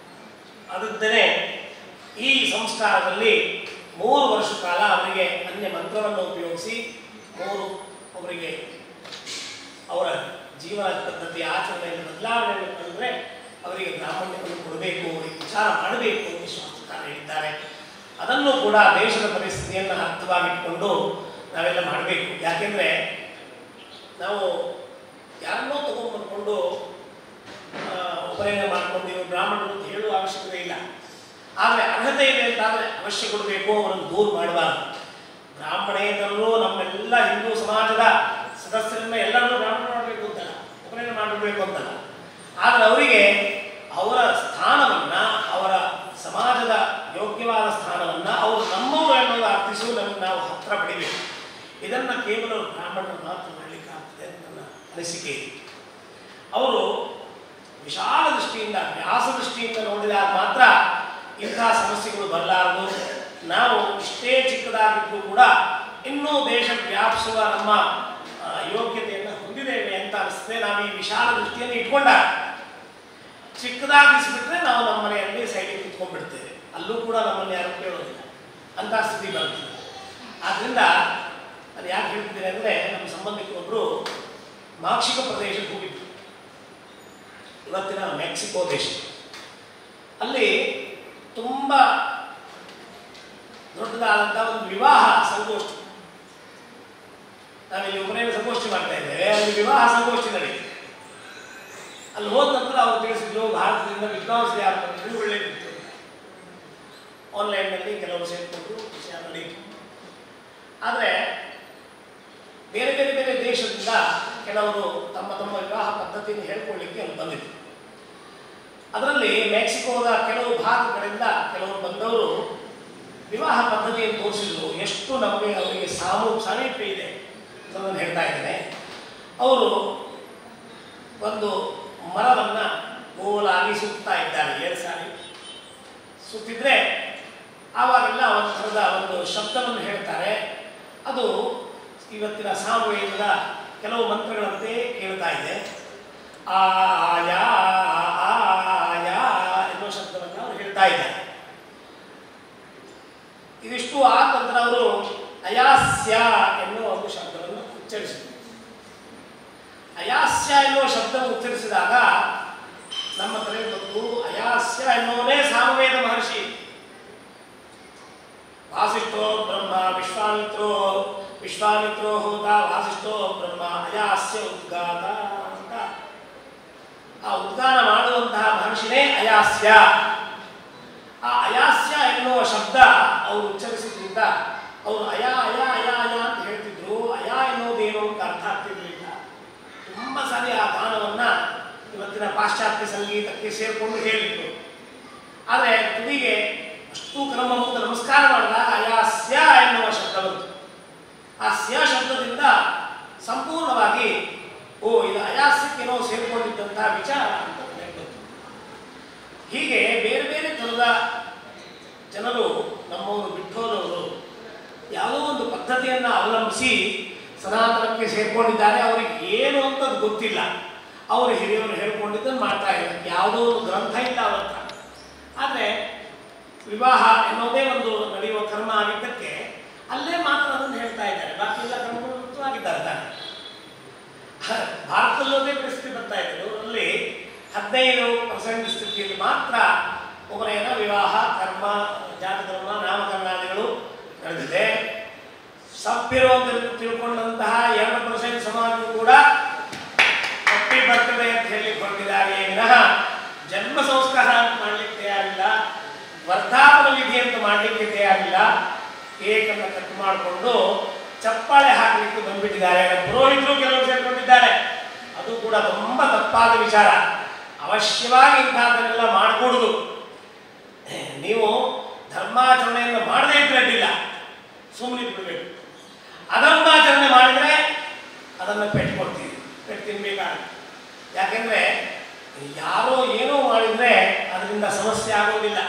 ಅದರಿಂದಲೇ ಈ ಸಂಸ್ಕಾರದಲ್ಲಿ 3 ವರ್ಷ ಕಾಲ ಅವರಿಗೆ ಅನ್ಯ ಮಂತ್ರವನ್ನು ಉಪಯೋಗಿಸಿ ಅವರಿಗೆ ಅವರ ಜೀವನ ಪದ್ಧತಿ ಆಚರಣೆಯನ್ನು ಬದಲಾವಣೆಯನ್ನು ಕಂಡ್ರೆ ಅವರಿಗೆ ಬ್ರಾಹ್ಮಣ್ಯವನ್ನು ಕೊಡಬೇಕು, ಅವರಿಗೆ ವಿಚಾರ ಮಾಡಬೇಕು ಎಂದು ಶಾಸ್ತ್ರಕಾರ ಹೇಳಿದ್ದಾರೆ. ಅದನ್ನು ಕೂಡ ದೇಶದ ಪರಿಸ್ಥಿತಿಯನ್ನು ಅರ್ಥವಾಗಿಟ್ಕೊಂಡು ನಾವೆಲ್ಲ ಮಾಡಬೇಕು. ಯಾಕೆಂದರೆ ನಾವು ಯಾರನ್ನೋ ತಗೊಂಡ್ಬಂದ್ಕೊಂಡು ಉಪನಯನ ಮಾಡಿಕೊಂಡು ಇವರು ಬ್ರಾಹ್ಮಣರು ಅಂತ ಹೇಳುವ ಅವಶ್ಯಕತೆ ಇಲ್ಲ. ಆದರೆ ಅರ್ಹತೆ ಇದೆ ಅಂತಾದರೆ ಅವಶ್ಯ ಕೊಡಬೇಕು, ಅವರನ್ನು ದೂರ ಮಾಡಬಾರ್ದು. ಬ್ರಾಹ್ಮಣೇತರರು ನಮ್ಮೆಲ್ಲ ಹಿಂದೂ ಸಮಾಜದ ಸದಸ್ಯರನ್ನ ಎಲ್ಲರನ್ನೂ ಬ್ರಾಹ್ಮಣ ಮಾಡಬೇಕು ಅಂತಲ್ಲ, ಉಪನಯನ ಮಾಡಬೇಕು ಅಂತಲ್ಲ. ಆದರೆ ಅವರಿಗೆ ಅವರ ಸ್ಥಾನವನ್ನು, ಅವರ ಸಮಾಜದ ಯೋಗ್ಯವಾದ ಸ್ಥಾನವನ್ನು ಅವರು ನಮ್ಮವರು ಅನ್ನೋದು ಅರ್ಥಿಸು ನಮಗೆ ನಾವು ಹತ್ತಿರ ಪಡಿಬೇಕು. ಇದನ್ನು ಕೇವಲ ಬ್ರಾಹ್ಮಣರು ಮಾತ್ರ ಮಾಡಲಿಕ್ಕಾಗ್ತದೆ ಅಂತ ನನ್ನ ಅನಿಸಿಕೆ ಇದೆ. ಅವರು ವಿಶಾಲ ದೃಷ್ಟಿಯಿಂದ, ವ್ಯಾಸ ದೃಷ್ಟಿಯಿಂದ ನೋಡಿದಾಗ ಮಾತ್ರ ಇಂಥ ಸಮಸ್ಯೆಗಳು ಬರಲಾರದು. ನಾವು ಇಷ್ಟೇ ಚಿಕ್ಕದಾಗಿದ್ದು ಕೂಡ ಇನ್ನೂ ದೇಶ ವ್ಯಾಪಿಸುವ ನಮ್ಮ ಯೋಗ್ಯತೆಯನ್ನು ಹೊಂದಿದ್ದೇವೆ ಅಂತ ಅನಿಸ್ತದೆ. ನಾವು ಈ ವಿಶಾಲ ದೃಷ್ಟಿಯನ್ನು ಇಟ್ಕೊಂಡಾಗ ಚಿಕ್ಕದಾಗಿಸ್ಬಿಟ್ರೆ ನಾವು ನಮ್ಮ ಮನೆಯಲ್ಲಿ ಸೈಡಿಗೆ ಕುತ್ಕೊಂಡ್ಬಿಡ್ತೇವೆ, ಅಲ್ಲೂ ಕೂಡ ನಮ್ಮನ್ನು ಯಾರು ಕೇಳೋದಿಲ್ಲ, ಅಂಥ ಸ್ಥಿತಿ ಬರ್ತದೆ. ಆದ್ದರಿಂದ ನಾನು ಯಾಕೆ ಹೇಳ್ತಿದ್ದೇನೆ ಅಂದರೆ, ನಮ್ಮ ಸಂಬಂಧಿಕರೊಬ್ಬರು ಮಾಕ್ಷಿಕ ಪ್ರದೇಶಕ್ಕೆ ಹೋಗಿದ್ರು, ಇವತ್ತಿನ ಮೆಕ್ಸಿಕೋ ದೇಶ. ಅಲ್ಲಿ ತುಂಬ ದೊಡ್ಡದಾದಂಥ ಒಂದು ವಿವಾಹ ಸಂಗೋಷ್ಠಿ, ನಾವಿಲ್ಲಿ ಉಪನಯನ ಸಂಗೋಷ್ಠಿ ಮಾಡ್ತಾ ಇದ್ದೇವೆ, ಅಲ್ಲಿ ವಿವಾಹ ಸಂಗೋಷ್ಠಿ ನಡೀತು. ಅಲ್ಲಿ ಹೋದ ನಂತರ ಅವರು ತಿಳಿಸಿದ್ರು, ಭಾರತದಿಂದ ವಿದ್ವಾಂಸರು ಯಾರು ಬಂದರು, ಒಳ್ಳೆಯದಿತ್ತು. ಆನ್ಲೈನ್ನಲ್ಲಿ ಕೆಲವರು ಸೇರಿಕೊಂಡು ವಿಷಯ ನಡೀತು. ಆದರೆ ಬೇರೆ ಬೇರೆ ಬೇರೆ ದೇಶದಿಂದ ಕೆಲವರು ತಮ್ಮ ತಮ್ಮ ವಿವಾಹ ಪದ್ಧತಿಯನ್ನು ಹೇಳ್ಕೊಳ್ಳಿಕ್ಕೆ ಅಲ್ಲಿ ಬಂದಿದ್ರು. ಅದರಲ್ಲಿ ಮೆಕ್ಸಿಕೋದ ಕೆಲವು ಭಾಗಗಳಿಂದ ಕೆಲವರು ಬಂದವರು ವಿವಾಹ ಪದ್ಧತಿಯನ್ನು ತೋರಿಸಿದ್ರು. ಎಷ್ಟು ನಮಗೆ ಅವರಿಗೆ ಸಾಮೀಪ್ಯ ಇದೆ ಅನ್ನೋದನ್ನು ಹೇಳ್ತಾ ಇದ್ದೇನೆ. ಅವರು ಒಂದು ಮರವನ್ನು ಗೋಲಾಗಿ ಸುತ್ತಾ ಇದ್ದಾರೆ, 7 ಸಾರಿ ಸುತ್ತಿದ್ರೆ ಆವಾಗೆಲ್ಲ ಒಂದು ಥರದ ಒಂದು ಶಬ್ದವನ್ನು ಹೇಳ್ತಾರೆ. ಅದು ಇವತ್ತಿನ ಸಾಮವೇದದ ಕೆಲವು ಮಂತ್ರಗಳಂತೆ ಕೇಳ್ತಾ ಇದೆ. ಆಯಾ ಆಯಾ ಎನ್ನುವ ಶಬ್ದವನ್ನು ಅವರು ಹೇಳ್ತಾ ಇದ್ದಾರೆ. ಇದಿಷ್ಟು ಆದ ನಂತರ ಅವರು ಅಯಾಸ್ಯ ಎನ್ನುವ ಒಂದು ಶಬ್ದವನ್ನು ಉಚ್ಚರಿಸಿದರು. ಅಯಾಸ್ಯ ಎನ್ನುವ ಶಬ್ದವನ್ನು ಉಚ್ಚರಿಸಿದಾಗ ನಮ್ಮ ತಲೆಗೆ ಬಂದು, ಅಯಾಸ್ಯ ಎನ್ನುವನೇ ಸಾಮವೇದ ಮಹರ್ಷಿ. ವಾಸಿಷ್ಠೋ ಬ್ರಹ್ಮ ವಿಶ್ವಾಮಿತ್ರೋ ಹೋದ ವಾಸಿಷ್ಠೋ ಬ್ರಹ್ಮ ಅಯಾಸ್ಯ ಉದ್ಗಾತ ಅಂತ ಆ ಉದ್ಗಾನ ಮಾಡುವಂತಹ ಮಹರ್ಷಿನೇ ಅಯಾಸ್ಯ. ಆ ಅಯಾಸ್ಯ ಎನ್ನುವ ಶಬ್ದ ಅವರು ಉಚ್ಚರಿಸಿದ್ರಿಂದ ಅವರು ಅಯಾ ಅಯಾ ಅಯಾ ಅಯಾ ಅಂತ ಹೇಳ್ತಿದ್ರು. ಅಯಾ ಎನ್ನುವುದೇನು ಅಂತ ಅರ್ಥ ಆಗ್ತಿರ್ಲಿಲ್ಲ. ತುಂಬ ಸಾರಿ ಆ ಗಾನವನ್ನು ಇವತ್ತಿನ ಪಾಶ್ಚಾತ್ಯ ಸಂಗೀತಕ್ಕೆ ಸೇರಿಕೊಂಡು ಹೇಳಿದ್ರು. ಆದರೆ ತುದಿಗೆ ಅಷ್ಟು ನಮ್ಮ ಮುಂದೆ ನಮಸ್ಕಾರ ಮಾಡಿದಾಗ ಅಯಾಸ್ಯ ಎನ್ನುವ ಶಬ್ದ ಬಂತು. ಆ ಸ್ಯ ಶಬ್ದದಿಂದ ಸಂಪೂರ್ಣವಾಗಿ ಇದು ಅಯಾಸ್ಯಕ್ಕೇನೋ ಸೇರಿಕೊಂಡಿದ್ದಂತಹ ವಿಚಾರ ಅಂತ ಬಂತು. ಹೀಗೆ ಬೇರೆ ಬೇರೆ ಥರದ ಜನರು, ನಮ್ಮವರು ಬಿಟ್ಟೋದವರು ಯಾವುದೋ ಒಂದು ಪದ್ಧತಿಯನ್ನು ಅವಲಂಬಿಸಿ ಸನಾತನಕ್ಕೆ ಸೇರಿಕೊಂಡಿದ್ದಾರೆ. ಅವರಿಗೆ ಏನು ಅಂತದ್ದು ಗೊತ್ತಿಲ್ಲ. ಅವರು ಹಿರಿಯವರು ಹೇಳ್ಕೊಂಡಿದ್ದನ್ನು ಮಾಡ್ತಾ ಇದ್ದಾರೆ. ಯಾವುದೋ ಒಂದು ಗ್ರಂಥ ಇಲ್ಲ ಅವರ ಹತ್ರ. ಆದರೆ ವಿವಾಹ ಎನ್ನುವುದೇ ಒಂದು ನಡೆಯುವ ಕರ್ಮ ಆಗಿದ್ದಕ್ಕೆ ಅಲ್ಲೇ ಮಾತ್ರ ಅದನ್ನು ಹೇಳ್ತಾ ಇದ್ದಾರೆ. ಬಾಕಿ ಎಲ್ಲ ಕರ್ಮಗಳು ಮುಕ್ತವಾಗಿದ್ದಾರೆ ತಾನೆ. ಭಾರತದಲ್ಲೇ ಪರಿಸ್ಥಿತಿ ಬರ್ತಾ ಇದೆ. ಅವರಲ್ಲಿ 15% ಸ್ಥಿತಿಯಲ್ಲಿ ಮಾತ್ರ ಉಪನಯನ, ವಿವಾಹ, ಕರ್ಮ, ಜಾತಿ ಧರ್ಮ, ನಾಮಕರಣಾದಿಗಳು ನಡೆದಿದೆ. ಸಭ್ಯರು ಅಂತ ತಿಳ್ಕೊಂಡಂತಹ 2% ಸಮಾಜವು ಕೂಡ ಹ್ಯಾಪಿ ಬರ್ತಡೆ ಅಂತ ಹೇಳಿ ಹೊರಟಿದ್ದಾರೆ ವಿನಃ ಜನ್ಮ ಸಂಸ್ಕಾರ ಅಂತ ಮಾಡಲಿಕ್ಕೆ ತಯಾರಿಲ್ಲ, ವರ್ಧಾಪನ ವಿಧಿ ಅಂತ ಮಾಡಲಿಕ್ಕೆ ತಯಾರಿಲ್ಲ. ಕೇಕನ್ನು ಕಟ್ ಮಾಡಿಕೊಂಡು ಚಪ್ಪಾಳೆ ಹಾಕಲಿಕ್ಕೆ ಬಂದ್ಬಿಟ್ಟಿದ್ದಾರೆ. ಪುರೋಹಿತರು ಕೆಲವರು ಸೇರ್ಕೊಂಡಿದ್ದಾರೆ. ಅದು ಕೂಡ ತುಂಬ ತಪ್ಪಾದ ವಿಚಾರ. ಅವಶ್ಯವಾಗಿ ಇಂಥದ್ದನ್ನೆಲ್ಲ ಮಾಡಕೂಡುದು. ನೀವು ಧರ್ಮಾಚರಣೆಯನ್ನು ಮಾಡದೇ ಇದ್ರೆ ಅಡ್ಡಿಲ್ಲ, ಸುಮ್ಮನೆ ಬಿಡಬೇಕು. ಅಧರ್ಮಾಚರಣೆ ಮಾಡಿದರೆ ಅದನ್ನು ಪೆಟ್ಕೊಡ್ತೀವಿ, ಪೆಟ್ಟು ತಿನ್ಬೇಕಾಗುತ್ತೆ. ಯಾಕೆಂದರೆ ಯಾರೋ ಏನೋ ಮಾಡಿದರೆ ಅದರಿಂದ ಸಮಸ್ಯೆ ಆಗೋದಿಲ್ಲ.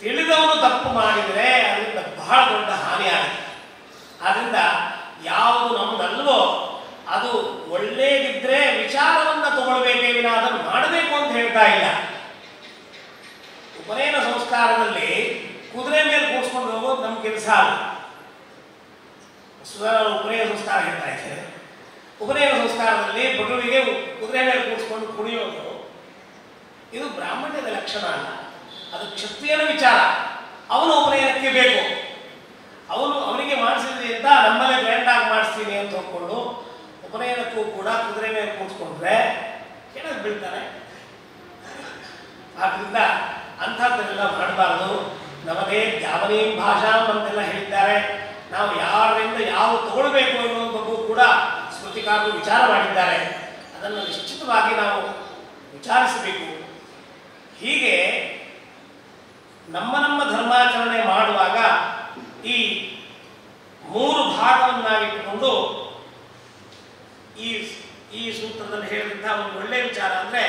ತಿಳಿದವನು ತಪ್ಪು ಮಾಡಿದರೆ ಅದರಿಂದ ಬಹಳ ದೊಡ್ಡ ಹಾನಿ ಆಗುತ್ತೆ. ಆದ್ದರಿಂದ ಯಾವುದು ನಮ್ದಲ್ವೋ ಅದು ಒಳ್ಳೇದಿದ್ರೆ ವಿಚಾರವನ್ನ ತಗೊಳ್ಬೇಕೇ ವಿನ ಅದನ್ನು ಮಾಡಬೇಕು ಅಂತ ಹೇಳ್ತಾ ಇಲ್ಲ. ಉಪನಯನ ಸಂಸ್ಕಾರದಲ್ಲಿ ಕುದುರೆ ಮೇಲೆ ಕೂರಿಸ್ಕೊಂಡು ಹೋಗೋದು ನಮ್ಮ ಕೆಲಸ ಅಲ್ಲ. ಉಪನಯನ ಸಂಸ್ಕಾರ ಹೇಳ್ತಾ ಇದ್ದಾರೆ. ಉಪನಯನ ಸಂಸ್ಕಾರದಲ್ಲಿ ಬಟುವಿಗೆ ಕುದುರೆ ಮೇಲೆ ಕೂರಿಸ್ಕೊಂಡು ಕುಣಿಯೋದು ಇದು ಬ್ರಾಹ್ಮಣ್ಯದ ಲಕ್ಷಣ ಅಲ್ಲ, ಅದು ಕ್ಷತ್ರಿಯನ ವಿಚಾರ. ಅವನು ಉಪನಯನಕ್ಕೆ ಬೇಕು, ಅವನಿಗೆ ಮಾಡಿಸಿದ್ರಿ ಅಂತ ನಮ್ಮಲ್ಲೇ ಗ್ರ್ಯಾಂಡ್ ಆಗಿ ಮಾಡಿಸ್ತೀನಿ ಅಂತ ಹೋಗ್ಕೊಂಡು ಉಪನಯನಕ್ಕೂ ಕೂಡ ಕುದುರೆ ಮೇಲೆ ಕೂರಿಸ್ಕೊಂಡ್ರೆ ಕೆಳಗೆ ಬೀಳ್ತಾನೆ. ಆದ್ರಿಂದ ಅಂಥದ್ದನ್ನೆಲ್ಲ ಮಾಡಬಾರ್ದು. ನಮಗೆ ಯಾವನೇ ಭಾಷಾ ಅಂತೆಲ್ಲ ಹೇಳಿದ್ದಾರೆ. ನಾವು ಯಾರಿಂದ ಯಾವ ತಗೊಳ್ಬೇಕು ಅನ್ನೋದ್ರ ಬಗ್ಗೆ ಕೂಡ ಸ್ಮೃತಿಕಾರರು ವಿಚಾರ ಮಾಡಿದ್ದಾರೆ. ಅದನ್ನು ನಿಶ್ಚಿತವಾಗಿ ನಾವು ವಿಚಾರಿಸಬೇಕು. ಹೀಗೆ ನಮ್ಮ ನಮ್ಮ ಧರ್ಮಾಚರಣೆ ಮಾಡುವಾಗ ಈ 3 ಭಾಗವನ್ನಾಗಿಟ್ಟುಕೊಂಡು ಈ ಸೂತ್ರದಲ್ಲಿ ಹೇಳಿದಂತಹ ಒಂದು ಒಳ್ಳೆಯ ವಿಚಾರ ಅಂದ್ರೆ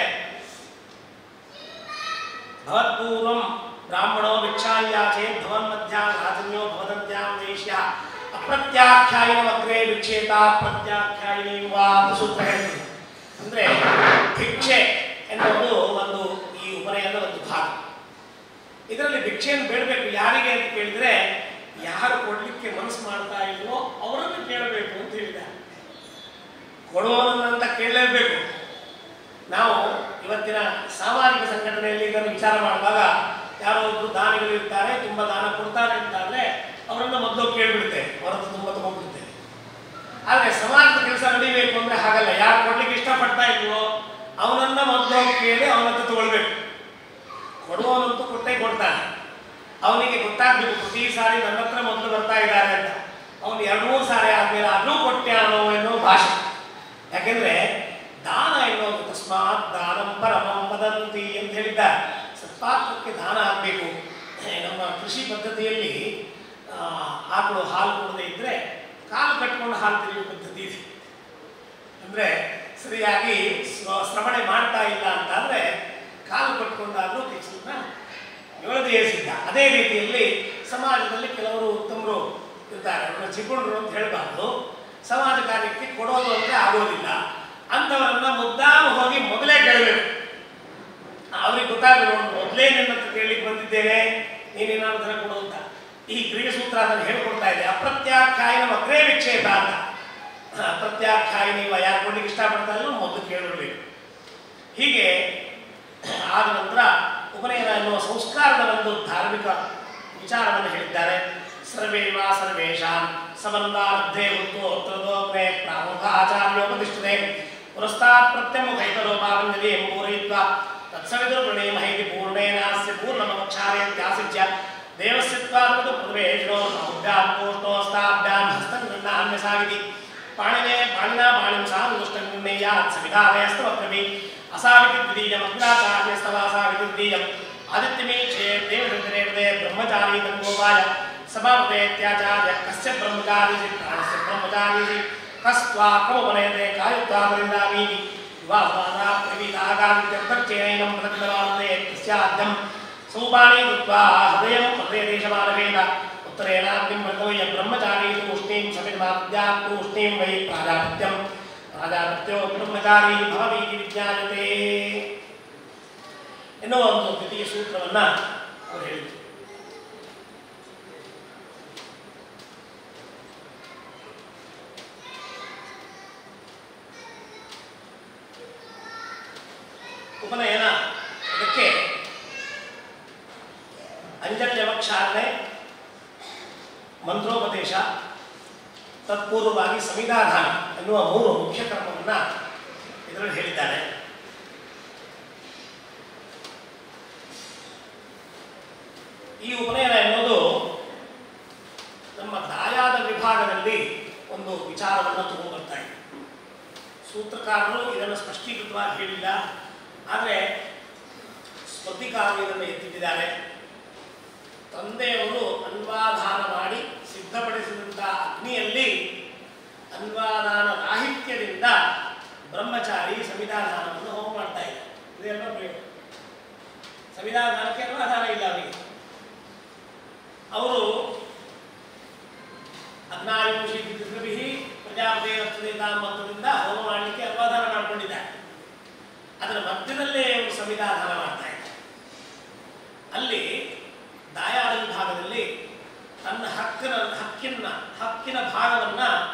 ಭವತ್ಪೂರ್ವಂ ಬ್ರಾಹ್ಮಣೋ ಭಿಕ್ಷಾಯಾಚೇ ಭವನ್ ಮಧ್ಯಾಂ ರಾಜನ್ಯೋ ಭವದಂತ್ಯಾಂ ವೇಶ್ಯ ಅಪ್ರತ್ಯಾಖ್ಯಾಯಿನ ವಕ್ರೇ ಭಿಕ್ಷೇತ ಪ್ರತ್ಯಾಖ್ಯಾಯಿನಿ ವಾ ಸೂತ್ರ ಹೇಳ್ತದೆ. ಅಂದ್ರೆ ಭಿಕ್ಷೆ ಎನ್ನುವುದು ಒಂದು ಈ ಉಪನಯನದ ಒಂದು ಭಾಗ. ಇದರಲ್ಲಿ ಭಿಕ್ಷೆಯನ್ನು ಬೇಡಬೇಕು ಯಾರಿಗೆ ಅಂತ ಕೇಳಿದ್ರೆ ಯಾರು ಕೊಡ್ಲಿಕ್ಕೆ ಮನಸ್ಸು ಮಾಡ್ತಾ ಇಲ್ವೋ ಅವರನ್ನು ಕೇಳಬೇಕು ಅಂತ ಹೇಳಿದ್ದಾರೆ. ಕೊಡುವವನಂತ ಕೇಳಲೇಬೇಕು. ನಾವು ಇವತ್ತಿನ ಸಾಮಾಜಿಕ ಸಂಘಟನೆಯಲ್ಲಿ ಇದನ್ನು ವಿಚಾರ ಮಾಡುವಾಗ ಯಾರೋ ಒಬ್ರು ದಾನಿಗಳು ಇರ್ತಾರೆ, ತುಂಬಾ ದಾನ ಕೊಡ್ತಾರೆ ಅಂತಾದ್ರೆ ಅವರನ್ನು ಮೊದಲು ಕೇಳಿಬಿಡ್ತೇವೆ, ಹೊರತು ತುಂಬಾ ತಗೊಂಡ್ಬಿಡ್ತೇವೆ. ಆದ್ರೆ ಸಮಾಜದ ಕೆಲಸ ನಡೀಬೇಕು ಅಂದ್ರೆ ಹಾಗಲ್ಲ. ಯಾರು ಕೊಡ್ಲಿಕ್ಕೆ ಇಷ್ಟಪಡ್ತಾ ಇಲ್ವೋ ಅವನನ್ನ ಮೊದಲು ಕೇಳಿ ಅವನತ್ರ ತಗೊಳ್ಬೇಕು. ಕೊಡುವವನಂತೂ ಕೊಟ್ಟೇ ಕೊಡ್ತಾನೆ. ಅವನಿಗೆ ಗೊತ್ತಾಗ್ಬೇಕು ಪ್ರತಿ ಸಾರಿ ನನ್ನ ಹತ್ರ ಮೊದಲು ಬರ್ತಾ ಇದ್ದಾರೆ ಅಂತ. ಅವನು 2-3 ಸಾರಿ ಆದ್ಮೇಲೆ ಅದೂ ಕೊಟ್ಟ್ಯಾನೋ ಎನ್ನೋ ಭಾಷೆ. ಯಾಕೆಂದ್ರೆ ದಾನ ಎನ್ನುವುದು ತಸ್ಮಾತ್ ದಾನಂ ಪರಮಂ ವದಂತಿ ಅಂತ ಹೇಳಿದ್ದಾರೆ. ಸತ್ಪಾತ್ರಕ್ಕೆ ದಾನ ಆಗಬೇಕು. ನಮ್ಮ ಕೃಷಿ ಪದ್ಧತಿಯಲ್ಲಿ ಆಕಳು ಹಾಲು ಕೊಡದೇ ಇದ್ರೆ ಕಾಲು ಕಟ್ಕೊಂಡು ಹಾಲು ತೆರೆಯುವ ಪದ್ಧತಿ ಇದೆ. ಅಂದ್ರೆ ಸರಿಯಾಗಿ ಶ್ರವಣೆ ಮಾಡ್ತಾ ಇಲ್ಲ ಅಂತಾದ್ರೆ ಕಾಲು ಕಟ್ಕೊಂಡಾದ್ರೂ ಕೆಲಸವನ್ನ ಯೋಧೇಸಿದ್ದ. ಅದೇ ರೀತಿಯಲ್ಲಿ ಸಮಾಜದಲ್ಲಿ ಕೆಲವರು ಉತ್ತಮರು ಇರ್ತಾರೆ, ಅವರ ಚಿಗುಣರು ಅಂತ ಹೇಳಬಾರ್ದು. ಸಮಾಜ ಕಾರ್ಯಕ್ಕೆ ಕೊಡೋದು ಅಂದ್ರೆ ಆಗೋದಿಲ್ಲ. ಅಂಥವರನ್ನ ಮುದ್ದಾಮ ಹೋಗಿ ಮೊದಲೇ ಕೇಳಬೇಕು. ಅವ್ರಿಗೆ ಗೊತ್ತಾಗಬೇಕು, ಮೊದಲೇ ನಿನ್ನ ಹತ್ರ ಕೇಳಲಿಕ್ಕೆ ಬಂದಿದ್ದೇನೆ, ನೀನೇನಾದ್ರು ಕೊಡು ಅಂತ. ಈ ಕ್ರಿಯಸೂತ್ರ ಅದನ್ನು ಹೇಳ್ಕೊಡ್ತಾ ಇದೆ. ಅಪ್ರತ್ಯಾಖ್ಯಾಯಿನ ವಕ್ರೇ ವಿಕ್ಷೇಪ ಅಂತ. ಅಪ್ರತ್ಯಾಖ್ಯಾಯಿನಿ ಯಾರು ಕೊಡ್ಲಿಕ್ಕೆ ಇಷ್ಟಪಡ್ತಾರೋ ಮೊದಲು ಕೇಳಬೇಕು. ಹೀಗೆ ಆದ ನಂತರ ಉಪನಯನ ಎನ್ನುವ ಸಂಸ್ಕಾರದ ಒಂದು ಧಾರ್ಮಿಕ ವಿಚಾರವನ್ನು ಹೇಳಿದ್ದಾರೆ. ಸರ್ವೇವ ಸರ್ವೇಷಾಂ ಸಮನ್ವಾರ್ಧೇ ಉತ್ತರೋಗ್ನೇ ಪ್ರಾಮುಖ ಆಚಾರ್ಯೋಪತಿಷ್ಠತೆ ಪುರಸ್ತಾತ್ ಪ್ರತ್ಯಮುಖೈತರೋಪಾವಂಜಲಿ ಎಂಬೂರಯಿತ್ವಾ ತತ್ಸವಿತುರ್ವೃಣೇ ಮಹೈತಿ ಪೂರ್ಣೇನಾಸ್ಯ ಪೂರ್ಣಮಕ್ಷಾರಯತ್ಯಾಸಿಚ್ಯ ದೇವಸ್ಯತ್ವಾತ್ಮದು ಪೂರ್ವೇಶೋ ನೌಭ್ಯಾಂ ಕೋಷ್ಟೋಸ್ತಾಭ್ಯಾಂ ಹಸ್ತಂ ಗೃಹ್ಣಾನ್ಯಸಾಗಿತಿ ಪಾಣಿನೇ ಪಾಣಿನಾ ಪಾಣಿಂ ಸಾನುದುಷ್ಟಂ ಗೃಹ್ಣೇಯಾತ್ ಸವಿಧಾದಯಸ್ತವಕ್ರಮಿ ಅಸಾವಿತಿ ದ್ವಿತೀಯಂ ಅಗ್ರಾಚಾರ್ಯಸ್ತವಾಸಾವಿತಿ ದ್ವಿತೀಯಂ ಆದಿತ್ಯಮೇ ಚೇತ್ ದೇವದೃತರೇವದೇ ಬ್ರಹ್ಮಚಾರಿ ತಂಗೋಪಾಯ ಸಮಾಪದೇತ್ಯಾಚಾರ್ಯ ಕಸ್ಯ ಬ್ರಹ್ಮಚಾರೀಸಿ ಪ್ರಾಣಸ್ಯ ಬ್ರಹ್ಮಚಾರೀಸಿ ಕಸ್ತ್ವಾಕಮುಪನಯತೆ ಕಾಯುತ್ವಾಪರಿಂದಾಮೀತಿ ವಿವಾಹವಾದ ಪ್ರವೀತಾಗಾದಿತ್ಯರ್ಥರ್ಚೇನೈನಂ ಪ್ರತಿಭವಾನ್ತೆ ತಸ್ಯಾದ್ಯಂ ಸೋಪಾನೇ ಕೃತ್ವಾ ಹೃದಯಂ ಹೃದಯದೇಶಮಾನವೇದ ಉತ್ತರೇಣಾಗ್ನಿಂ ಮೃತೋಯ ಬ್ರಹ್ಮಚಾರೀ ತೂಷ್ಣೀಂ ಸಮಿಧಮಾದ್ಯಾತ್ ತೂಷ್ಣೀಂ ವೈ ಪ್ರಾಜಾಪತ್ಯಂ ಪ್ರಾಜಾಪತ್ಯೋ ಬ್ರಹ್ಮಚಾರಿ ಭವತೀತಿ ವಿಜ್ಞಾಯತೆ ಎನ್ನುವ ಒಂದು ದ್ವಿತೀಯ ಸೂತ್ರವನ್ನ ಅವರು ಹೇಳಿದರು. ಉಪನಯನ ಇದಕ್ಕೆ ಅಂಜನ್ಯವಕ್ಷಾರಣೆ, ಮಂತ್ರೋಪದೇಶ, ತತ್ಪೂರ್ವವಾಗಿ ಸಂವಿಧಾನ ಎನ್ನುವ 3 ಮುಖ್ಯ ಕ್ರಮವನ್ನು ಇದರಲ್ಲಿ ಹೇಳಿದ್ದಾರೆ. ಈ ಉಪನಯನ ಎನ್ನುವುದು ನಮ್ಮ ದಾಯಾದ ವಿಭಾಗದಲ್ಲಿ ಒಂದು ವಿಚಾರವನ್ನು ತಗೊಂಡ್ಬರ್ತಾ ಇದೆ. ಸೂತ್ರಕಾರರು ಇದನ್ನು ಸ್ಪಷ್ಟೀಕೃತವಾಗಿ ಹೇಳಿಲ್ಲ, ಆದರೆ ಸ್ಮೃತಿಕಾರರು ಇದನ್ನು ಎತ್ತಿಟ್ಟಿದ್ದಾರೆ. ತಂದೆಯವರು ಅನ್ವಾಧಾನ ಮಾಡಿ ಸಿದ್ಧಪಡಿಸಿದಂತಹ ಅಗ್ನಿಯಲ್ಲಿ ಅನ್ವಾದಾನ ರಾಹಿತ್ಯದಿಂದ ಬ್ರಹ್ಮಚಾರಿ ಸಂವಿಧಾನವನ್ನು ಹೋಮ ಮಾಡ್ತಾ ಇದ್ದಾರೆ. ಇದೆಲ್ಲ ಪ್ರಯೋಗ. ಸಂವಿಧಾನಕ್ಕೆ ಅನ್ವಾಧಾನ ಇಲ್ಲ ಅವರಿಗೆ. ಅವರು 14 ಸಂವಿಧಾನ ಮಾಡ್ತಾ ಇದ್ದಾರೆ. ಅಲ್ಲಿ ದಾಯಾದ ವಿಭಾಗದಲ್ಲಿ ತನ್ನ ಹಕ್ಕಿನ ಭಾಗವನ್ನ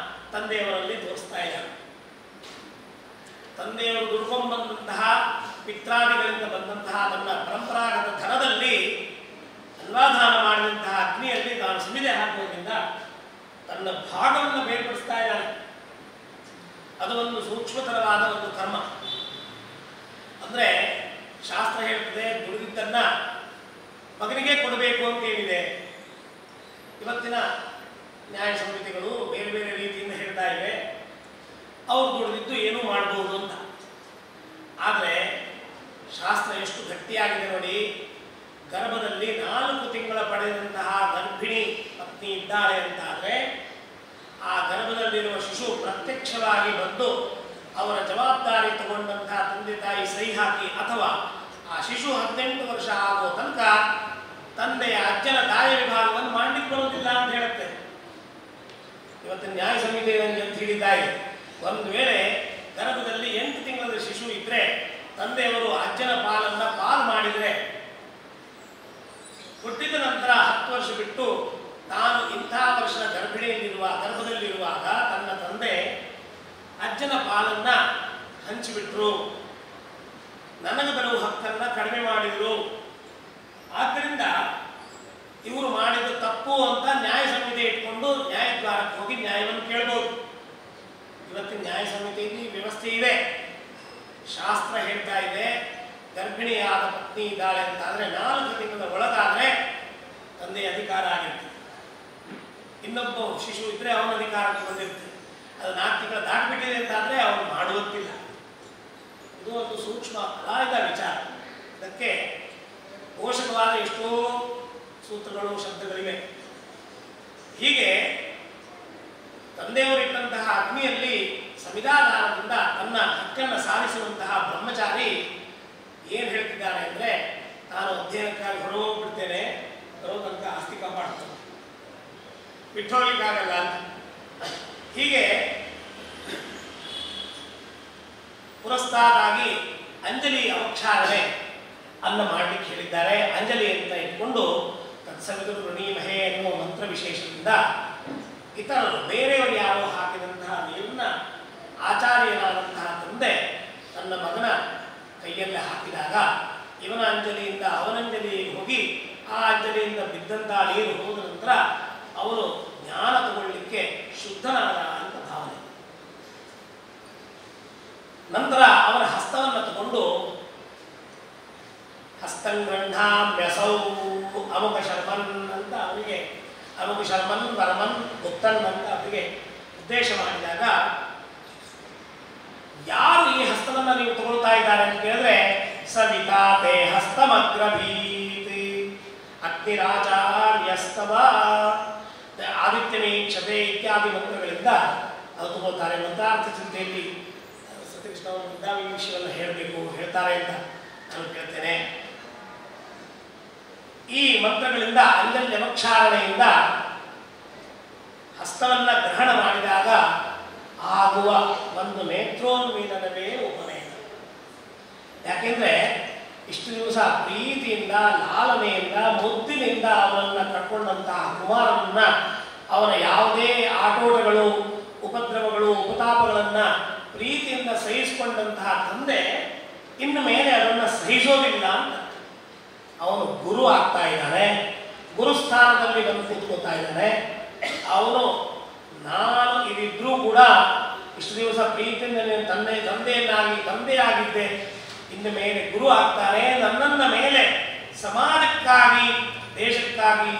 ತಂದೆಯವರಲ್ಲಿ ತೋರಿಸ್ತಾ ಇದ್ದಾರೆ. ತಂದೆಯವರು ದುಡ್ಕೊಂಡ್ಬಂದಂತಹ ಪಿತ್ರಾದಿಗಳಿಂದ ಬಂದಂತಹ ತನ್ನ ಪರಂಪರಾಗತ ಧನದಲ್ಲಿ ಅನ್ವಾಧಾನ ಮಾಡಿದಂತಹ ಅಗ್ನಿಯಲ್ಲಿ ತಾನು ಸಮಿದೆ ಹಾಕುವುದರಿಂದ ತನ್ನ ಭಾಗವನ್ನು ಬೇರ್ಪಡಿಸ್ತಾ ಇದ್ದಾನೆ. ಅದು ಒಂದು ಸೂಕ್ಷ್ಮತರವಾದ ಒಂದು ಕರ್ಮ. ಅಂದ್ರೆ ಶಾಸ್ತ್ರ ಹೇಳ್ತದೆ ದುಡಿದಿದ್ದನ್ನ ಮಗನಿಗೆ ಕೊಡಬೇಕು ಅಂತ ಏನಿದೆ. ಇವತ್ತಿನ ನ್ಯಾಯ ಸಂಹಿತೆಗಳು ಬೇರೆ ಬೇರೆ ರೀತಿಯಿಂದ ಹೇಳ್ತಾ ಇವೆ ಅವ್ರು ದುಡಿದಿದ್ದು ಏನೂ ಮಾಡಬಹುದು ಅಂತ. ಆದರೆ ಶಾಸ್ತ್ರ ಎಷ್ಟು ಗಟ್ಟಿಯಾಗಿದೆ ನೋಡಿ. ಗರ್ಭದಲ್ಲಿ 4 ತಿಂಗಳ ಪಡೆದಂತಹ ಗರ್ಭಿಣಿ ಪತ್ನಿ ಇದ್ದಾಳೆ ಅಂತಾದರೆ ಆ ಗರ್ಭದಲ್ಲಿರುವ ಶಿಶು ಪ್ರತ್ಯಕ್ಷವಾಗಿ ಬಂದು ಅವರ ಜವಾಬ್ದಾರಿ ತಗೊಂಡಂತಹ ತಂದೆ ತಾಯಿ ಸಹಿ ಹಾಕಿ ಅಥವಾ ಆ ಶಿಶು 18 ವರ್ಷ ಆಗೋ ತನಕ ತಂದೆಯ ಅಜ್ಜನ ದಾಯ ವಿಭಾಗವನ್ನು ಮಾಡಲಿಕ್ಕೆ ಬರುವುದಿಲ್ಲ ಅಂತ ಹೇಳುತ್ತೆ. ಇವತ್ತಿನ ನ್ಯಾಯ ಸಂಹಿತೆ ಅಂತ ಹೇಳಿದ್ದ ಇದೆ. ಒಂದು ವೇಳೆ ಗರ್ಭದಲ್ಲಿ 8 ತಿಂಗಳ ಶಿಶು ಇದ್ರೆ ತಂದೆಯವರು ಅಜ್ಜನ ಪಾಲು ಮಾಡಿದರೆ ಹುಟ್ಟಿದ ನಂತರ 10 ವರ್ಷ ಬಿಟ್ಟು ತಾನು ಇಂಥ ವರ್ಷದ ಗರ್ಭದಲ್ಲಿರುವಾಗ ತನ್ನ ತಂದೆ ಅಜ್ಜನ ಪಾಲನ್ನ ಹಂಚಿಬಿಟ್ರು, ನನಗೆ ಬರುವ ಹಕ್ಕನ್ನ ಕಡಿಮೆ ಮಾಡಿದ್ರು. ಆದ್ದರಿಂದ ಇವರು ಮಾಡಿದ ತಪ್ಪು ಅಂತ ನ್ಯಾಯ ಸಂಹಿತೆ ಇಟ್ಕೊಂಡು ನ್ಯಾಯದ್ವಾರಕ್ಕೆ ಹೋಗಿ ನ್ಯಾಯವನ್ನು ಕೇಳಬಹುದು. ಇವತ್ತಿನ ನ್ಯಾಯ ಸಂಹಿತೆಯಲ್ಲಿ ವ್ಯವಸ್ಥೆ ಇದೆ. ಶಾಸ್ತ್ರ ಹೇಳ್ತಾ ಇದೆ ಗರ್ಭಿಣಿಯಾದ ಪತ್ನಿ ಇದ್ದಾಳೆ ಅಂತಾದ್ರೆ 4 ತಿಂಗಳ ಒಳಗಾದ್ರೆ ತಂದೆಯ ಅಧಿಕಾರ ಆಗಿರ್ತದೆ. ಇನ್ನೊಬ್ಬ ಶಿಶು ಇದ್ರೆ ಅವನ ಅಧಿಕಾರಕ್ಕೆ ಬಂದಿರ್ತದೆ. ಅದು 4 ತಿಂಗಳ ದಾಟಿಬಿಟ್ಟಿದೆ ಅಂತಾದ್ರೆ ಅವನು ಮಾಡುವಂತಿಲ್ಲ. ಇದು ಒಂದು ಸೂಕ್ಷ್ಮ ಅಲಾಯದ ವಿಚಾರ. ಇದಕ್ಕೆ ಪೋಷಕವಾದ ಎಷ್ಟೋ ಸೂತ್ರಗಳು ಶಬ್ದಗಳಿವೆ. ಹೀಗೆ ತಂದೆಯವರಿಟ್ಟಂತಹ ಅಗ್ನಿಯಲ್ಲಿ ಸಂವಿಧಾನದಿಂದ ತನ್ನ ಹಕ್ಕನ್ನು ಸಾಧಿಸುವಂತಹ ಬ್ರಹ್ಮಚಾರಿ ಏನು ಹೇಳ್ತಿದ್ದಾನೆ ಅಂದರೆ, ನಾನು ಅಧ್ಯಯನಕ್ಕಾಗಿ ಹೊರಗೋಗ್ಬಿಡ್ತೇನೆ, ಬರೋ ತನಕ ಆಸ್ತಿ ಕಾಪಾಡ್ತೇನೆ, ಬಿಟ್ಟೋಗ್ಲಿಕ್ಕಾಗಲ್ಲ ಅಂತ. ಹೀಗೆ ಪುರಸ್ತಾದಾಗಿ ಅಂಜಲಿ ಅವಕ್ಷಾರಣೆ ಅನ್ನ ಮಾಡಲಿಕ್ಕೆ ಹೇಳಿದ್ದಾರೆ. ಅಂಜಲಿ ಅಂತ ಇಟ್ಕೊಂಡು ತತ್ಸವಿತರು ಋಣೀಮಹೆ ಎನ್ನುವ ಮಂತ್ರ ವಿಶೇಷದಿಂದ ಇತರರು ಬೇರೆಯವರು ಯಾರೋ ಹಾಕಿದಂತಹ ನೀರನ್ನ ಆಚಾರ್ಯನಾದಂತಹ ತಂದೆ ತನ್ನ ಮಗನ ಕೈಯಲ್ಲಿ ಹಾಕಿದಾಗ ಇವನ ಅಂಜಲಿಯಿಂದ ಅವನಂಜಲಿಗೆ ಹೋಗಿ ಆ ಅಂಜಲಿಯಿಂದ ಬಿದ್ದಂತಹ ನೀರು ಹೋದ ನಂತರ ಅವನು ಜ್ಞಾನ ತಗೊಳ್ಳಿಕ್ಕೆ ಶುದ್ಧನಾದ ಅಂತ ಭಾವನೆ. ನಂತರ ಅವನ ಹಸ್ತವನ್ನು ತಗೊಂಡು ಹಸ್ತಂಗ್ರಹ್ಣಾಮ್ಯಸೌ ಅಮುಕ ಶರ್ಮನ್ ಅಂತ ಅವನಿಗೆ ಅಮುಕ ಶರ್ಮನ್ ವರಮನ್ ಗುಪ್ತನ್ ಅಂತ ಅವರಿಗೆ ಉದ್ದೇಶ ಮಾಡಿದಾಗ, ಯಾರು ಈ ಹಸ್ತವನ್ನು ನೀವು ತಗೊಳ್ತಾ ಇದ್ದಾರೆ ಅಂತ ಕೇಳಿದ್ರೆ, ಸವಿತಾ ತೇ ಹಸ್ತಮಗ್ರಭೀತಿ ಅಗ್ನಿರಾಚಾರ್ಯಸ್ತವ ಆದಿತ್ಯಮೀಕ್ಷತೆ ಇತ್ಯಾದಿ ಮಂತ್ರಗಳಿಂದ ಅದು ತಗೊಳ್ತಾರೆ. ಮಂತ್ರಾರ್ಥ ಚಿಂತೆಯಲ್ಲಿ ಸತ್ಯಕೃಷ್ಣ ಮುದ್ದಾವಿ ವಿಷಯವನ್ನು ಹೇಳಬೇಕು ಹೇಳ್ತಾರೆ ಅಂತ ನಾನು ಕೇಳ್ತೇನೆ. ಈ ಮಂತ್ರಗಳಿಂದ ಅಂಜಲ್ಯವಕ್ಷಾರಣೆಯಿಂದ ಹಸ್ತವನ್ನ ಗ್ರಹಣ ಮಾಡಿದಾಗ ಆಗುವ ಒಂದು ನೇತ್ರೋನ್ಮೀಲನವೇ ಉಪನಯನ. ಯಾಕೆಂದ್ರೆ ಇಷ್ಟು ದಿವಸ ಪ್ರೀತಿಯಿಂದ ಲಾಲನೆಯಿಂದ ಮುದ್ದಿನಿಂದ ಅವನನ್ನ ಕಟ್ಕೊಂಡಂತಹ ಕುಮಾರನನ್ನ ಅವನ ಯಾವುದೇ ಆಟೋಟಗಳು ಉಪದ್ರವಗಳು ಉಪತಾಪಗಳನ್ನ ಪ್ರೀತಿಯಿಂದ ಸಹಿಸಿಕೊಂಡಂತಹ ತಂದೆ ಇನ್ನು ಮೇಲೆ ಅದನ್ನು ಸಹಿಸೋದಿಲ್ಲ ಅಂತ ಅವನು ಗುರು ಆಗ್ತಾ ಇದ್ದಾನೆ. ಗುರುಸ್ಥಾನದಲ್ಲಿ ಬಂದು ಕೂತ್ಕೋತಾ ಇದ್ದಾನೆ. ಅವನು ನಾನು ಇದಿದ್ರೂ ಕೂಡ ಇಷ್ಟು ದಿವಸ ಪ್ರೀತಿಯಿಂದ ತಂದೆಯಾಗಿದ್ದೆ, ಇನ್ನು ಮೇಲೆ ಗುರು ಆಗ್ತಾನೆ. ನನ್ನನ್ನ ಮೇಲೆ ಸಮಾಜಕ್ಕಾಗಿ ದೇಶಕ್ಕಾಗಿ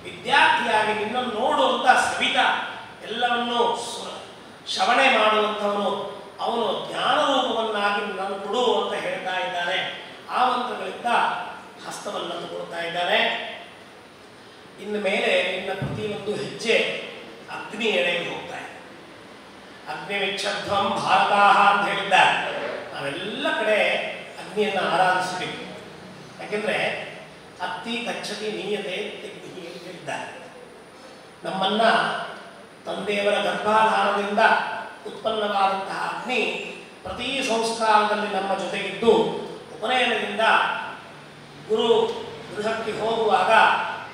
ವಿದ್ಯಾರ್ಥಿಯಾಗಿ ನಿನ್ನನ್ನು ನೋಡುವಂತ ಸವಿತ ಎಲ್ಲವನ್ನೂ ಶ್ರವಣೆ ಮಾಡುವಂಥವನು ಅವನು ಜ್ಞಾನರೂಪವನ್ನಾಗಿ ನಾನು ಕೊಡು ಅಂತ ಹೇಳ್ತಾ ಇದ್ದಾನೆ. ಆ ಮಂತ್ರಗಳಿಂದ ಹಸ್ತವನ್ನು ಕೊಡ್ತಾ ಇದ್ದಾನೆ. ಇನ್ನು ಮೇಲೆ ನಿನ್ನ ಪ್ರತಿಯೊಂದು ಹೆಜ್ಜೆ ಅಗ್ನಿ ಎಡೆಗೆ ಹೋಗ್ತಾ ಇದೆ. ಅಗ್ನಿವಿಚ್ಛಧ್ವಂ ಭಾರತಾಹ ಅಂತ ಹೇಳಿದ್ದಾರೆ. ನಾವೆಲ್ಲ ಕಡೆ ಅಗ್ನಿಯನ್ನು ಆರಾಧಿಸಬೇಕು. ಯಾಕೆಂದ್ರೆ ಅತ್ತಿ ಕಚ್ಚತಿ ನೀಯತೆ ಅಗ್ನಿ ಅಂತ ಹೇಳಿದ್ದಾರೆ. ನಮ್ಮನ್ನ ತಂದೆಯವರ ಗರ್ಭಾಧಾನದಿಂದ ಉತ್ಪನ್ನವಾದಂತಹ ಅಗ್ನಿ ಪ್ರತಿ ಸಂಸ್ಕಾರದಲ್ಲಿ ನಮ್ಮ ಜೊತೆಗಿದ್ದು ಉಪನಯನದಿಂದ ಗುರು ಗೃಹಕ್ಕೆ ಹೋಗುವಾಗ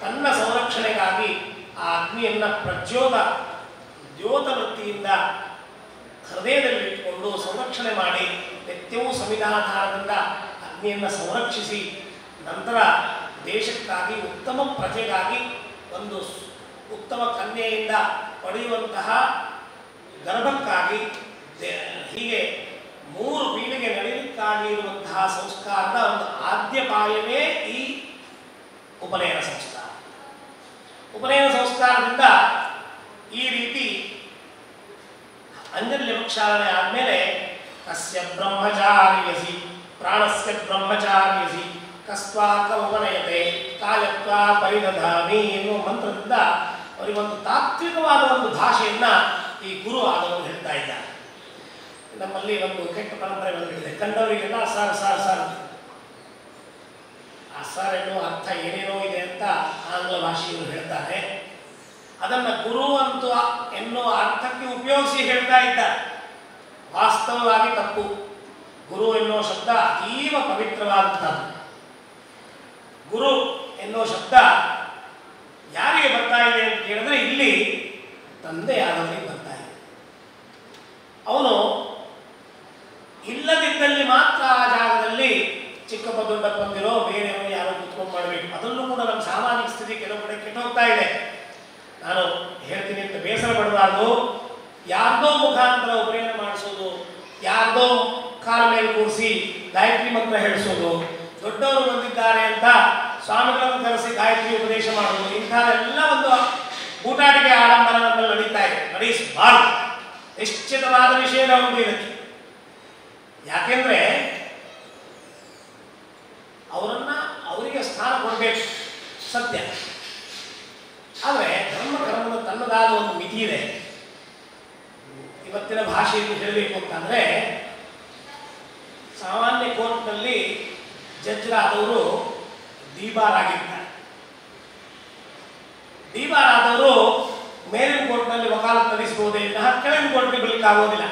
ತನ್ನ ಸಂರಕ್ಷಣೆಗಾಗಿ ಆ ಅಗ್ನಿಯನ್ನು ದ್ಯೋತ ವೃತ್ತಿಯಿಂದ ಹೃದಯದಲ್ಲಿ ಇಟ್ಟುಕೊಂಡು ಸಂರಕ್ಷಣೆ ಮಾಡಿ ನಿತ್ಯವೂ ಸಂವಿಧಾನಾಧಾರದಿಂದ ಅಗ್ನಿಯನ್ನು ಸಂರಕ್ಷಿಸಿ ನಂತರ ದೇಶಕ್ಕಾಗಿ ಉತ್ತಮ ಪ್ರಜೆಗಾಗಿ ಒಂದು ಉತ್ತಮ ಕನ್ಯೆಯಿಂದ ಪಡೆಯುವಂತಹ ಗರ್ಭಕ್ಕಾಗಿ ಹೀಗೆ 3 ಪೀಳಿಗೆ ನಡೆಯಲಿಕ್ಕಾಗಿ ಇರುವಂತಹ ಸಂಸ್ಕಾರದ ಒಂದು ಆದ್ಯಪಾಯವೇ ಈ ಉಪನಯನ ಸಂಸ್ಕಾರ. ಉಪನಯನ ಸಂಸ್ಕಾರದಿಂದ ಈ ರೀತಿ ಅಂಜಲ್ಯ ವೃಕ್ಷಾಲನೆ ಆದಮೇಲೆ ಕಸ್ಯ ಬ್ರಹ್ಮಚಾರ್ಯಸಿ ಪ್ರಾಣಸ್ಯ ಬ್ರಹ್ಮಚಾರ್ಯಸಿ ಕಸ್ವಾಕ ಉಪನಯತೆ ಕಾಯತ್ವ ಪರಿದಧಾಮಿ ಎನ್ನುವ ಮಂತ್ರದಿಂದ ಅವರಿಗೊಂದು ತಾತ್ವಿಕವಾದ ಒಂದು ಭಾಷೆಯನ್ನ ಈ ಗುರು ಆದವರು ಹೇಳ್ತಾ ಇದ್ದಾರೆ. ನಮ್ಮಲ್ಲಿ ಒಂದು ಕೆಟ್ಟ ಪರಂಪರೆ ಬಂದಿದೆ, ಕಂಡವರಿಗೆಲ್ಲ ಸಾರ್ ಆ ಸಾರ್ ಎನ್ನುವ ಅರ್ಥ ಏನೇನೋ ಇದೆ ಅಂತ ಆಂಗ್ಲ ಭಾಷೆಯವರು ಹೇಳ್ತಾರೆ. ಅದನ್ನು ಗುರು ಅಂತ ಎನ್ನುವ ಅರ್ಥಕ್ಕೆ ಉಪಯೋಗಿಸಿ ಹೇಳ್ತಾ ಇದ್ದಾರೆ. ವಾಸ್ತವವಾಗಿ ತಪ್ಪು. ಗುರು ಎನ್ನುವ ಶಬ್ದ ಅತೀವ ಪವಿತ್ರವಾದಂಥದ್ದು. ಗುರು ಎನ್ನುವ ಶಬ್ದ ಯಾರಿಗೆ ಬರ್ತಾ ಇದೆ ಅಂತ ಹೇಳಿದ್ರೆ ಇಲ್ಲಿ ತಂದೆಯಾದವರಿಗೆ ಬರ್ತಾ ಇದೆ. ಅವನು ಇಲ್ಲದಿದ್ದಲ್ಲಿ ಮಾತ್ರ ಆ ಜಾಗದಲ್ಲಿ ಚಿಕ್ಕಪ್ಪ ದೊಡ್ಡಪ್ಪ ಬಂದಿರೋ ಬೇರೆಯವರು ಯಾರೋ ಕುತ್ಕೊಂಡು ಮಾಡಬೇಕು. ಅದನ್ನು ಕೂಡ ನಮ್ಮ ಸಾಮಾಜಿಕ ಸ್ಥಿತಿ ಕೆಲವು ಕಡೆ ಕೆಟ್ಟು ಹೋಗ್ತಾ ಇದೆ. ನಾನು ಹೇಳ್ತೀನಿ ಅಂತ ಬೇಸರ ಪಡಬಾರ್ದು. ಯಾರ್ದೋ ಮುಖಾಂತರ ಉಪನಯನ ಮಾಡಿಸೋದು, ಯಾರ್ದೋ ಕಾಲ ಮೇಲೆ ಕೂರಿಸಿ ಗಾಯತ್ರಿ ಮಂತ್ರ ಹೇಳಿಸೋದು, ದೊಡ್ಡವರು ಬಂದಿದ್ದಾರೆ ಅಂತ ಸ್ವಾಮಿಗಳನ್ನು ಕರೆಸಿ ಗಾಯತ್ರಿ ಉಪದೇಶ ಮಾಡೋದು, ಇಂಥದೆಲ್ಲ ಒಂದು ಊಟಾಟಿಕೆ ಆಡಂಬರ ನಮ್ಮಲ್ಲಿ ನಡೀತಾ ಇದೆ. ನಡೆಸಬಾರದು. ನಿಶ್ಚಿತವಾದ ವಿಷಯದ ಒಂದು ಇದಕ್ಕೆ. ಯಾಕೆಂದ್ರೆ ಅವರಿಗೆ ಸ್ಥಾನ ಕೊಡಬೇಕು, ಸತ್ಯ. ಆದರೆ ಧರ್ಮಕರ್ಮದ ತನ್ನದಾದ ಒಂದು ಮಿತಿ ಇದೆ. ಇವತ್ತಿನ ಭಾಷೆಯಲ್ಲಿ ಹೇಳಬೇಕು ಅಂತಂದ್ರೆ, ಸಾಮಾನ್ಯ ಕೋರ್ಟ್ನಲ್ಲಿ ಜಡ್ಜ್ರಾದವರು ದೀಬಾರಾಗಿರ್ತಾರೆ. ದೀಬಾರಾದವರು ಮೇಲಿನ ಕೋರ್ಟ್ನಲ್ಲಿ ವಕಾಲತ್ ನಡೆಸಬಹುದೇ ಇಲ್ಲ, ಕೆಳಗಿನ ಕೋರ್ಟ್ಗೆ ಬರಲಿಕ್ಕೆ ಆಗೋದಿಲ್ಲ.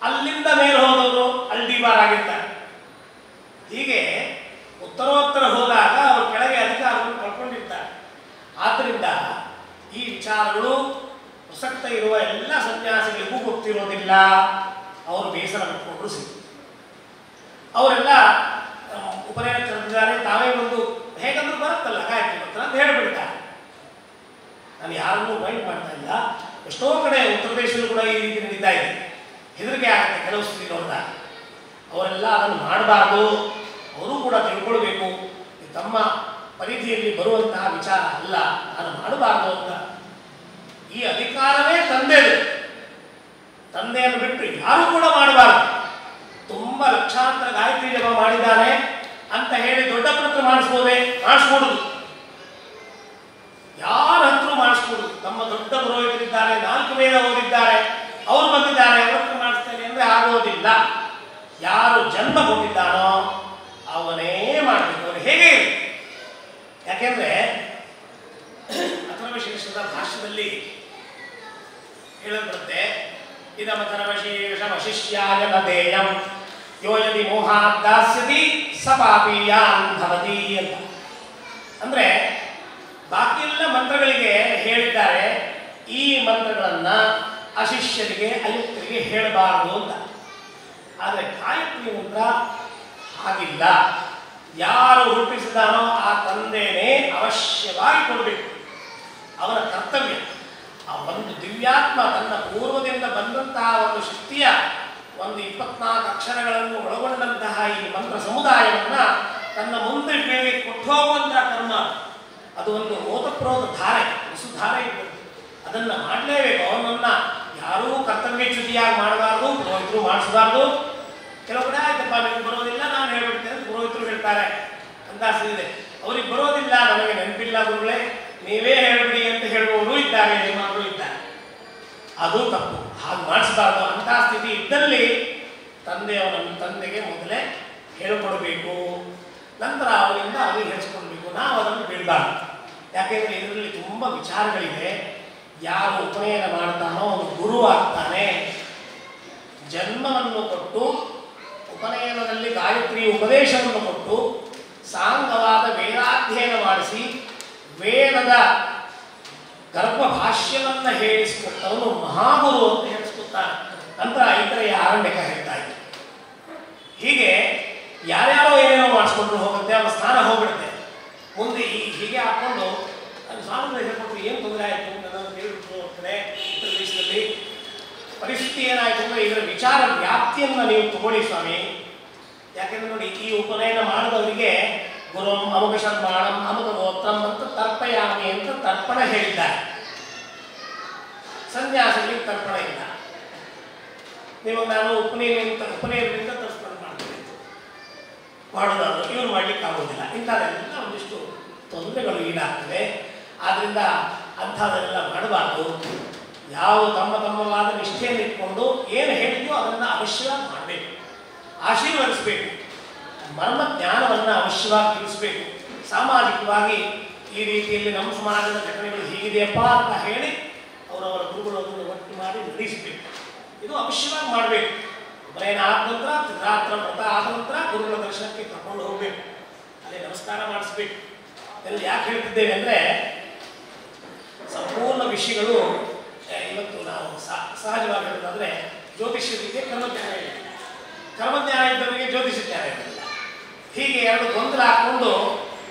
ಅಲ್ಲಿಂದ ಮೇಲೆ ಹೋದವರು ಅಲ್ಲಿ ದೀಬಾರಾಗಿರ್ತಾರೆ. ಹೀಗೆ ಉತ್ತರೋತ್ತರ ಹೋದಾಗ ಅವರು ಕೆಳಗೆ ಅಧಿಕಾರವನ್ನು ಕಳ್ಕೊಂಡಿರ್ತಾರೆ. ಆದ್ದರಿಂದ ಈ ವಿಚಾರಗಳು ಪ್ರಸಕ್ತ ಇರುವ ಎಲ್ಲ ಸನ್ಯಾಸಿಗಳಿಗೂ ಗೊತ್ತಿರೋದಿಲ್ಲ. ಅವರು ಬೇಸರ ಪಟ್ಕೊಂಡ್ರು ಸಿಗ್ತಾರೆ. ಅವರೆಲ್ಲ ಉಪನಯನ ಕರೆದಿದ್ದಾರೆ, ತಾವೇ ಒಂದು ಹೇಗಂದ್ರೂ ಬರುತ್ತಲ್ಲ ಗಾಯತ್ರಿ ಮಂತ್ರ ಅಂತ ಹೇಳಿಬಿಡ್ತಾರೆ. ನಾನು ಯಾರನ್ನೂ ಮೈಂಡ್ ಮಾಡ್ತಾ ಇಲ್ಲ. ಎಷ್ಟೋ ಕಡೆ ಉತ್ತರ ದೇಶದಲ್ಲೂ ಕೂಡ ಈ ರೀತಿ ನಡೀತಾ ಇದೆ. ಹೆದರಿಕೆ ಆಗುತ್ತೆ ಕೆಲವು ಸ್ಥಿತಿ ನೋಡಿದಾಗ. ಅವರೆಲ್ಲ ಅದನ್ನು ಮಾಡಬಾರ್ದು. ಅವರು ಕೂಡ ತಿಳ್ಕೊಳ್ಬೇಕು, ತಮ್ಮ ಪರಿಧಿಯಲ್ಲಿ ಬರುವಂತಹ ವಿಚಾರ ಅಲ್ಲ, ನಾನು ಮಾಡಬಾರ್ದು ಅಂತ. ಈ ಅಧಿಕಾರವೇ ತಂದೆದು. ತಂದೆಯನ್ನು ಬಿಟ್ಟು ಯಾರು ಕೂಡ ಮಾಡಬಾರ್ದು. ತುಂಬಾ ಲಕ್ಷಾಂತರ ಗಾಯತ್ರಿ ಜಪ ಮಾಡಿದ್ದಾರೆ ಅಂತ ಹೇಳಿ ದೊಡ್ಡ ಹತ್ರ ಮಾಡಿಸ್ಬೋದೇ? ಮಾಡಿಸ್ಕೊಡುದು. ಯಾರ ಹತ್ರ ಮಾಡಿಸ್ಕೊಡುದು. ನಮ್ಮ ದೊಡ್ಡ ಪುರೋಹಿತರಿದ್ದಾರೆ, 4 ವೇದ ಓದಿದ್ದಾರೆ, ಅವರು ಬಂದಿದ್ದಾರೆ, ಅವ್ರ ಹತ್ರ ಮಾಡಿಸ್ತೇನೆ ಅಂದ್ರೆ ಆಗೋದಿಲ್ಲ. ಯಾರು ಜನ್ಮ ಕೊಟ್ಟಿದ್ದಾನೋ ಅವನೇ ಮಾಡಬೇಕು. ಅವನು ಹೇಗೆ ಇರಲಿ. ಯಾಕೆಂದ್ರೆ ಅಥರ್ವಶೀರ್ಷದ ಭಾಷ್ಯದಲ್ಲಿ ಹೇಳಲ್ಪಡುತ್ತೆ, ಇದಮಥರ್ವಶೀರ್ಷಮಶಿಷ್ಯಾಯ ನದೇಯಂ ಯೋ ಯದಿ ಮೋಹಾತ್ ದಾಸ್ಯತಿ ಸ ಪಾಪೀಯಾನ್ ಭವತಿ ಅಂತ. ಅಂದ್ರೆ ಬಾಕಿ ಎಲ್ಲ ಮಂತ್ರಗಳಿಗೆ ಹೇಳಿದ್ದಾರೆ, ಈ ಮಂತ್ರಗಳನ್ನ ಅಶಿಷ್ಯರಿಗೆ ಅಯುಕ್ತರಿಗೆ ಹೇಳಬಾರದು ಅಂತ. ಆದರೆ ಗಾಯತ್ರಿ ಮಂತ್ರ ಹಾಗಿಲ್ಲ. ಯಾರು ಹುಟ್ಟಿಸಿದಾನೋ ಆ ತಂದೆನೇ ಅವಶ್ಯವಾಗಿ ಕೊಡಬೇಕು. ಅವನ ಕರ್ತವ್ಯ. ಆ ಒಂದು ದಿವ್ಯಾತ್ಮ ತನ್ನ ಪೂರ್ವದಿಂದ ಬಂದಂತಹ ಒಂದು ಶಕ್ತಿಯ ಒಂದು 24 ಅಕ್ಷರಗಳನ್ನು ಒಳಗೊಂಡಂತಹ ಈ ಮಂತ್ರ ಸಮುದಾಯವನ್ನ ತನ್ನ ಮುಂದೆ ಮೇಲೆ ಕೊಟ್ಟು ಹೋಗುವಂತಹ ಕರ್ಮ. ಅದು ಒಂದು ಓತಪ್ರೋತ ಧಾರೆ, ವಸುಧಾರೆ ಇರ್ತದೆ. ಅದನ್ನ ಮಾಡಲೇಬೇಕು. ಅವನನ್ನ ಯಾರೂ ಕರ್ತವ್ಯಚ್ಯುತಿಯಾಗಿ ಮಾಡಬಾರ್ದು, ಪುರೋಹಿತರು ಮಾಡಿಸಬಾರ್ದು. ಕೆಲವು ಕಡೆ ಆಯ್ತಪ್ಪ ನಿಮ್ಗೆ ಬರೋದಿಲ್ಲ, ನಾನು ಹೇಳ್ಬಿಡ್ತೇನೆ ಪುರೋಹಿತರು ಹೇಳ್ತಾರೆ ಅಂದಾಸಿದೆ. ಅವ್ರಿಗೆ ಬರೋದಿಲ್ಲ, ನನಗೆ ನೆನಪಿಲ್ಲ ಗುರುಗಳೇ, ನೀವೇ ಹೇಳ್ಬಿಡಿ ಅಂತ ಹೇಳುವವರು ಇದ್ದಾರೆ, ನಿಮ್ಮವರು ಇದ್ದಾರೆ. ಅದು ತಪ್ಪು. ಹಾಗೆ ಮಾಡಿಸಬಾರ್ದು. ಅಂತಹ ಸ್ಥಿತಿ ಇದ್ದಲ್ಲಿ ತಂದೆಗೆ ಮೊದಲೇ ಹೇಳಿಕೊಡ್ಬೇಕು. ನಂತರ ಅವರಿಂದ ಅವರಿಗೆ ಹೇಳಿಸ್ಕೊಡ್ಬೇಕು. ನಾವು ಅದನ್ನು ಬಿಡಬಾರ್ದು. ಯಾಕೆಂದ್ರೆ ಇದರಲ್ಲಿ ತುಂಬ ವಿಚಾರಗಳಿದೆ. ಯಾರು ಉಪನಯನ ಮಾಡ್ತಾನೋ ಅವನು ಗುರು ಆಗ್ತಾನೆ. ಜನ್ಮವನ್ನು ಕೊಟ್ಟು ಉಪನಯನದಲ್ಲಿ ಗಾಯತ್ರಿ ಉಪದೇಶವನ್ನು ಕೊಟ್ಟು ಸಾಂಗವಾದ ವೇದಾಧ್ಯಯನ ಮಾಡಿಸಿ ವೇದದ ಗರ್ಭಭಾಷ್ಯವನ್ನು ಹೇಳಿಸಿಕೊಟ್ಟವನು ಮಹಾಗುರು ಅಂತ ಹೇಳಿಸ್ಕೊಡ್ತಾನೆ. ನಂತರ ಐತರೆಯ ಆರಂಭಿಕ ಹೇಳ್ತಾ ಇದ್ದ. ಹೀಗೆ ಯಾರ್ಯಾರೋ ಏನೇನೋ ಮಾಡಿಸ್ಕೊಂಡ್ರು ಹೋಗುತ್ತೆ, ಅವನ ಸ್ಥಾನ ಹೋಗ್ಬಿಡುತ್ತೆ. ಮುಂದೆ ಹೀಗೆ ಹಾಕ್ಕೊಂಡು ನಾನು ಸ್ವಾಮಿಗಳು ಹೇಳ್ಕೊಟ್ರು ಏನು ತೊಂದರೆ ಆಯಿತು ನನ್ನನ್ನು ಹೇಳ್ಬಿಟ್ಟು ಹೋಗ್ತದೆ. ಉತ್ತರ ದೇಶದಲ್ಲಿ ಪರಿಸ್ಥಿತಿ ಏನಾಯಿತು ಅಂದರೆ ಇದರ ವಿಚಾರ ವ್ಯಾಪ್ತಿಯನ್ನು ನೀವು ತಗೊಳ್ಳಿ ಸ್ವಾಮಿ. ಯಾಕೆಂದ್ರೆ ನೋಡಿ, ಈ ಉಪನಯನ ಮಾಡಿದವರಿಗೆ ಗುರುಂ ಅಮುಕ ಶರ್ಮಾಣಂ ಅಮುಕ ಗೋತ್ರಂ ಅಂತ ತರ್ಪಯಾಮಿ ಅಂತ ತರ್ಪಣ ಹೇಳಿದ್ದಾರೆ. ಸನ್ಯಾಸಗಳಿಗೆ ತರ್ಪಣ ಇಲ್ಲ. ನೀವು ನಾನು ಉಪನಯನದಿಂದ ತರ್ಪಣ ಮಾಡ್ತೀನಿ ಮಾಡೋದಾದ್ರು ಇವರು ಮಾಡ್ಲಿಕ್ಕೆ ಆಗೋದಿಲ್ಲ. ಇಂಥದ್ದೆಲ್ಲ ಒಂದಿಷ್ಟು ತೊಂದರೆಗಳು ಈಡಾಗ್ತವೆ. ಆದ್ದರಿಂದ ಅಂಥದ್ದೆಲ್ಲ ಮಾಡಬಾರ್ದು. ಯಾವ ತಮ್ಮವಾದ ನಿಷ್ಠೆಯನ್ನು ಇಟ್ಕೊಂಡು ಏನು ಹೇಳಿದ್ಯೋ ಅದನ್ನು ಅವಶ್ಯವಾಗಿ ಮಾಡಬೇಕು, ಆಶೀರ್ವದಿಸಬೇಕು, ಮರ್ಮ ಜ್ಞಾನವನ್ನು ಅವಶ್ಯವಾಗಿ ತಿಳಿಸಬೇಕು. ಸಾಮಾಜಿಕವಾಗಿ ಈ ರೀತಿಯಲ್ಲಿ ನಮ್ಮ ಸಮಾಜದ ಘಟನೆಗಳು ಹೀಗಿದೆಯಪ್ಪ ಅಂತ ಹೇಳಿ ಅವರವರ ಗುರುಗಳು ಅದನ್ನು ಒಟ್ಟು ಮಾಡಿ ನಡೆಸಬೇಕು. ಇದು ಅವಶ್ಯವಾಗಿ ಮಾಡಬೇಕು. ಉಪನಯನ ಆದ ನಂತರ ತ್ರಿರಾತ್ರ ವ್ರತ ಆದ ನಂತರ ಗುರುಗಳ ದರ್ಶನಕ್ಕೆ ಕರ್ಕೊಂಡು ಹೋಗಬೇಕು, ಅಲ್ಲಿ ನಮಸ್ಕಾರ ಮಾಡಿಸ್ಬೇಕು. ಇದನ್ನು ಯಾಕೆ ಹೇಳ್ತಿದ್ದೇವೆ ಅಂದರೆ ಸಂಪೂರ್ಣ ವಿಷಯಗಳು ಇವತ್ತು ನಾವು ಸಹಜವಾಗಿ ಹೇಳೋದಾದರೆ ಜ್ಯೋತಿಷ್ಯರಿಗೆ ಕರ್ಮಜ್ಞಾನ ಇಲ್ಲ, ಕರ್ಮಜ್ಞಾನ ಇದ್ದವರಿಗೆ ಜ್ಯೋತಿಷ ಜ್ಞಾನ ಇರಲಿಲ್ಲ. ಹೀಗೆ ಎರಡು ಗೊಂದಲ ಹಾಕ್ಕೊಂಡು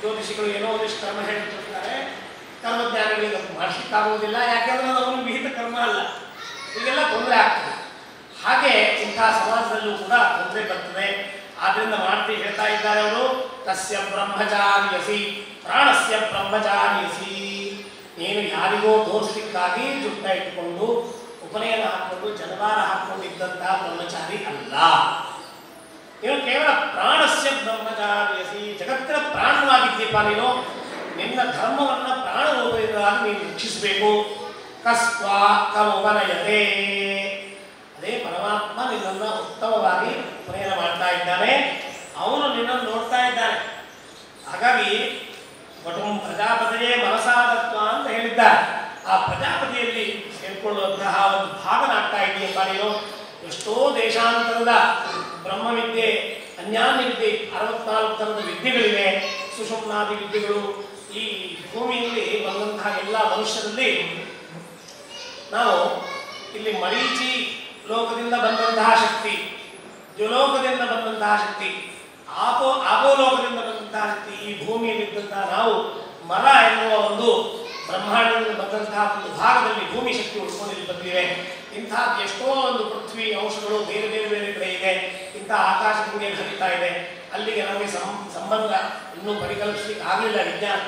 ಜ್ಯೋತಿಷಿಗಳು ಏನೋ ಒಂದಿಷ್ಟು ಕರ್ಮ ಹೇಳ್ತಿರ್ತಾರೆ, ಕರ್ಮಜ್ಞಾನಗಳಿಗೆ ಮಾಡಿಸಲಿಕ್ಕಾಗುವುದಿಲ್ಲ. ಯಾಕೆಂದ್ರೆ ಅದು ಅವನು ವಿಹಿತ ಕರ್ಮ ಅಲ್ಲ. ಹೀಗೆಲ್ಲ ತೊಂದರೆ ಆಗ್ತದೆ. ಹಾಗೆ ಇಂಥ ಸಮಾಜದಲ್ಲೂ ಕೂಡ ತೊಂದರೆ ಬರ್ತದೆ. ಆದ್ದರಿಂದ ಮಾಡ್ತಿ ಹೇಳ್ತಾ ಇದ್ದಾರೆ ಅವರು, ತಸ್ಯ ಬ್ರಹ್ಮಚಾರ್ಯಸಿ ಪ್ರಾಣಸ್ಯ ಬ್ರಹ್ಮಚಾರ್ಯಸಿ. ನೀನು ಯಾರಿಗೋ ತೋರಿಸಲಿಕ್ಕಾಗಿ ಜುಟ್ಟ ಇಟ್ಕೊಂಡು ಉಪನಯನ ಹಾಕೊಂಡು ಜನವಾರ ಹಾಕೊಂಡಿದ್ದಂತಹ ಬ್ರಹ್ಮಚಾರಿ ಅಲ್ಲ. ನೀನು ಕೇವಲ ಪ್ರಾಣಸ್ಯ ಬ್ರಹ್ಮಚಾರ್ಯಸಿ, ಜಗತ್ತಿನ ಪ್ರಾಣವಾಗಿದ್ದೀಪ. ನೀನು ನಿನ್ನ ಧರ್ಮವನ್ನು ಪ್ರಾಣ ರೂಪದಿಂದಾಗಿ ನೀನು ರಕ್ಷಿಸಬೇಕು. ಕಸ್ವಾ ಕಮುಪನಯತೆ, ಅದೇ ಪರಮಾತ್ಮ ನಿನ್ನನ್ನು ಉತ್ತಮವಾಗಿ ಉಪನಯನ ಮಾಡ್ತಾ ಇದ್ದಾನೆ, ಅವನು ನಿನ್ನನ್ನು ನೋಡ್ತಾ ಇದ್ದಾನೆ. ಹಾಗಾಗಿ ವಟುಂ ಪ್ರಜಾಪತಿಯೇ ಮನಸಾದತ್ವ ಅಂತ ಹೇಳಿದ್ದಾರೆ. ಆ ಪ್ರಜಾಪತಿಯಲ್ಲಿ ಸೇರ್ಕೊಳ್ಳುವಂತಹ ಒಂದು ಭಾಗನಾಗ್ತಾ ಇದೆಯಪ್ಪ ನೀನು. ಎಷ್ಟೋ ದೇಶಾಂತರದ ಬ್ರಹ್ಮವಿದ್ಯೆ, ಅನ್ಯಾನ್ಯ ವಿದ್ಯೆ, 64 ಥರದ ವಿದ್ಯೆಗಳಿವೆ, ಸುಷುಮ್ನಾದಿ ವಿದ್ಯೆಗಳು. ಈ ಭೂಮಿಯಲ್ಲಿ ಬಂದಂತಹ ಎಲ್ಲ ಮನುಷ್ಯರಲ್ಲಿ ನಾವು ಇಲ್ಲಿ ಮರೀಚಿ ಲೋಕದಿಂದ ಬಂದಂತಹ ಶಕ್ತಿ, ಜ್ವಲೋಕದಿಂದ ಬಂದಂತಹ ಶಕ್ತಿ, ಆಪೋಲೋಕದಿಂದ ಬಂದಂತಹ ಶಕ್ತಿ, ಈ ಭೂಮಿಯಲ್ಲಿದ್ದಂತಹ ನಾವು ಮರ ಎನ್ನುವ ಒಂದು ಬ್ರಹ್ಮಾಂಡದಿಂದ ಬಂದಂತಹ ಒಂದು ಭಾಗದಲ್ಲಿ ಭೂಮಿ ಶಕ್ತಿ ಉಳ್ಕೊಂಡು ಬಂದಿವೆ. ಇಂತಹ ಎಷ್ಟೋ ಒಂದು ಪೃಥ್ವಿ ಅಂಶಗಳು ಬೇರೆ ಬೇರೆ ಬೇರೆ ಕಡೆ ಇದೆ. ಇಂತಹ ಆಕಾಶಕ್ಕೆ ಹರಿತಾ ಇದೆ. ಅಲ್ಲಿಗೆ ನಮಗೆ ಸಂಬಂಧ ಇನ್ನೂ ಪರಿಕಲ್ಪಿಸಲಿಕ್ಕೆ ಆಗಲಿಲ್ಲ ವಿಜ್ಞಾನ.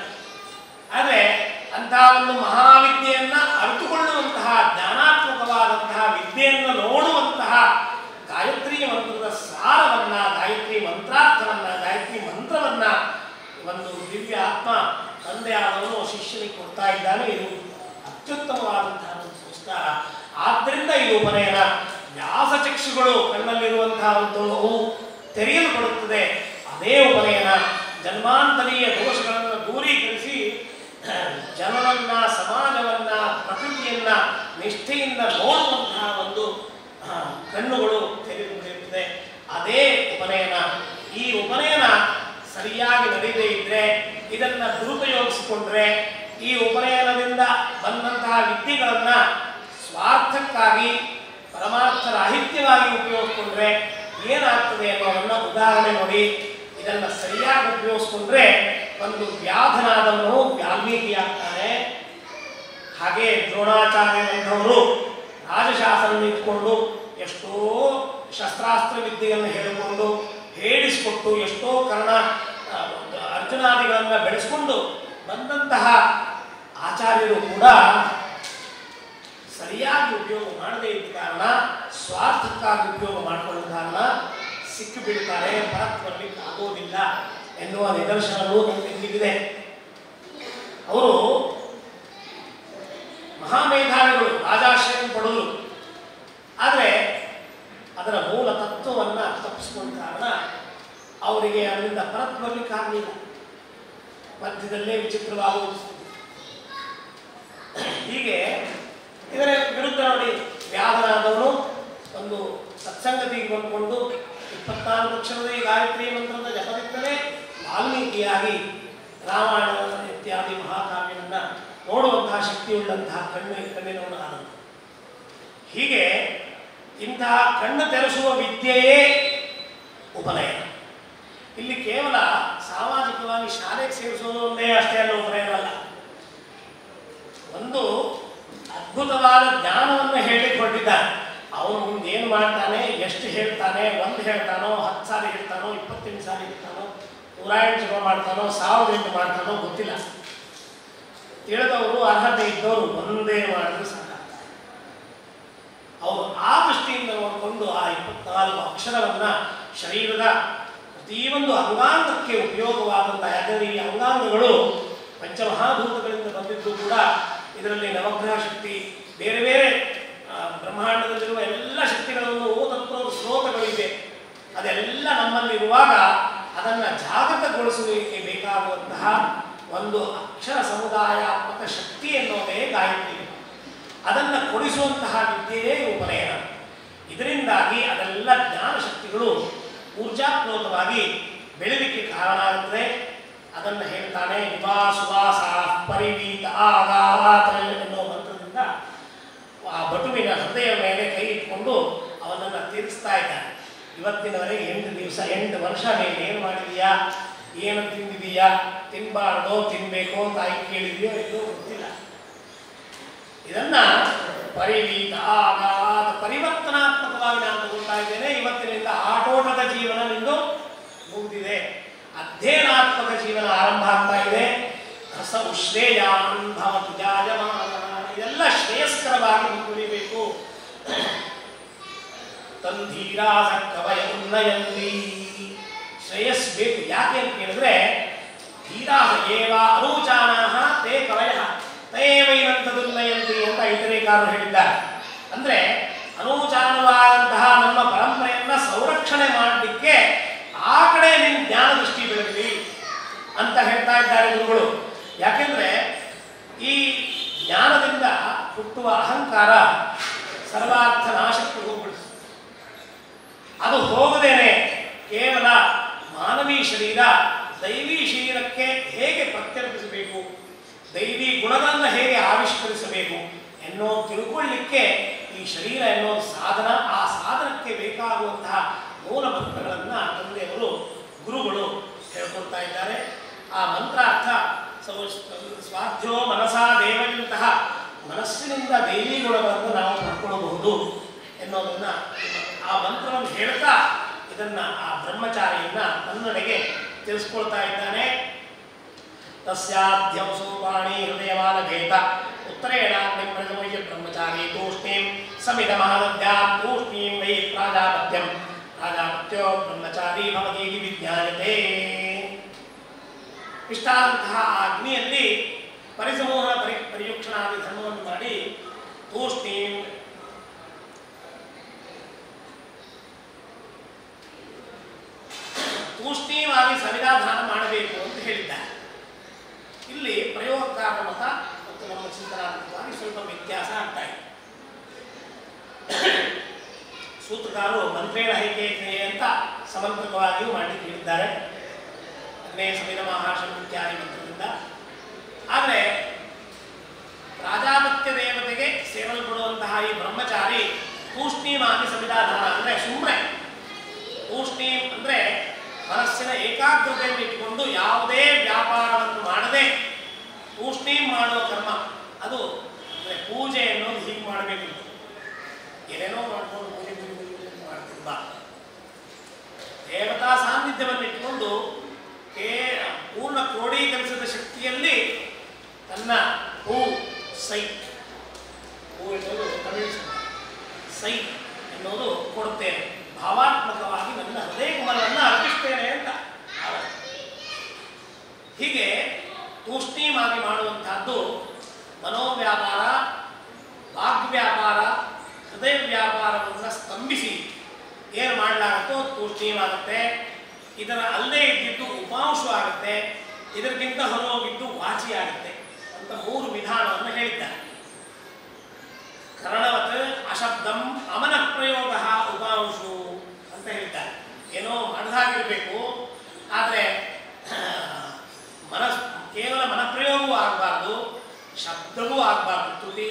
ಆದರೆ ಅಂತಹ ಒಂದು ಮಹಾವಿದ್ಯೆಯನ್ನ ಅರಿತುಕೊಳ್ಳುವಂತಹ ಜ್ಞಾನಾತ್ಮಕವಾದಂತಹ ವಿದ್ಯೆಯನ್ನು ನೋಡುವಂತಹ ಗಾಯತ್ರಿ ಮಂತ್ರದ ಸಾರವನ್ನ, ಗಾಯತ್ರಿ ಮಂತ್ರಾರ್ಥವನ್ನ, ಗಾಯತ್ರಿ ಮಂತ್ರವನ್ನ ಒಂದು ದಿವ್ಯ ಆತ್ಮ ತಂದೆ ಆದವನು ಶಿಷ್ಯನಿಗೆ ಕೊಡ್ತಾ ಇದ್ದಾನೆ. ಇದು ಅತ್ಯುತ್ತಮವಾದಂತಹ ಒಂದು ಸಂಸ್ಕಾರ. ಆದ್ದರಿಂದ ಇದು ಉಪನಯನ. ವ್ಯಾಸಚಕ್ಷುಗಳು ಕಣ್ಣಲ್ಲಿರುವಂತಹ ಒಂದು ತೆರೆಯಲು ಪಡುತ್ತದೆ. ಅದೇ ಉಪನಯನ. ಜನ್ಮಾಂತರೀಯ ದೋಷಗಳನ್ನು ದೂರೀಕರಿಸಿ ಜನರನ್ನ, ಸಮಾಜವನ್ನ, ಪ್ರಕೃತಿಯನ್ನ ನಿಷ್ಠೆಯಿಂದ ನೋಡುವಂತಹ ಒಂದು ಕಣ್ಣುಗಳು ತೆರೆದುಕೊಂಡಿರುತ್ತದೆ. ಅದೇ ಉಪನಯನ. ಈ ಉಪನಯನ ಸರಿಯಾಗಿ ನಡೆಯದೇ ಇದ್ರೆ, ಇದನ್ನ ದುರುಪಯೋಗಿಸಿಕೊಂಡ್ರೆ, ಈ ಉಪನಯನದಿಂದ ಬಂದಂತಹ ವಿದ್ಯೆಗಳನ್ನ ಸ್ವಾರ್ಥಕ್ಕಾಗಿ ಪರಮಾರ್ಥ ರಾಹಿತ್ಯವಾಗಿ ಉಪಯೋಗಿಸ್ಕೊಂಡ್ರೆ ಏನಾಗ್ತದೆ ಅನ್ನೋದನ್ನ ಉದಾಹರಣೆ ನೋಡಿ. ಇದನ್ನ ಸರಿಯಾಗಿ ಉಪಯೋಗಿಸ್ಕೊಂಡ್ರೆ ಒಂದು ವ್ಯಾಧನಾದವನು ವಾಲ್ಮೀಕಿ ಆಗ್ತಾನೆ. ಹಾಗೆ ದ್ರೋಣಾಚಾರ್ಯರಂಥವರು ರಾಜಶಾಸನ ಇಟ್ಕೊಂಡು ಎಷ್ಟೋ ಶಸ್ತ್ರಾಸ್ತ್ರ ವಿದ್ಯೆಯನ್ನು ಹೇಳಿಕೊಂಡು ಹೇಳಿಸಿಕೊಟ್ಟು ಎಷ್ಟೋ ಅರ್ಜುನಾದಿಗಳನ್ನು ಬೆಳೆಸಿಕೊಂಡು ಬಂದಂತಹ ಆಚಾರ್ಯರು ಕೂಡ ಸರಿಯಾಗಿ ಉಪಯೋಗ ಮಾಡದೇ ಇದ್ದ ಕಾರಣ, ಸ್ವಾರ್ಥಕ್ಕಾಗಿ ಉಪಯೋಗ ಮಾಡಿಕೊಂಡ ಕಾರಣ ಸಿಕ್ಕಿ ಬೀಳ್ತಾರೆ, ಹೊರಕ್ಕೆ ಬರಲಿಕ್ಕೆ ಆಗೋದಿಲ್ಲ ಎನ್ನುವ ನಿದರ್ಶನಗಳು ನಮಗಿದೆ. ಅವರು ಮಹಾಮೇಧಾವಿಗಳು, ರಾಜಾಶ್ರಯ ಪಡೆದರು. ಆದರೆ ಅದರ ಮೂಲ ತತ್ವವನ್ನು ತಪ್ಪಿಸಿಕೊಂಡ ಕಾರಣ ಅವರಿಗೆ ಅದರಿಂದ ಹೊರಕ್ಕೆ ಬರಲಿಕ್ಕಾಗಲಿಲ್ಲ. ಮಧ್ಯದಲ್ಲೇ ವಿಚಿತ್ರವಾಗುವುದು. ಹೀಗೆ ಇದರ ವಿರುದ್ಧ ನೋಡಿ, ವ್ಯಾಧನಾದವನು ಒಂದು ಸತ್ಸಂಗತಿಗೆ ಬಂದುಕೊಂಡು 24 ಅಕ್ಷರದ ಈ ಗಾಯತ್ರಿ ಮಂತ್ರದ ಜಪದಿಂದಲೇ ವಾಲ್ಮೀಕಿಯಾಗಿ ರಾಮಾಯಣ ಇತ್ಯಾದಿ ಮಹಾಕಾವ್ಯವನ್ನು ನೋಡುವಂತಹ ಶಕ್ತಿಯುಳ್ಳಂತಹ ಕಣ್ಣಿನವನು ಆನಂದ. ಹೀಗೆ ಇಂತಹ ಕಣ್ಣು ತೆರೆಸುವ ವಿದ್ಯೆಯೇ ಉಪನಯನ. ಇಲ್ಲಿ ಕೇವಲ ಸಾಮಾಜಿಕವಾಗಿ ಶಾಲೆಗೆ ಸೇರಿಸೋದು ಒಂದೇ ಅಷ್ಟೇ ಅಲ್ಲ ಉಪನಯನ ಅಲ್ಲ. ಒಂದು ಅದ್ಭುತವಾದ ಜ್ಞಾನವನ್ನು ಹೇಳಿಕ್ಕೆ ಹೊರಟಿದ್ದಾನೆ. ಅವನು ಮುಂದೆ ಏನು ಮಾಡ್ತಾನೆ, ಎಷ್ಟು ಹೇಳ್ತಾನೆ, 1 ಹೇಳ್ತಾನೋ, 10 ಸಾರಿ ಹೇಳ್ತಾನೋ, 28 ಸಾರಿ ಹೇಳ್ತಾನೋ, 108 ಜಪ ಮಾಡ್ತಾನೋ, 1008 ಮಾಡ್ತಾನೋ ಗೊತ್ತಿಲ್ಲ. ತಿಳಿದವರು ಅರ್ಹತೆ ಇದ್ದವರು ಒಂದೇ ಮಾಡಿದ್ರೆ ಸಾಕಾಗ್ತಾರೆ. ಅವರು ಆ ದೃಷ್ಟಿಯಿಂದ ನೋಡಿಕೊಂಡು ಆ 24 ಅಕ್ಷರವನ್ನು ಶರೀರದ ಪ್ರತಿಯೊಂದು ಅಂಗಾಂಗಕ್ಕೆ ಉಪಯೋಗವಾದಂತಹ, ಯಾಕಂದರೆ ಈ ಅಂಗಾಂಗಗಳು ಪಂಚಮಹಾಭೂತಗಳಿಂದ ಬಂದಿದ್ದು ಕೂಡ ಇದರಲ್ಲಿ ನವಗ್ರಹ ಶಕ್ತಿ, ಬೇರೆ ಬೇರೆ ಬ್ರಹ್ಮಾಂಡದಲ್ಲಿರುವ ಎಲ್ಲ ಶಕ್ತಿಗಳನ್ನು ತತ್ವ ಸ್ರೋತಗಳಿವೆ. ಅದೆಲ್ಲ ನಮ್ಮಲ್ಲಿರುವಾಗ ಅದನ್ನು ಜಾಗೃತಗೊಳಿಸುವಿಕೆ ಬೇಕಾಗುವಂತಹ ಒಂದು ಅಕ್ಷರ ಸಮುದಾಯಾತ್ಮಕ ಶಕ್ತಿ ಎನ್ನುವುದೇ ಗಾಯತ್ರಿ. ಅದನ್ನು ಕೊಡಿಸುವಂತಹ ವಿದ್ಯೆಯೇ ಉಪನಯನ. ಇದರಿಂದಾಗಿ ಅದೆಲ್ಲ ಜ್ಞಾನ ಶಕ್ತಿಗಳು ಊರ್ಜಾಪ್ರೋತವಾಗಿ ಬೆಳೆಲಿಕ್ಕೆ ಕಾರಣ ಆಗುತ್ತದೆ. ಅದನ್ನು ಹೇಳ್ತಾನೆ ನಿವಾಸುವಾಸ ಪರಿವೀತ ಆಗಾತ ಎನ್ನುವ ಮಂತ್ರದಿಂದ ಆ ಬಟುವಿನ ಹೃದಯ ಮೇಲೆ ಕೈ ಇಟ್ಕೊಂಡು ಅವನನ್ನು ತೀರಿಸ್ತಾ ಇದ್ದಾನೆ. ಇವತ್ತಿನವರೆಗೆ 8 ದಿವಸ 8 ವರ್ಷ ನೀನು ಏನು ಮಾಡಿದೀಯಾ, ಏನು ತಿಂದಿದೀಯಾ, ತಿನ್ನಬಾರ್ದೋ ತಿನ್ನಬೇಕೋ ತಾಯಿ ಕೇಳಿದೆಯೋ ಎಲ್ಲೋ ಗೊತ್ತಿಲ್ಲ. ಇದನ್ನು ಪರಿವೀತ ಆಗಾತ ಪರಿವರ್ತನಾತ್ಮಕವಾಗಿ ನಾನು ತಗೊಳ್ತಾ ಇದ್ದೇನೆ. ಇವತ್ತಿನಿಂದ ಆಟೋಟದ ಜೀವನ ನಿಂದು ಮುಗಿದಿದೆ, ಅಧ್ಯಯನಾತ್ಮಕ ಜೀವನ ಆರಂಭ ಆಗ್ತಾ ಇದೆ. ರಸ ಉಶ್ರೇಯಾನ್ ಭವತು ಜಾಯಮಾನ, ಇದೆಲ್ಲ ಶ್ರೇಯಸ್ಕರವಾಗಿ ಮುಂದುವರಿಬೇಕು. ತಂಧೀರಾಸ ಕವಯ ಉನ್ನಯಂತಿ, ಶ್ರೇಯಸ್ ಬೇಕು. ಯಾಕೆ ಅಂತ ಕೇಳಿದ್ರೆ ಧೀರಾಹ ಏವ ಅನೂಚಾನಾಹ ತೇ ಕವಯ ತೇವೈನಂತದುನ್ನಯಂತಿ ಅಂತ ಇತರೇಕಾರರು ಹೇಳಿದ್ದಾರೆ. ಅಂದರೆ ಅನೂಚಾನವಾದಂತಹ ನಮ್ಮ ಪರಂಪರೆಯನ್ನು ಸಂರಕ್ಷಣೆ ಮಾಡಲಿಕ್ಕೆ ಆ ಕಡೆ ನಿಮ್ಮ ಜ್ಞಾನ ದೃಷ್ಟಿ ಬೆಳಗಲಿ ಅಂತ ಹೇಳ್ತಾ ಇದ್ದಾರೆ ಗುರುಗಳು. ಯಾಕೆಂದರೆ ಈ ಜ್ಞಾನದಿಂದ ಹುಟ್ಟುವ ಅಹಂಕಾರ ಸರ್ವಾರ್ಥ ನಾಶಕ್ಕೆ ಹೋಗ್ಬಿಡುತ್ತೆ. ಅದು ಹೋಗದೇನೆ ಕೇವಲ ಮಾನವೀ ಶರೀರ ದೈವಿ ಶರೀರಕ್ಕೆ ಹೇಗೆ ಪ್ರತ್ಯರ್ಪಿಸಬೇಕು, ದೈವಿ ಗುಣಗಳನ್ನು ಹೇಗೆ ಆವಿಷ್ಕರಿಸಬೇಕು ಎನ್ನೋ ತಿಳ್ಕೊಳ್ಳಿಕ್ಕೆ ಈ ಶರೀರ ಎನ್ನೋ ಸಾಧನ. ಆ ಸಾಧನಕ್ಕೆ ಬೇಕಾಗುವಂತಹ ಮೂಲ ಮಂತ್ರಗಳನ್ನು ತಂದೆಯವರು ಗುರುಗಳು ಹೇಳ್ಕೊಳ್ತಾ ಇದ್ದಾರೆ. ಆ ಮಂತ್ರಾರ್ಥ ಸ್ವಾಧ್ಯ ಮನಸಾ ದೇವನಿಂತಹ ಮನಸ್ಸಿನಿಂದ ದೈವಿ ಗುಣಗಳನ್ನು ನಾವು ಪಡ್ಕೊಳ್ಳಬಹುದು ಎನ್ನುವುದನ್ನು ಆ ಮಂತ್ರವನ್ನು ಹೇಳ್ತಾ ಇದನ್ನು ಆ ಬ್ರಹ್ಮಚಾರಿಯನ್ನ ತನ್ನೆಡೆಗೆ ತಿಳಿಸ್ಕೊಳ್ತಾ ಇದ್ದಾನೆ. ತಸ್ಯಾದ್ಯಂಸೋ ಪಾಣಿ ಹೃದಯಮಾನ ಭೇತ ಉತ್ತರೇಣಾಗ್ನಿಂ ಪ್ರಜಮಯ್ಯ ಬ್ರಹ್ಮಚಾರಿ ತೂಷ್ಣೀಂ ಸಮಿದಮಹದದ್ಯಾಂ ತೂಷ್ಣೀಂ ವೈ ಪ್ರಾಜಾಪತ್ಯಂ ಪ್ರಾಜಾಪತ್ಯೋ ಬ್ರಹ್ಮಚಾರಿ ಭವತೀತಿ ವಿಜ್ಞಾಯತೆ. ಇಷ್ಟಾದಂತಹ ಅಗ್ನಿಯಲ್ಲಿ ಪರಿಸಮೂಹ ಪರಿಯುಕ್ಷಣಾದಿ ಧರ್ಮವನ್ನು ಮಾಡಿ ತೂಷ್ಣೀಂ ತೂಷ್ಣೀವಾಗಿ ಸಂವಿಧಾನ ಮಾಡಬೇಕು ಅಂತ ಹೇಳಿದ್ದಾರೆ. ಇಲ್ಲಿ ಪ್ರಯೋಗಕಾರನ ಮತ ಮತ್ತು ನಮ್ಮ ಚಿಂತನಾತ್ಮಕವಾಗಿ ಸ್ವಲ್ಪ ವ್ಯತ್ಯಾಸ ಆಗ್ತಾ ಇದೆ. ಸೂತ್ರಕಾರರು ಮಂತ್ರೇಣ ಹೈಕೆ ಕ್ರಿಯೆ ಅಂತ ಸಮಂತ್ರಕವಾಗಿಯೂ ಮಾಡಲಿಕ್ಕೆ ಹೇಳಿದ್ದಾರೆ, ಅಗ್ನೇ ಸಮಿಧ ಮಹಾಶಂ ಇತ್ಯಾದಿ ಮಂತ್ರದಿಂದ. ಆದರೆ ಪ್ರಾಜಾಪತ್ಯ ದೇವತೆಗೆ ಸೇವಲ್ಪಡುವಂತಹ ಈ ಬ್ರಹ್ಮಚಾರಿ ತೂಷ್ಣೀಮಾಗಿ ಸಂವಿಧಾನ ಅಂದರೆ ಸುಮ್ಮನೆ ತೂಷ್ಣೀಂ ಅಂದರೆ ಮನಸ್ಸಿನ ಏಕಾಗ್ರತೆಯನ್ನು ಇಟ್ಟುಕೊಂಡು ಯಾವುದೇ ವ್ಯಾಪಾರವನ್ನು ಮಾಡದೆ ತೂಷ್ಣೀಂ ಮಾಡುವ ಕರ್ಮ. ಅದು ಅಂದರೆ ಪೂಜೆ ಅನ್ನೋದು ಹೀಗೆ ಮಾಡಬೇಕು, ಏನೇನೋ ಮಾಡ್ಕೊಂಡು ಪೂಜೆ ಮಾಡ್ತಿಲ್ಲ. ದೇವತಾ ಸಾನ್ನಿಧ್ಯವನ್ನು ಇಟ್ಟುಕೊಂಡು ಪೂರ್ಣ ಕ್ರೋಢೀಕರಿಸಿದ ಶಕ್ತಿಯಲ್ಲಿ ತನ್ನ ಹೂ ಸೈ ಹೂ ಎನ್ನುವುದು ತಮಿಳು ಸೈ ಎನ್ನುವುದು ಕೊಡುತ್ತೇನೆ, ಭಾವಾತ್ಮಕವಾಗಿ ನನ್ನ ಹೃದಯ ಕಮಲವನ್ನು ಅರ್ಪಿಸ್ತೇನೆ ಅಂತ. ಹೀಗೆ ತೂಷ್ಣೀಮಾಗಿ ಮಾಡುವಂತಹದ್ದು ಮನೋವ್ಯಾಪಾರ, ವಾಗ್ವ್ಯಾಪಾರ, ಹೃದಯ ವ್ಯಾಪಾರವನ್ನು ಸ್ತಂಭಿಸಿ ಏನು ಮಾಡಲಾಗುತ್ತೋ ತೂಷ್ಣೀಮಾಗುತ್ತೆ. ಇದರ ಅಲ್ಲೇ ಇದ್ದಿದ್ದು ಉಪಾಂಶವಾಗುತ್ತೆ, ಇದಕ್ಕಿಂತ ಹೊರಹೋಗಿದ್ದು ವಾಚಿ ಆಗುತ್ತೆ ಅಂತ 3 ವಿಧಾನವನ್ನು ಹೇಳಿದ್ದಾರೆ. ಕರ್ಣವತ್ ಅಶಬ್ದಂ ಅಮನ ಪ್ರಯೋಗ ಉಪಾಂಶು ಮನದಾಗಿರಬೇಕು. ಆದರೆ ಕೇವಲ ಮನಪ್ರಯೋಗವೂ ಆಗಬಾರ್ದು, ಶಬ್ದವೂ ಆಗಬಾರ್ದು. ತುಟಿ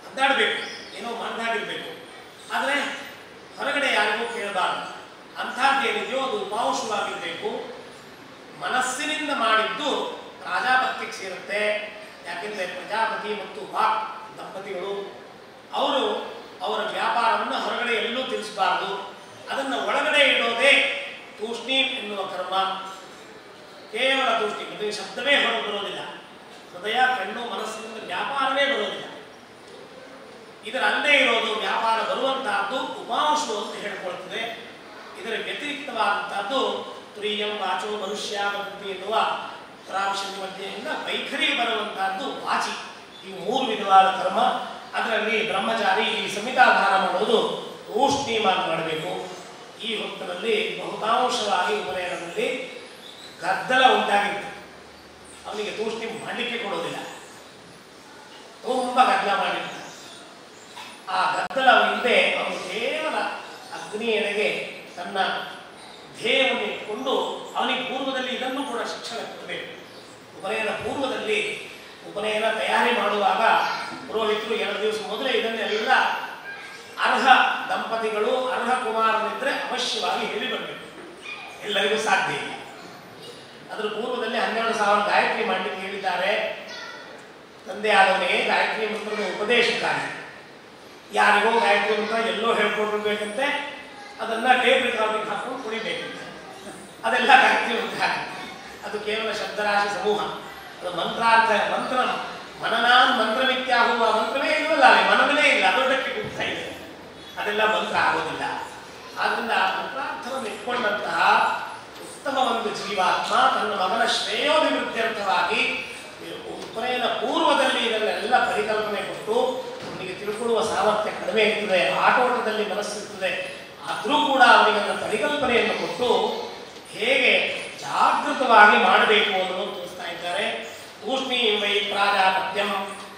ಅದ್ದಾಡಬೇಕು, ಏನೋ ಮನದಾಗಿರಬೇಕು. ಆದರೆ ಹೊರಗಡೆ ಯಾರಿಗೂ ಕೇಳಬಾರ್ದು. ಅಂಥದ್ದೇನಿದೆಯೋ ಅದು ಉಪಾಂಶವಾಗಿರಬೇಕು. ಮನಸ್ಸಿನಿಂದ ಮಾಡಿದ್ದು ಪ್ರಾಜಾಪತ್ಯಕ್ಕೆ ಸೇರುತ್ತೆ. ಯಾಕೆಂದರೆ ಪ್ರಜಾಪತಿ ಮತ್ತು ವಾಕ್ ದಂಪತಿಗಳು ಅವರು ಅವರ ವ್ಯಾಪಾರವನ್ನು ಹೊರಗಡೆ ಎಲ್ಲೂ ತಿಳಿಸಬಾರ್ದು. ಅದನ್ನು ಒಳಗಡೆ ಇಡೋದೇ ತೂಷ್ಣೀಂ ಎನ್ನುವ ಕರ್ಮ. ಕೇವಲ ತೂಷ್ಣೀಂ, ಅದು ಶಬ್ದವೇ ಹೊರಗೆ ಬರೋದಿಲ್ಲ. ಹೃದಯ, ಕಣ್ಣು, ಮನಸ್ಸಿನಿಂದ ವ್ಯಾಪಾರವೇ ಬರೋದಿಲ್ಲ. ಇದರ ಅಲ್ಲೇ ಇರೋದು ವ್ಯಾಪಾರ ಬರುವಂತಹದ್ದು ಉಪಾಂಶು ಅಂತ ಹೇಳ್ಕೊಳ್ತದೆ. ಇದರ ವ್ಯತಿರಿಕ್ತವಾದಂತಹದ್ದು ತುರಿಯಂ ವಾಚೋ ಮನುಷ್ಯ ಭಕ್ತಿ ಎನ್ನುವ ಪರಾಮರ್ಶದ ಮಧ್ಯೆಯಿಂದ ವೈಖರಿ ಬರುವಂತಹದ್ದು ವಾಚಿ. ಈ 3 ವಿಧವಾದ ಕರ್ಮ. ಅದರಲ್ಲಿ ಬ್ರಹ್ಮಚಾರಿ ಈ ಸಂಹಿತಾಧಾರ ಮಾಡೋದು ತೂಷ್ಣೀಮಾಗಿ ಮಾಡಬೇಕು. ಈ ಹೊತ್ತಿನಲ್ಲಿ ಬಹುತಾಂಶವಾಗಿ ಉಪನಯನದಲ್ಲಿ ಗದ್ದಲ ಉಂಟಾಗಿತ್ತು. ಅವನಿಗೆ ತೂಷ್ಣೀಂ ಮಾಡಲಿಕ್ಕೆ ಕೊಡೋದಿಲ್ಲ, ತುಂಬ ಗದ್ದಲ ಮಾಡಿರ್ತಾನೆ. ಆ ಗದ್ದಲ ಹಿಂದೆ ಅವನು ಕೇವಲ ಅಗ್ನಿಯೆಡೆಗೆ ತನ್ನ ಧ್ಯೇಯವನ್ನು ಇಟ್ಟುಕೊಂಡು ಅವನಿಗೆ ಪೂರ್ವದಲ್ಲಿ ಇದನ್ನು ಕೂಡ ಶಿಕ್ಷಣ ಕೊಡಬೇಕು. ಉಪನಯನ ಪೂರ್ವದಲ್ಲಿ ಉಪನಯನ ತಯಾರಿ ಮಾಡುವಾಗ ಪುರೋಹಿತರು 2 ದಿವಸ ಮೊದಲೇ ಇದನ್ನೆಲ್ಲ ಅರ್ಹ ದಂಪತಿಗಳು, ಅರ್ಹ ಕುಮಾರನಿದ್ರೆ ಅವಶ್ಯವಾಗಿ ಹೇಳಿ ಬರಬೇಕು. ಎಲ್ಲರಿಗೂ ಸಾಧ್ಯ ಇಲ್ಲ. ಅದರ ಪೂರ್ವದಲ್ಲಿ 12,000 ಗಾಯತ್ರಿ ಮಾಡಲಿಕ್ಕೆ ಹೇಳಿದ್ದಾರೆ. ತಂದೆ ಆದವನಿಗೆ ಗಾಯತ್ರಿ ಮಂತ್ರದ ಉಪದೇಶಕ್ಕಾಗಿ. ಯಾರಿಗೋ ಗಾಯತ್ರಿ ಮಂತ್ರ ಎಲ್ಲೋ ಹೇಳ್ಕೊಡ್ಬೇಕಂತೆ, ಅದನ್ನು ಟೇಪ್ ರೆಕಾರ್ಡಿಂಗ್ ಹಾಕೊಂಡು ಕುಡಿಬೇಕಂತೆ. ಅದೆಲ್ಲ ಗಾಯತ್ರಿ ಮಂತ್ರ. ಅದು ಕೇವಲ ಶಬ್ದರಾಶಿ ಸಮೂಹ. ಅದು ಮಂತ್ರಾರ್ಥ ಮಂತ್ರ ಮನನಾನ್ ಮಂತ್ರವಿತ್ಯಾಗುವ ಮಂತ್ರವೇ ಇಲ್ವಲ್ಲ, ಅಲ್ಲಿ ಮನವೇ ಇಲ್ಲ, ದೊಡ್ಡಕ್ಕೆ ಕೂಗ್ತಾ ಇದೆ. ಅದೆಲ್ಲ ಮಂತ್ರ ಆಗೋದಿಲ್ಲ. ಆದ್ದರಿಂದ ಮಂತ್ರಾರ್ಥವನ್ನು ಇಟ್ಕೊಂಡಂತಹ ಉತ್ತಮ ಒಂದು ಜೀವಾತ್ಮ ತನ್ನ ಮಗನ ಶ್ರೇಯೋಭಿವೃದ್ಧ್ಯರ್ಥವಾಗಿ ಉಪನಯನ ಪೂರ್ವದಲ್ಲಿ ಇದನ್ನೆಲ್ಲ ಪರಿಕಲ್ಪನೆ ಕೊಟ್ಟು ಅವನಿಗೆ ತಿಳ್ಕೊಳ್ಳುವ ಸಾಮರ್ಥ್ಯ ಕಡಿಮೆ ಇರ್ತದೆ, ಆಟೋಟದಲ್ಲಿ ಮನಸ್ಸಿರ್ತದೆ. ಆದರೂ ಕೂಡ ಅವನಿಗೆ ಅದರ ಪರಿಕಲ್ಪನೆಯನ್ನು ಕೊಟ್ಟು ಹೇಗೆ ಜಾಗೃತವಾಗಿ ಮಾಡಬೇಕು ಅನ್ನೋದು ತೋರಿಸ್ತಾ ಇದ್ದಾರೆ. ತೂಷ್ಣೀಂ ವೈ ಪ್ರಾಜಾಪತ್ಯಂ,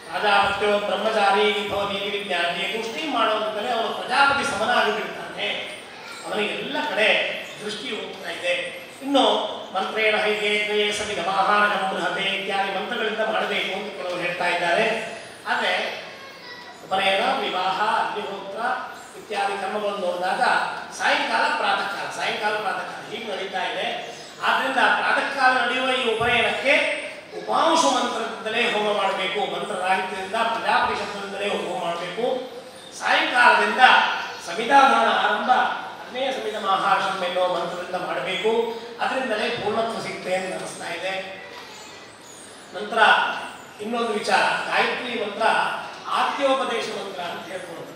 ಪ್ರಾಜಾಪತ್ಯೋ ಬ್ರಹ್ಮಚಾರಿ ಭವತಿ ವಿಜ್ಞಾನಿ. ತೂಷ್ಣೀಂ ಮಾಡೋದಂತಲೇ ಅವನು ಪ್ರಜಾಪತಿ ಸಮನಾಗಿ ಬಿಡ್ತಾನೆ. ಅವನಿಗೆ ಎಲ್ಲ ಕಡೆ ದೃಷ್ಟಿ ಹೋಗ್ತಾ ಇದೆ. ಇನ್ನು ಮಂತ್ರೇಣ ಹೈಗೆ ದ್ವಯೇ ಸವಿಧ ಮಹಾನ ಬೃಹತೆ ಇತ್ಯಾದಿ ಮಂತ್ರಗಳಿಂದ ಮಾಡಬೇಕು ಅಂತ ಕೆಲವರು ಹೇಳ್ತಾ ಇದ್ದಾರೆ. ಆದರೆ ಉಪನಯನ, ವಿವಾಹ, ಅಗ್ನಿಹೋತ್ರ ಇತ್ಯಾದಿ ಕರ್ಮಗಳನ್ನು ನೋಡಿದಾಗ ಸಾಯಂಕಾಲ ಪ್ರಾತಃ ಕಾಲ ಹೀಗೆ ನಡೀತಾ ಇದೆ. ಆದ್ದರಿಂದ ಪ್ರಾತಃ ಕಾಲ ನಡೆಯುವ ಈ ಉಪನಯನಕ್ಕೆ ಉಪಾಂಶು ಮಂತ್ರದಿಂದಲೇ ಹೋಮ ಮಾಡಬೇಕು. ಮಂತ್ರರಾಹಿತ್ಯದಿಂದ ಪ್ರಜಾಪತಿ ಶಬ್ದದಿಂದಲೇ ಹೋಮ ಮಾಡಬೇಕು. ಸಾಯಂಕಾಲದಿಂದ ಸಂವಿಧಾನ ಆರಂಭ ಅಗ್ನೇಯ ಸಮಿತ ಮಹಾರ್ಷಂ ಎನ್ನುವ ಮಂತ್ರದಿಂದ ಮಾಡಬೇಕು. ಅದರಿಂದಲೇ ಪೂರ್ಣತ್ವ ಸಿಗ್ತದೆ ಅಂತ ಅನಿಸ್ತಾ ಇದೆ. ನಂತರ ಇನ್ನೊಂದು ವಿಚಾರ, ಗಾಯತ್ರಿ ಮಂತ್ರ ಆದ್ಯೋಪದೇಶ ಮಂತ್ರ ಅಂತ ಹೇಳ್ಕೊಳ್ಳೋದು.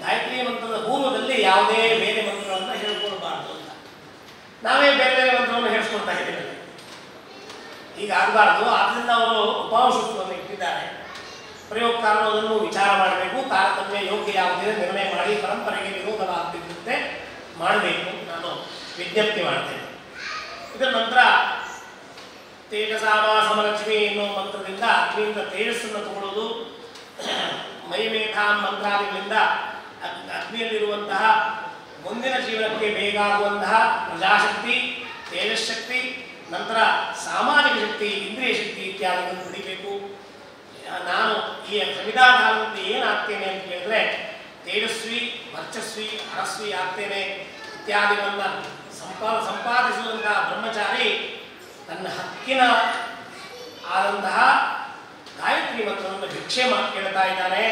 ಗಾಯತ್ರಿ ಮಂತ್ರದ ಪೂರ್ವದಲ್ಲಿ ಯಾವುದೇ ಬೇರೆ ಮಂತ್ರಗಳನ್ನು ಹೇಳ್ಕೊಳ್ಬಾರ್ದು ಅಂತ ನಾವೇ ಬೇರೆ ಬೇರೆ ಮಂತ್ರವನ್ನು ಹೇಳಿಸ್ಕೊಳ್ತಾ ಇದ್ದೇವೆ. ಈಗ ಆಗಬಾರ್ದು. ಆದ್ದರಿಂದ ಅವರು ಉಪಾಂಶವನ್ನು ಇಟ್ಟಿದ್ದಾರೆ. ಪ್ರಯೋಗಕಾರರು ಅದನ್ನು ವಿಚಾರ ಮಾಡಬೇಕು. ತಾರತಮ್ಯ ಯೋಗ್ಯ ಯಾವುದೇ ನಿರ್ಣಯ ಮಾಡಿ ಪರಂಪರೆಗೆ ವಿರೋಧವಾಗದಿದ್ದಂತೆ ಮಾಡಬೇಕು. ನಾನು ವಿಜ್ಞಪ್ತಿ ಮಾಡ್ತೇನೆ. ಇದರ ನಂತರ ತೇಜಸಾಮ ಸಮಲಕ್ಷ್ಮಿ ಎನ್ನುವ ಮಂತ್ರದಿಂದ ಅಗ್ನಿಯಿಂದ ತೇಜಸ್ಸನ್ನು ತಗೊಳ್ಳೋದು. ಮೈಮೇಧಾಂ ಮಂತ್ರಾದಿಗಳಿಂದ ಅಗ್ನಿಯಲ್ಲಿರುವಂತಹ ಮುಂದಿನ ಜೀವನಕ್ಕೆ ಬೇಕಾಗುವಂತಹ ಪ್ರಜಾಶಕ್ತಿ, ತೇಜಶಕ್ತಿ, ನಂತರ ಸಾಮಾಜಿಕ ಶಕ್ತಿ, ಇಂದ್ರಿಯ ಶಕ್ತಿ ಇತ್ಯಾದಿಗಳನ್ನು ಪಡಿಬೇಕು. ನಾನು ಈ ಸಂವಿಧಾನದಲ್ಲಿ ಏನಾಗ್ತೇನೆ ಅಂತ ಹೇಳಿದ್ರೆ ತೇಜಸ್ವಿ, ವರ್ಚಸ್ವಿ, ಹರಸ್ವಿ ಆಗ್ತೇನೆ ಇತ್ಯಾದಿಗಳನ್ನು ಸಂಪಾದಿಸುವಂತಹ ಬ್ರಹ್ಮಚಾರಿ ತನ್ನ ಹಕ್ಕಿನ ಆದಂತಹ ಗಾಯತ್ರಿ ಮಂತ್ರವನ್ನು ಭಿಕ್ಷೆ ಮಾಡಿ ಕೇಳ್ತಾ ಇದ್ದಾನೆ.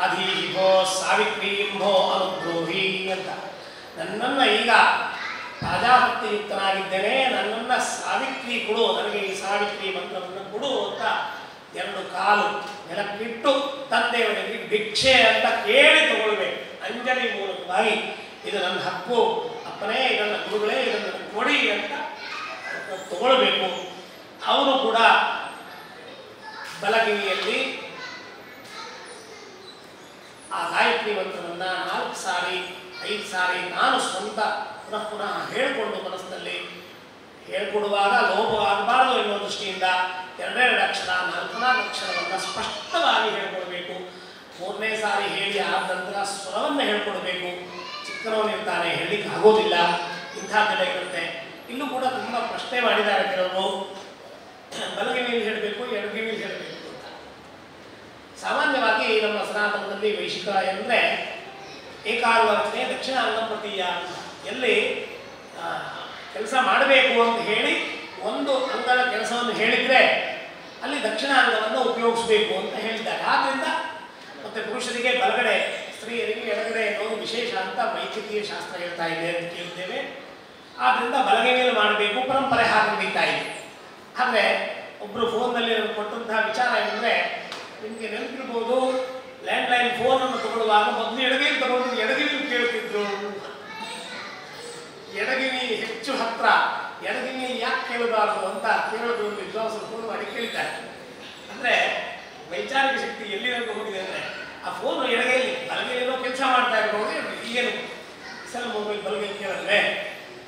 ಅಧೀಭೋ ಸಾವಿತ್ರೀಂಭೋ ಅನುದ್ರೋಹಿ ಅಂತ. ನನ್ನನ್ನು ಈಗ ಪ್ರಜಾಪತ್ಯಯುಕ್ತನಾಗಿದ್ದೇನೆ, ನನ್ನನ್ನು ಸಾವಿತ್ರಿ ಕೊಡು, ನನಗೆ ಈ ಸಾವಿತ್ರಿ ಮಂತ್ರವನ್ನು ಕೊಡು ಅಂತ 2 ಕಾಲು ನೆಲಕ್ಕಿಟ್ಟು ತಂದೆಯವರಿಗೆ ಭಿಕ್ಷೆ ಅಂತ ಕೇಳಿ ತಗೊಳ್ಬೇಕು. ಅಂಜಲಿ ಮೂಲಕವಾಗಿ ಇದು ನನ್ನ ಹಕ್ಕು, ಅಪ್ಪನೇ ಇದನ್ನು ಗುರುಗಳೇ ಇದನ್ನು ಕೊಡಿ ಅಂತ ತಗೊಳ್ಬೇಕು. ಅವನು ಕೂಡ ಬಲಗಿರಿಯಲ್ಲಿ ಆ ಗಾಯತ್ರಿ ಮಂತ್ರವನ್ನು 4 ಸಾರಿ 5 ಸಾರಿ ನಾನು ಸ್ವಂತ ಪುನಃ ಹೇಳಿಕೊಂಡು ಮನಸ್ಸಿನಲ್ಲಿ ಹೇಳ್ಕೊಡುವಾಗ ಲೋಪವಾಗಬಾರದು ಎನ್ನುವ ದೃಷ್ಟಿಯಿಂದ 2 ಅಕ್ಷರ 4 ಅಕ್ಷರವನ್ನು ಸ್ಪಷ್ಟವಾಗಿ ಹೇಳ್ಕೊಡ್ಬೇಕು. 3ನೇ ಸಾರಿ ಹೇಳಿ ಆದ ನಂತರ ಸ್ವರವನ್ನು ಹೇಳ್ಕೊಡ್ಬೇಕು. ಚಿಕ್ಕನವನಿರ್ತಾನೆ, ಹೇಳಲಿಕ್ಕೆ ಆಗೋದಿಲ್ಲ, ಇಂಥದ್ದೆಲ್ಲ ಇರುತ್ತೆ. ಇಲ್ಲೂ ಕೂಡ ತುಂಬ ಪ್ರಶ್ನೆ ಮಾಡಿದ್ದಾರೆ ಕೆಲವರು, ಬಲಗಿವಿಯಲ್ಲಿ ಹೇಳಬೇಕು, ಎಡಗಿವಿಯಲ್ಲಿ ಹೇಳಬೇಕು ಅಂತ. ಸಾಮಾನ್ಯವಾಗಿ ನಮ್ಮ ಸನಾತನದಲ್ಲಿ ವೈಶಿಕ ಅಂದರೆ ಏಕಾರ್ವಚನೆ ದಕ್ಷಿಣಾಂಗ ಪ್ರತೀಯ ಅಂತ. ಎಲ್ಲಿ ಕೆಲಸ ಮಾಡಬೇಕು ಅಂತ ಹೇಳಿ ಒಂದು ಅಂಗದ ಕೆಲಸವನ್ನು ಹೇಳಿದರೆ ಅಲ್ಲಿ ದಕ್ಷಿಣಾಂಗವನ್ನು ಉಪಯೋಗಿಸಬೇಕು ಅಂತ ಹೇಳಿದ್ದಾರೆ. ಆದ್ದರಿಂದ ಮತ್ತು ಪುರುಷರಿಗೆ ಬಲಗಡೆ, ಸ್ತ್ರೀಯರಿಗೆ ಎಡಗಡೆ ಅನ್ನೋದು ವಿಶೇಷ ಅಂತ ವೈದ್ಯಕೀಯ ಶಾಸ್ತ್ರ ಹೇಳ್ತಾ ಇದೆ ಅಂತ ಕೇಳಿದ್ದೇವೆ. ಆದ್ದರಿಂದ ಬಲಗೈ ಮೇಲೆ ಮಾಡಬೇಕು, ಪರಂಪರೆ ಹಾಗೆ ನಡೀತಾ ಇದೆ. ಆದರೆ ಒಬ್ಬರು ಫೋನ್ನಲ್ಲಿ ಕೊಟ್ಟಂತಹ ವಿಚಾರ ಏನಂದರೆ, ನಿಮಗೆ ನೆನಪಿರ್ಬೋದು, ಲ್ಯಾಂಡ್ಲೈನ್ ಫೋನನ್ನು ತಗೊಳ್ಳುವಾಗ ಮೊದಲು ಎಡಗೈಲಿ ತಗೊಂಡು ಎಡಗಿವಿ ಕೇಳ್ತಿದ್ರು. ಎಡಗಿವಿ ಹೆಚ್ಚು ಹತ್ರ, ಎಡಗಿವಿ ಯಾಕೆ ಕೇಳಬಾರ್ದು ಅಂತ ಕೇಳೋದು ಒಂದು ವಿದ್ವಾಂಸರು ಫೋನ್ ಮಾಡಿ ಕೇಳಿದ್ದಾರೆ. ಅಂದರೆ ವೈಚಾರಿಕ ಶಕ್ತಿ ಎಲ್ಲಿವರೆಗೂ ಹೋಗಿದೆ ಅಂದರೆ, ಆ ಫೋನು ಎಡಗೈಲಿ, ಬಲಗೈಲಿನೋ ಕೆಲಸ ಮಾಡ್ತಾ ಇರ್ಬೋದು, ಈಗೇನು ಸೆಲ್ ಮೊಬೈಲ್ ಬಲಗೈ ಕೇಳಿದ್ರೆ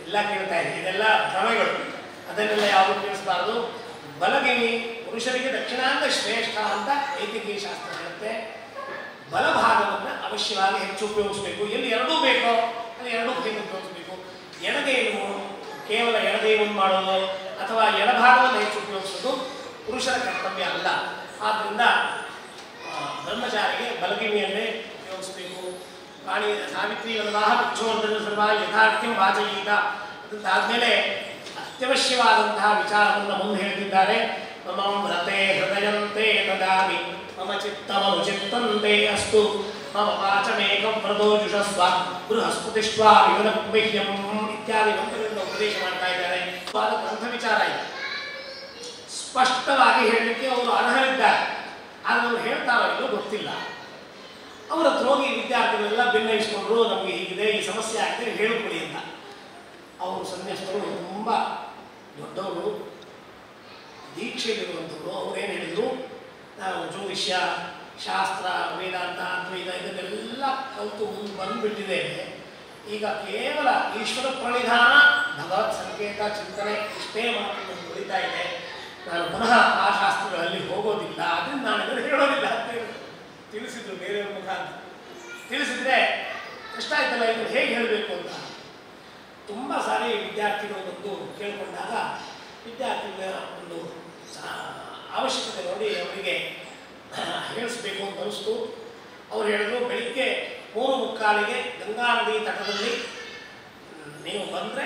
ಎಲ್ಲ ಕೇಳ್ತಾ ಇದೆ. ಇದೆಲ್ಲ ಭ್ರಮೆಗಳು, ಅದನ್ನೆಲ್ಲ ಯಾವುದು ಕೇಳಿಸಬಾರ್ದು. ಬಲಗಿವಿ ಪುರುಷರಿಗೆ ದಕ್ಷಿಣಾಂಗ ಶ್ರೇಷ್ಠ ಅಂತ ವೈದ್ಯಕೀಯ ಶಾಸ್ತ್ರ ಹೇಳುತ್ತೆ. ಬಲಭಾಗವನ್ನು ಅವಶ್ಯವಾಗಿ ಹೆಚ್ಚು ಉಪಯೋಗಿಸಬೇಕು. ಎಲ್ಲಿ ಎರಡೂ ಬೇಕೋ ಅಲ್ಲಿ ಎರಡೂ ಕೈಯನ್ನು ಉಪಯೋಗಿಸಬೇಕು. ಎಡಗೈಯನ್ನು ಕೇವಲ ಎಡಗೈವನ್ನು ಮಾಡೋದು ಅಥವಾ ಎಡಭಾಗವನ್ನು ಹೆಚ್ಚು ಉಪಯೋಗಿಸೋದು ಪುರುಷರ ಕರ್ತವ್ಯ ಅಲ್ಲ. ಆದ್ದರಿಂದ ಬ್ರಹ್ಮಚಾರಿಗೆ ಬಲಗಿವಿಯನ್ನೇ ಉಪಯೋಗಿಸಬೇಕು. ಪ್ರಾಣಿ ಸಾವಿತ್ರಿ ವರದಾಹ ಭಿಕ್ಷೋರ್ಧನ ಸರ್ವ ಯಥಾರ್ಥ್ಯಂ ವಾಚಯೀತ ಅದಾದಮೇಲೆ ಅತ್ಯವಶ್ಯವಾದಂತಹ ವಿಚಾರವನ್ನು ಮುಂದೆ ಹೇಳ್ತಿದ್ದಾರೆ. ಮಮ ವ್ರತೆ ಹೃದಯಂತೆ ತದಾಮಿ ಮಮ ಚಿತ್ತಮನುಚಿತ್ತಂತೆ ಅಸ್ತು ಮಮ ವಾಚಮೇಕ ವ್ರತೋಜುಷಸ್ವ ಬೃಹಸ್ಪತಿಷ್ವ ಯುನಕ್ಮಹ್ಯಂ ಇತ್ಯಾದಿ ಮಂತ್ರಗಳಿಂದ ಉಪದೇಶ ಮಾಡ್ತಾ ಇದ್ದಾರೆ. ಗ್ರಂಥ ವಿಚಾರ ಇದೆ, ಸ್ಪಷ್ಟವಾಗಿ ಹೇಳಲಿಕ್ಕೆ ಅವರು ಅರ್ಹರಿದ್ದಾರೆ. ಆದರೆ ಅವರು ಹೇಳ್ತಾರೋ ಇಲ್ಲೋ ಗೊತ್ತಿಲ್ಲ. ಅವರ ಹತ್ರ ಹೋಗಿ ವಿದ್ಯಾರ್ಥಿಗಳೆಲ್ಲ ಭಿನ್ನಯಿಸ್ಕೊಂಡ್ರು, ನಮಗೆ ಹೀಗಿದೆ, ಈ ಸಮಸ್ಯೆ ಆಗಿದೆ, ಹೇಳಿಕೊಡಿ ಅಂತ. ಅವರು ಸನ್ಯಾಸಿಗಳು ತುಂಬ ದೊಡ್ಡವರು, ದೀಕ್ಷೆಯಲ್ಲಿರುವಂಥವ್ರು. ಅವರೇನು ಹೇಳಿದರು, ನಾವು ಜ್ಯೋತಿಷ್ಯ, ಶಾಸ್ತ್ರ, ವೇದಾಂತ, ಅದ್ವೈತ ಇದನ್ನೆಲ್ಲ ಕಲಿತು ಮುಂದೆ ಬಂದುಬಿಟ್ಟಿದ್ದೇವೆ. ಈಗ ಕೇವಲ ಈಶ್ವರ ಪ್ರಣಿಧಾನ, ಭಗವತ್ ಸಂಕೇತ, ಚಿಂತನೆ ಇಷ್ಟೇ ಮಾತ್ರ ಉಳಿತಾ ಇದೆ. ನಾನು ಪುನಃ ಆ ಶಾಸ್ತ್ರಗಳಲ್ಲಿ ಹೋಗೋದಿಲ್ಲ, ಅದನ್ನು ನಾನು ಇದನ್ನು ಹೇಳೋದಿಲ್ಲ ಅಂತ ತಿಳಿಸಿದ್ರು. ಬೇರೆಯವ್ರ ಮುಖಾಂತರ ತಿಳಿಸಿದ್ರೆ ಕಷ್ಟ ಆಯ್ತಲ್ಲ, ಇದನ್ನು ಹೇಗೆ ಹೇಳಬೇಕು ಅಂತ. ತುಂಬ ಸಾರಿ ವಿದ್ಯಾರ್ಥಿಗಳು ಬಂದು ಕೇಳಿಕೊಂಡಾಗ ವಿದ್ಯಾರ್ಥಿಗಳ ಒಂದು ಅವಶ್ಯಕತೆ ನೋಡಿ ಅವರಿಗೆ ಹೇಳಿಸ್ಬೇಕು ಅಂತ ಅನಿಸ್ತು. ಅವ್ರು ಹೇಳಿದ್ರು, ಬೆಳಿಗ್ಗೆ 3:45ಗೆ ಗಂಗಾ ನದಿ ತಟದಲ್ಲಿ ನೀವು ಬಂದರೆ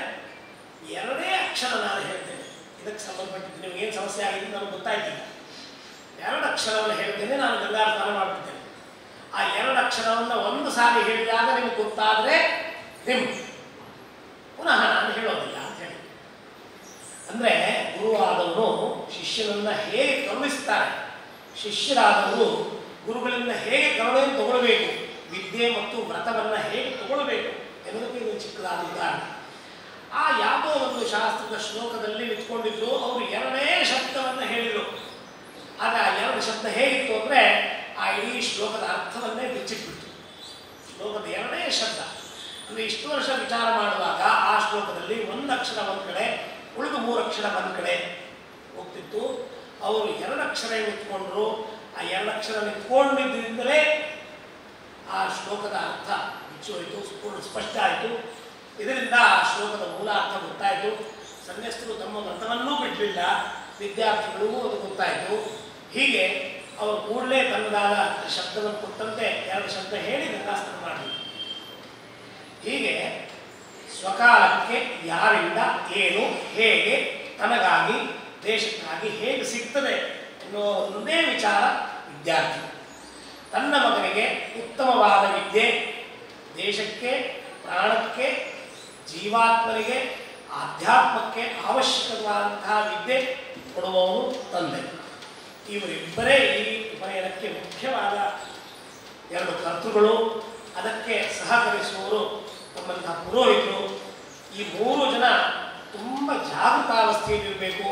2 ಅಕ್ಷರ ನಾನು ಹೇಳ್ತೇನೆ. ಇದಕ್ಕೆ ಸಂಬಂಧಪಟ್ಟಿದ್ದು ನಿಮಗೇನು ಸಮಸ್ಯೆ ಆಗಿದೆ ನನಗೆ ಗೊತ್ತಾಯ್ತಿಲ್ಲ. 2 ಅಕ್ಷರವನ್ನು ಹೇಳ್ತೇನೆ, ನಾನು ಗಂಗಾ ಸ್ನಾನ ಮಾಡ್ಬಿಡ್ತೇನೆ. ಆ 2 ಅಕ್ಷರವನ್ನು ಒಂದು ಸಾರಿ ಹೇಳಿದಾಗ ನಿಮ್ಗೆ ಗೊತ್ತಾದರೆ ಪುನಃ ನಾನು ಹೇಳೋದಿಲ್ಲ ಅಂತ ಹೇಳಿ. ಅಂದರೆ ಗುರುವಾದವರು ಶಿಷ್ಯನನ್ನು ಹೇಗೆ ಕರುಣಿಸ್ತಾರೆ, ಶಿಷ್ಯರಾದವರು ಗುರುಗಳಿಂದ ಹೇಗೆ ಕರುಣೆಯನ್ನು ತಗೊಳ್ಬೇಕು, ವಿದ್ಯೆ ಮತ್ತು ವ್ರತವನ್ನು ಹೇಗೆ ತಗೊಳ್ಬೇಕು ಎನ್ನುವುದಕ್ಕೆ ಇದು ಚಿಕ್ಕದಾದ ಉದಾಹರಣೆ. ಆ ಯಾವುದೋ ಒಂದು ಶಾಸ್ತ್ರದ ಶ್ಲೋಕದಲ್ಲಿ ನಿಂತ್ಕೊಂಡಿದ್ರು, ಅವರು 2ನೇ ಶಬ್ದವನ್ನು ಹೇಳಿದರು. ಆಗ ಆ 2 ಶಬ್ದ ಹೇಗಿತ್ತು ಅಂದರೆ ಆ ಇಡೀ ಶ್ಲೋಕದ ಅರ್ಥವನ್ನೇ ಬಿಚ್ಚಿಟ್ಬಿಟ್ಟು. ಶ್ಲೋಕದ 2ನೇ ಶಬ್ದ ಅಂದರೆ ಇಷ್ಟು ವರ್ಷ ವಿಚಾರ ಮಾಡುವಾಗ ಆ ಶ್ಲೋಕದಲ್ಲಿ 1 ಅಕ್ಷರ ಒಂದು ಕಡೆ, ಉಳಿದು 3 ಅಕ್ಷರ ಒಂದು ಕಡೆ ಹೋಗ್ತಿತ್ತು. ಅವರು 2 ಅಕ್ಷರ ನಿಂತ್ಕೊಂಡ್ರು. ಆ 2 ಅಕ್ಷರ ನಿಂತ್ಕೊಂಡಿದ್ದರಿಂದಲೇ ಆ ಶ್ಲೋಕದ ಅರ್ಥ ಬಿಚ್ಚು ಹೋಯಿತು, ಸ್ಪಷ್ಟ ಆಯಿತು. ಇದರಿಂದ ಆ ಶ್ಲೋಕದ ಮೂಲ ಅರ್ಥ ಗೊತ್ತಾಯಿತು. ಸನ್ಯಾಸಿಗಳು ತಮ್ಮ ವ್ರತವನ್ನೂ ಬಿಡಲಿಲ್ಲ, ವಿದ್ಯಾರ್ಥಿಗಳಿಗೂ ಅದು ಗೊತ್ತಾಯಿತು. ಹೀಗೆ ಅವರು ಕೂಡಲೇ ತನ್ನದಾದ ಶಬ್ದವನ್ನು ಕೊಟ್ಟಂತೆ 2 ಶಬ್ದ ಹೇಳಿ ಗಂಗಾಸ್ನಾನ ಮಾಡಲಿಲ್ಲ. ಹೀಗೆ ಸ್ವಕಾಲಕ್ಕೆ ಯಾರಿಂದ ಏನು ಹೇಗೆ ತನಗಾಗಿ ದೇಶಕ್ಕಾಗಿ ಹೇಗೆ ಸಿಗ್ತದೆ ಎನ್ನುವ ಒಂದೇ ವಿಚಾರ ವಿದ್ಯಾರ್ಥಿ. ತನ್ನ ಮಗನಿಗೆ ಉತ್ತಮವಾದ ವಿದ್ಯೆ, ದೇಶಕ್ಕೆ, ಪ್ರಾಣಕ್ಕೆ, ಜೀವಾತ್ಮನಿಗೆ, ಆಧ್ಯಾತ್ಮಕ್ಕೆ ಅವಶ್ಯಕವಾದಂತಹ ವಿದ್ಯೆ ಕೊಡುವವನು ತಂದೆ. ಇವರಿಬ್ಬರೇ ಈ ಉಪನಯನಕ್ಕೆ ಮುಖ್ಯವಾದ 2 ಕರ್ತೃಗಳು. ಅದಕ್ಕೆ ಸಹಕರಿಸುವವರು ನಮ್ಮಂತಹ ಪುರೋಹಿತರು. ಈ 3 ಜನ ತುಂಬ ಜಾಗೃತಾವಸ್ಥೆಯಲ್ಲಿರಬೇಕು.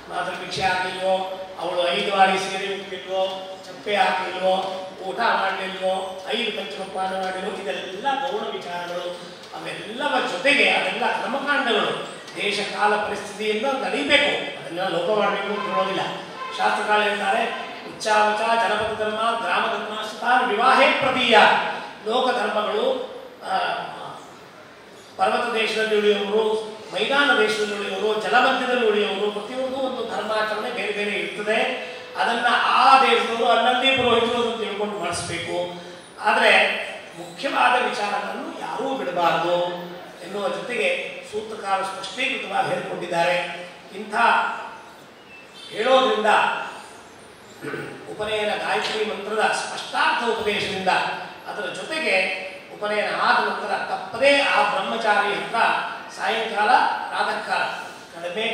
ಮಾತ್ರ ಭಿಕ್ಷೆ ಹಾಕಿಲ್ವೋ, ಅವಳು 5 ಬಾರಿ ಸೀರೆ ಉಟ್ಬಿಲ್ವೋ, ಚಪ್ಪೆ ಹಾಕಿಲ್ವೋ, ಊಟ ಮಾಡಲಿಲ್ವೋ, 5 ಪಂಚಮಪಾನ ಮಾಡಿಲ್ವೋ, ಇದೆಲ್ಲ ಗೌಣ ವಿಚಾರಗಳು. ಅವೆಲ್ಲವ ಜೊತೆಗೆ ಅದೆಲ್ಲ ಕರ್ಮಕಾಂಡಗಳು ದೇಶ ಕಾಲ ಪರಿಸ್ಥಿತಿಯಿಂದ ನಡೀಬೇಕು. ಅದನ್ನೆಲ್ಲ ಲೋಪ ಮಾಡಬೇಕು ಅಂತ ಹೇಳೋದಿಲ್ಲ. ಶಾಸ್ತ್ರಕಾಲ ಹೇಳ್ತಾರೆ, ಉಚ್ಚಾವಚ ಜನಪದ ಧರ್ಮ ಗ್ರಾಮ ಧರ್ಮ ಸುತಾನ್ ವಿವಾಹೇ ಪ್ರತೀಯ. ಲೋಕ ಧರ್ಮಗಳು ಪರ್ವತ ದೇಶದಲ್ಲಿ ಉಳಿಯುವವರು, ಮೈದಾನ ದೇಶದಲ್ಲಿ ಉಳಿಯುವವರು, ಜಲಮಧ್ಯದಲ್ಲಿ ಉಳಿಯುವವರು, ಪ್ರತಿಯೊಂದು ಒಂದು ಧರ್ಮಾಚರಣೆ ಬೇರೆ ಬೇರೆ ಇರ್ತದೆ. ಅದನ್ನು ಆ ದೇಶದವರು ಅಲ್ಲಲ್ಲಿ ಪುರೋಹಿತರು ಅಂತ ತಿಳ್ಕೊಂಡು ಮಾಡಿಸ್ಬೇಕು. ಆದರೆ ಮುಖ್ಯವಾದ ವಿಚಾರಗಳನ್ನು ಯಾರೂ ಬಿಡಬಾರದು ಎನ್ನುವ ಜೊತೆಗೆ ಸೂತ್ರಕಾರ ಸ್ಪಷ್ಟೀಕೃತವಾಗಿ ಹೇಳಿಕೊಂಡಿದ್ದಾರೆ. ಇಂಥ ಹೇಳೋದ್ರಿಂದ ಉಪನಯನ ಗಾಯತ್ರಿ ಮಂತ್ರದ ಸ್ಪಷ್ಟಾರ್ಥ ಉಪದೇಶದಿಂದ ಅದರ ಜೊತೆಗೆ ಉಪನಯನ ಆದ ನಂತರ ತಪ್ಪದೇ ಆ ಬ್ರಹ್ಮಚಾರಿ ಹತ್ರ ಸಾಯಂಕಾಲ ಪ್ರಾತಃ ಕಾಲ ಕಡಿಮೆ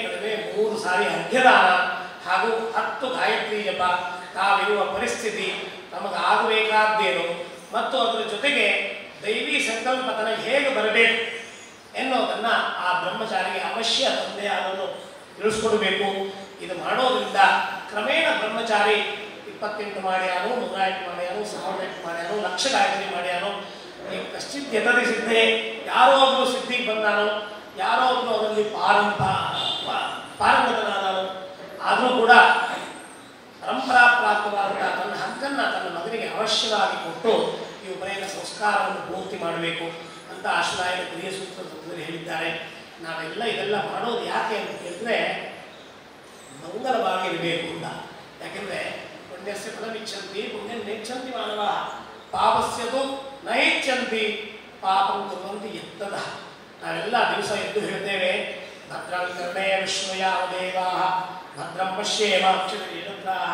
3 ಸಾರಿ ಅರ್ಘ್ಯದಾನ ಹಾಗೂ 10 ಗಾಯತ್ರಿ ಜಪ, ತಾವಿರುವ ಪರಿಸ್ಥಿತಿ, ತಮಗಾಗಬೇಕಾದ್ದೇನು ಮತ್ತು ಅದರ ಜೊತೆಗೆ ದೈವಿ ಸಂಕಲ್ಪತನ ಹೇಗೆ ಬರಬೇಕು ಎನ್ನುವುದನ್ನು ಆ ಬ್ರಹ್ಮಚಾರಿಗೆ ಅವಶ್ಯ ತಂದೆ ಅದನ್ನು ತಿಳಿಸ್ಕೊಡ್ಬೇಕು. ಇದು ಮಾಡೋದ್ರಿಂದ ಕ್ರಮೇಣ ಬ್ರಹ್ಮಚಾರಿ 28 ಮಾಡ್ಯಾನು, 108 ಮಾಡ್ಯಾನು, 1008 ಮಾಡ್ಯಾನು, 1,00,000 ಗಾಯತ್ರಿ ಮಾಡ್ಯಾನು. ಈ ಕಶ್ಚಿತ್ ಯತದಿ ಸಿದ್ಧೆ, ಯಾರೋ ಒಬ್ಬರು ಸಿದ್ಧಿಗೆ ಬಂದಾನು, ಯಾರೋ ಒಬ್ಬರು ಅದರಲ್ಲಿ ಪಾರಂಗತನಾದನು. ಆದರೂ ಕೂಡ ಪರಂಪರಾಪ್ರಾಪ್ತವಾದಂತಹ ತನ್ನ ಹಕ್ಕನ್ನು ತನ್ನ ಮಗನಿಗೆ ಅವಶ್ಯವಾಗಿ ಕೊಟ್ಟು ಈ ಉಪನಯನ ಸಂಸ್ಕಾರವನ್ನು ಪೂರ್ತಿ ಮಾಡಬೇಕು ಅಂತ ಆಶ್ರಯ ಕ್ರಿಯೆ ಸೂತ್ರದಲ್ಲಿ ಹೇಳಿದ್ದಾರೆ. ನಾವೆಲ್ಲ ಇದೆಲ್ಲ ಮಾಡೋದು ಯಾಕೆ ಅಂತ ಕೇಳಿದ್ರೆ ಮಂಗಲವಾಗಿರಬೇಕು ಅಂತ. ಯಾಕೆಂದರೆ ಪುಣ್ಯಸ್ಯ ಫಲಮಿಚ್ಛಂತಿ ಪುಣ್ಯ ನೆಚ್ಛಂತಿ ಮಾನವ, ಪಾಪಸ್ಯದು ನೈಚ್ಛಂತಿ ಪಾಪಂ ಕುರ್ವಂತಿ ಯತ್ತದ. ನಾವೆಲ್ಲ ದಿವಸ ಎದ್ದು ಹೇಳ್ತೇವೆ, ಭದ್ರಂ ಕರ್ಣೇ ವಿಶ್ವಯಾವದೇವಾಃ ಭದ್ರಂ ಪಶ್ಯೇಮಾಕ್ಷರೇಣತ್ರಾಃ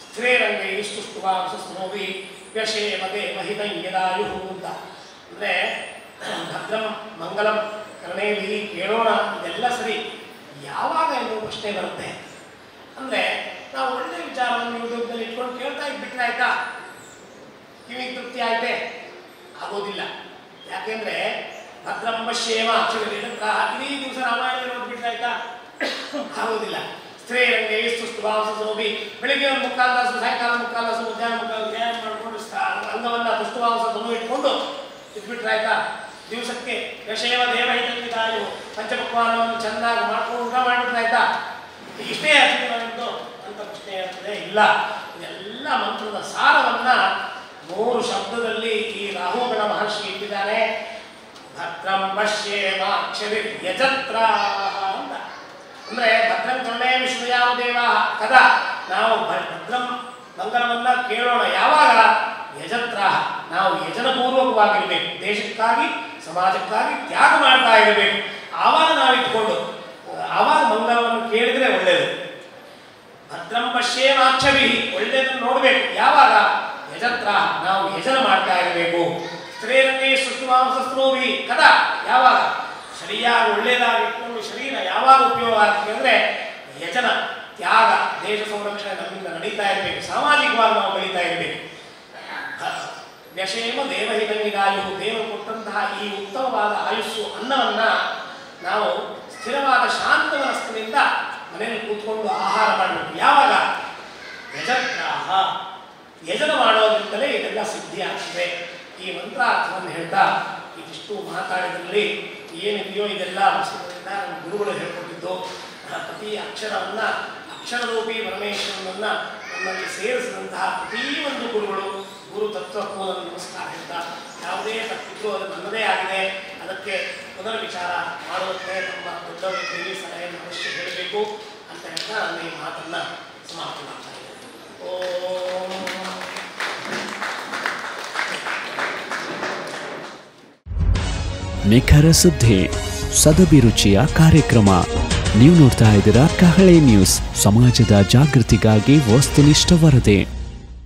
ಸ್ಥಿರೇರಂಗೈ ಸ್ತುಷ್ಟುವಾಂಸಸ್ತನೋಭಿ ವ್ಯಶೇಮ ದೇವಹಿತಂ ಯದಾಯುಃ ಅಂತ. ಅಂದರೆ ಭದ್ರಂ ಮಂಗಲಂ ಕರ್ಣೇಭಿ ಕೇಳೋಣ, ಇದೆಲ್ಲ ಸರಿ, ಯಾವಾಗ ಎನ್ನುವ ಪ್ರಶ್ನೆ ಬರುತ್ತೆ. ಅಂದರೆ ನಾವು ಒಳ್ಳೆ ವಿಚಾರವನ್ನು ಯೂಟ್ಯೂಬ್ನಲ್ಲಿ ಇಟ್ಕೊಂಡು ಕೇಳ್ತಾ ಇದ್ಬಿಟ್ರೆ ಆಯ್ತಾ, ಕಿವಿ ತೃಪ್ತಿ ಆಯ್ತೆ? ಆಗೋದಿಲ್ಲ. ಯಾಕೆಂದರೆ ಭದ್ರಂ ಪಶ್ಯೇಮ ಅಕ್ಷರೇಣತ್ರಾಃ ಇಡೀ ದಿವಸ ರಾಮಾಯಣ ಓದ್ಬಿಟ್ರೆ ಆಯ್ತಾ? ಆಗೋದಿಲ್ಲ. ಸ್ಥಿರೇರಂಗೈ ಸ್ತುಷ್ಟುವಾಂಸಸ್ತನೋಭಿ, ಬೆಳಿಗ್ಗೆ ಒಂದು 3/4 ತಾಸು, ಸಾಯಂಕಾಲ 3/4 ತಾಸು, ಮಧ್ಯಾಹ್ನ 3/4 ವ್ಯಾಯಾಮ ಮಾಡಿಕೊಂಡು ಅಂಗವನ್ನು ದುಷ್ಟುವಾಂಸವನ್ನು ಇಟ್ಕೊಂಡು ಇಟ್ಬಿಟ್ರೆ ಆಯ್ತಾ? ದಿವಸಕ್ಕೆ ಯಶೇವ ದೇವಹಿತಂಗಿದಾಯು ಪಂಚಪಕ್ವಾನವನ್ನು ಚೆನ್ನಾಗಿ ಮಾಡ್ಕೊಂಡು ಊಟ ಮಾಡಿಬಿಟ್ರೆ ಆಯ್ತಾ? ಇಷ್ಟೇ ಅರ್ಥದ್ದು ಅಂತ ಪ್ರಶ್ನೆ ಇರ್ತದೆ. ಇಲ್ಲ, ಇದೆಲ್ಲ ಮಂತ್ರದ ಸಾರವನ್ನು 3 ಶಬ್ದದಲ್ಲಿ ಈ ರಾಹುಗಣ ಮಹರ್ಷಿ ಇಟ್ಟಿದ್ದಾರೆ. ಭದ್ರಂ ಪಶ್ಯೇಮ ಅಕ್ಷರಿ ಯಜತ್ರಾಃ ಅಂತ. ಅಂದರೆ ಭದ್ರಂ ಕರ್ಣೇ ವಿಶ್ವಯಾವದೇವಾಃ, ಕದಾ ನಾವು ಭದ್ರಂ ಮಂಗಲವನ್ನ ಕೇಳೋಣ, ಯಾವಾಗ? ಯಜತ್ರಾಃ, ನಾವು ಯಜನಪೂರ್ವಕವಾಗಿರಬೇಕು, ದೇಶಕ್ಕಾಗಿ ಸಮಾಜಕ್ಕಾಗಿ ತ್ಯಾಗ ಮಾಡ್ತಾ ಇರಬೇಕು. ಆವಾಗ ನಾವು ಇಟ್ಕೊಂಡು ಆವಾಗ ಮಂಗಲವನ್ನು ಕೇಳಿದ್ರೆ ಒಳ್ಳೆಯದು. ಭದ್ರಂ ಪಶ್ಯೇಮಾಕ್ಷಭಿ, ಒಳ್ಳೆಯದನ್ನು ನೋಡಬೇಕು, ಯಾವಾಗ? ಯಜತ್ರಾಃ, ನಾವು ಯಜನ ಮಾಡ್ತಾ ಇರಬೇಕು. ಸ್ತ್ರೀರಂಗೇ ಸ್ತುಷ್ಟುವಾಂಸಸ್ತನೋಭಿ, ಕದಾ ಯಾವಾಗ? ಸರಿಯಾಗಿ ಒಳ್ಳೆಯದಾಗಿ ಇಟ್ಕೊಂಡು ಶರೀರ ಯಾವಾಗ ಉಪಯೋಗ ಆಗ್ತದೆ ಅಂದರೆ ಯಜನ, ತ್ಯಾಗ, ದೇಶ ಸಂರಕ್ಷಣೆ ನಮ್ಮಿಂದ ನಡೀತಾ ಇರಬೇಕು, ಸಾಮಾಜಿಕವಾಗಿ ನಾವು ಬೆಳೀತಾ ಇರಬೇಕು. ವ್ಯಶೇಮ ದೇವಹಿತಂಗಿದಾಯು, ದೇವರು ಕೊಟ್ಟಂತಹ ಈ ಉತ್ತಮವಾದ ಆಯುಸ್ಸು ಅನ್ನವನ್ನು ನಾವು ಸ್ಥಿರವಾದ ಶಾಂತ ಮನಸ್ಸಿನಿಂದ ಮನೆಯಲ್ಲಿ ಕೂತ್ಕೊಂಡು ಆಹಾರ ಮಾಡಬೇಕು. ಯಾವಾಗ? ಯಜತ್ರಾಹ, ಯಜನ ಮಾಡೋದ್ರಿಂದಲೇ ಇದೆಲ್ಲ ಸಿದ್ಧಿ ಆಗ್ತದೆ. ಈ ಮಂತ್ರಾರ್ಥವನ್ನು ಹೇಳ್ತಾ ಇದಿಷ್ಟು ಮಾತಾಡಿದ್ರಲ್ಲಿ ಏನಿದೆಯೋ ಇದೆಲ್ಲ ಪುಸ್ತಕದಿಂದ ನಮ್ಮ ಗುರುಗಳು ಹೇಳ್ಕೊಟ್ಟಿದ್ದು. ಪ್ರತಿ ಅಕ್ಷರವನ್ನು, ಅಕ್ಷರರೂಪಿ ಪರಮೇಶ್ವರನನ್ನು ನಮ್ಮಲ್ಲಿ ಸೇರಿಸಿದಂತಹ ಪ್ರತಿಯೊಂದು ಗುರುಗಳು ಗುರು ತತ್ವಕ್ಕೂ ನನ್ನ ನಮಸ್ಕಾರ ಹೇಳ್ತಾ, ಯಾವುದೇ ತಪ್ಪಿದ್ರು ಅದು ನನ್ನದೇ ಆಗಿದೆ, ಅದಕ್ಕೆ ಪುನರ್ ವಿಚಾರ ಮಾಡುವಂತೆ ನಮ್ಮ ದೊಡ್ಡವರಿಗೆ ಸಲಹೆಯನ್ನು ಅವಶ್ಯ ಹೇಳಬೇಕು ಅಂತ ಹೇಳ್ತಾ ನನ್ನ ಈ ಮಾತನ್ನು ಸಮಾಪ್ತಿ ಮಾಡ್ತಾ ಇದ್ದೇನೆ. ಓಂ ನಿಖರ ಸುದ್ದಿ, ಸದಭಿರುಚಿಯ ಕಾರ್ಯಕ್ರಮ. ನೀವು ನೋಡ್ತಾ ಇದ್ದೀರಾ ಕಹಳೆ ನ್ಯೂಸ್, ಸಮಾಜದ ಜಾಗೃತಿಗಾಗಿ ವಸ್ತುನಿಷ್ಠ ವರದಿ.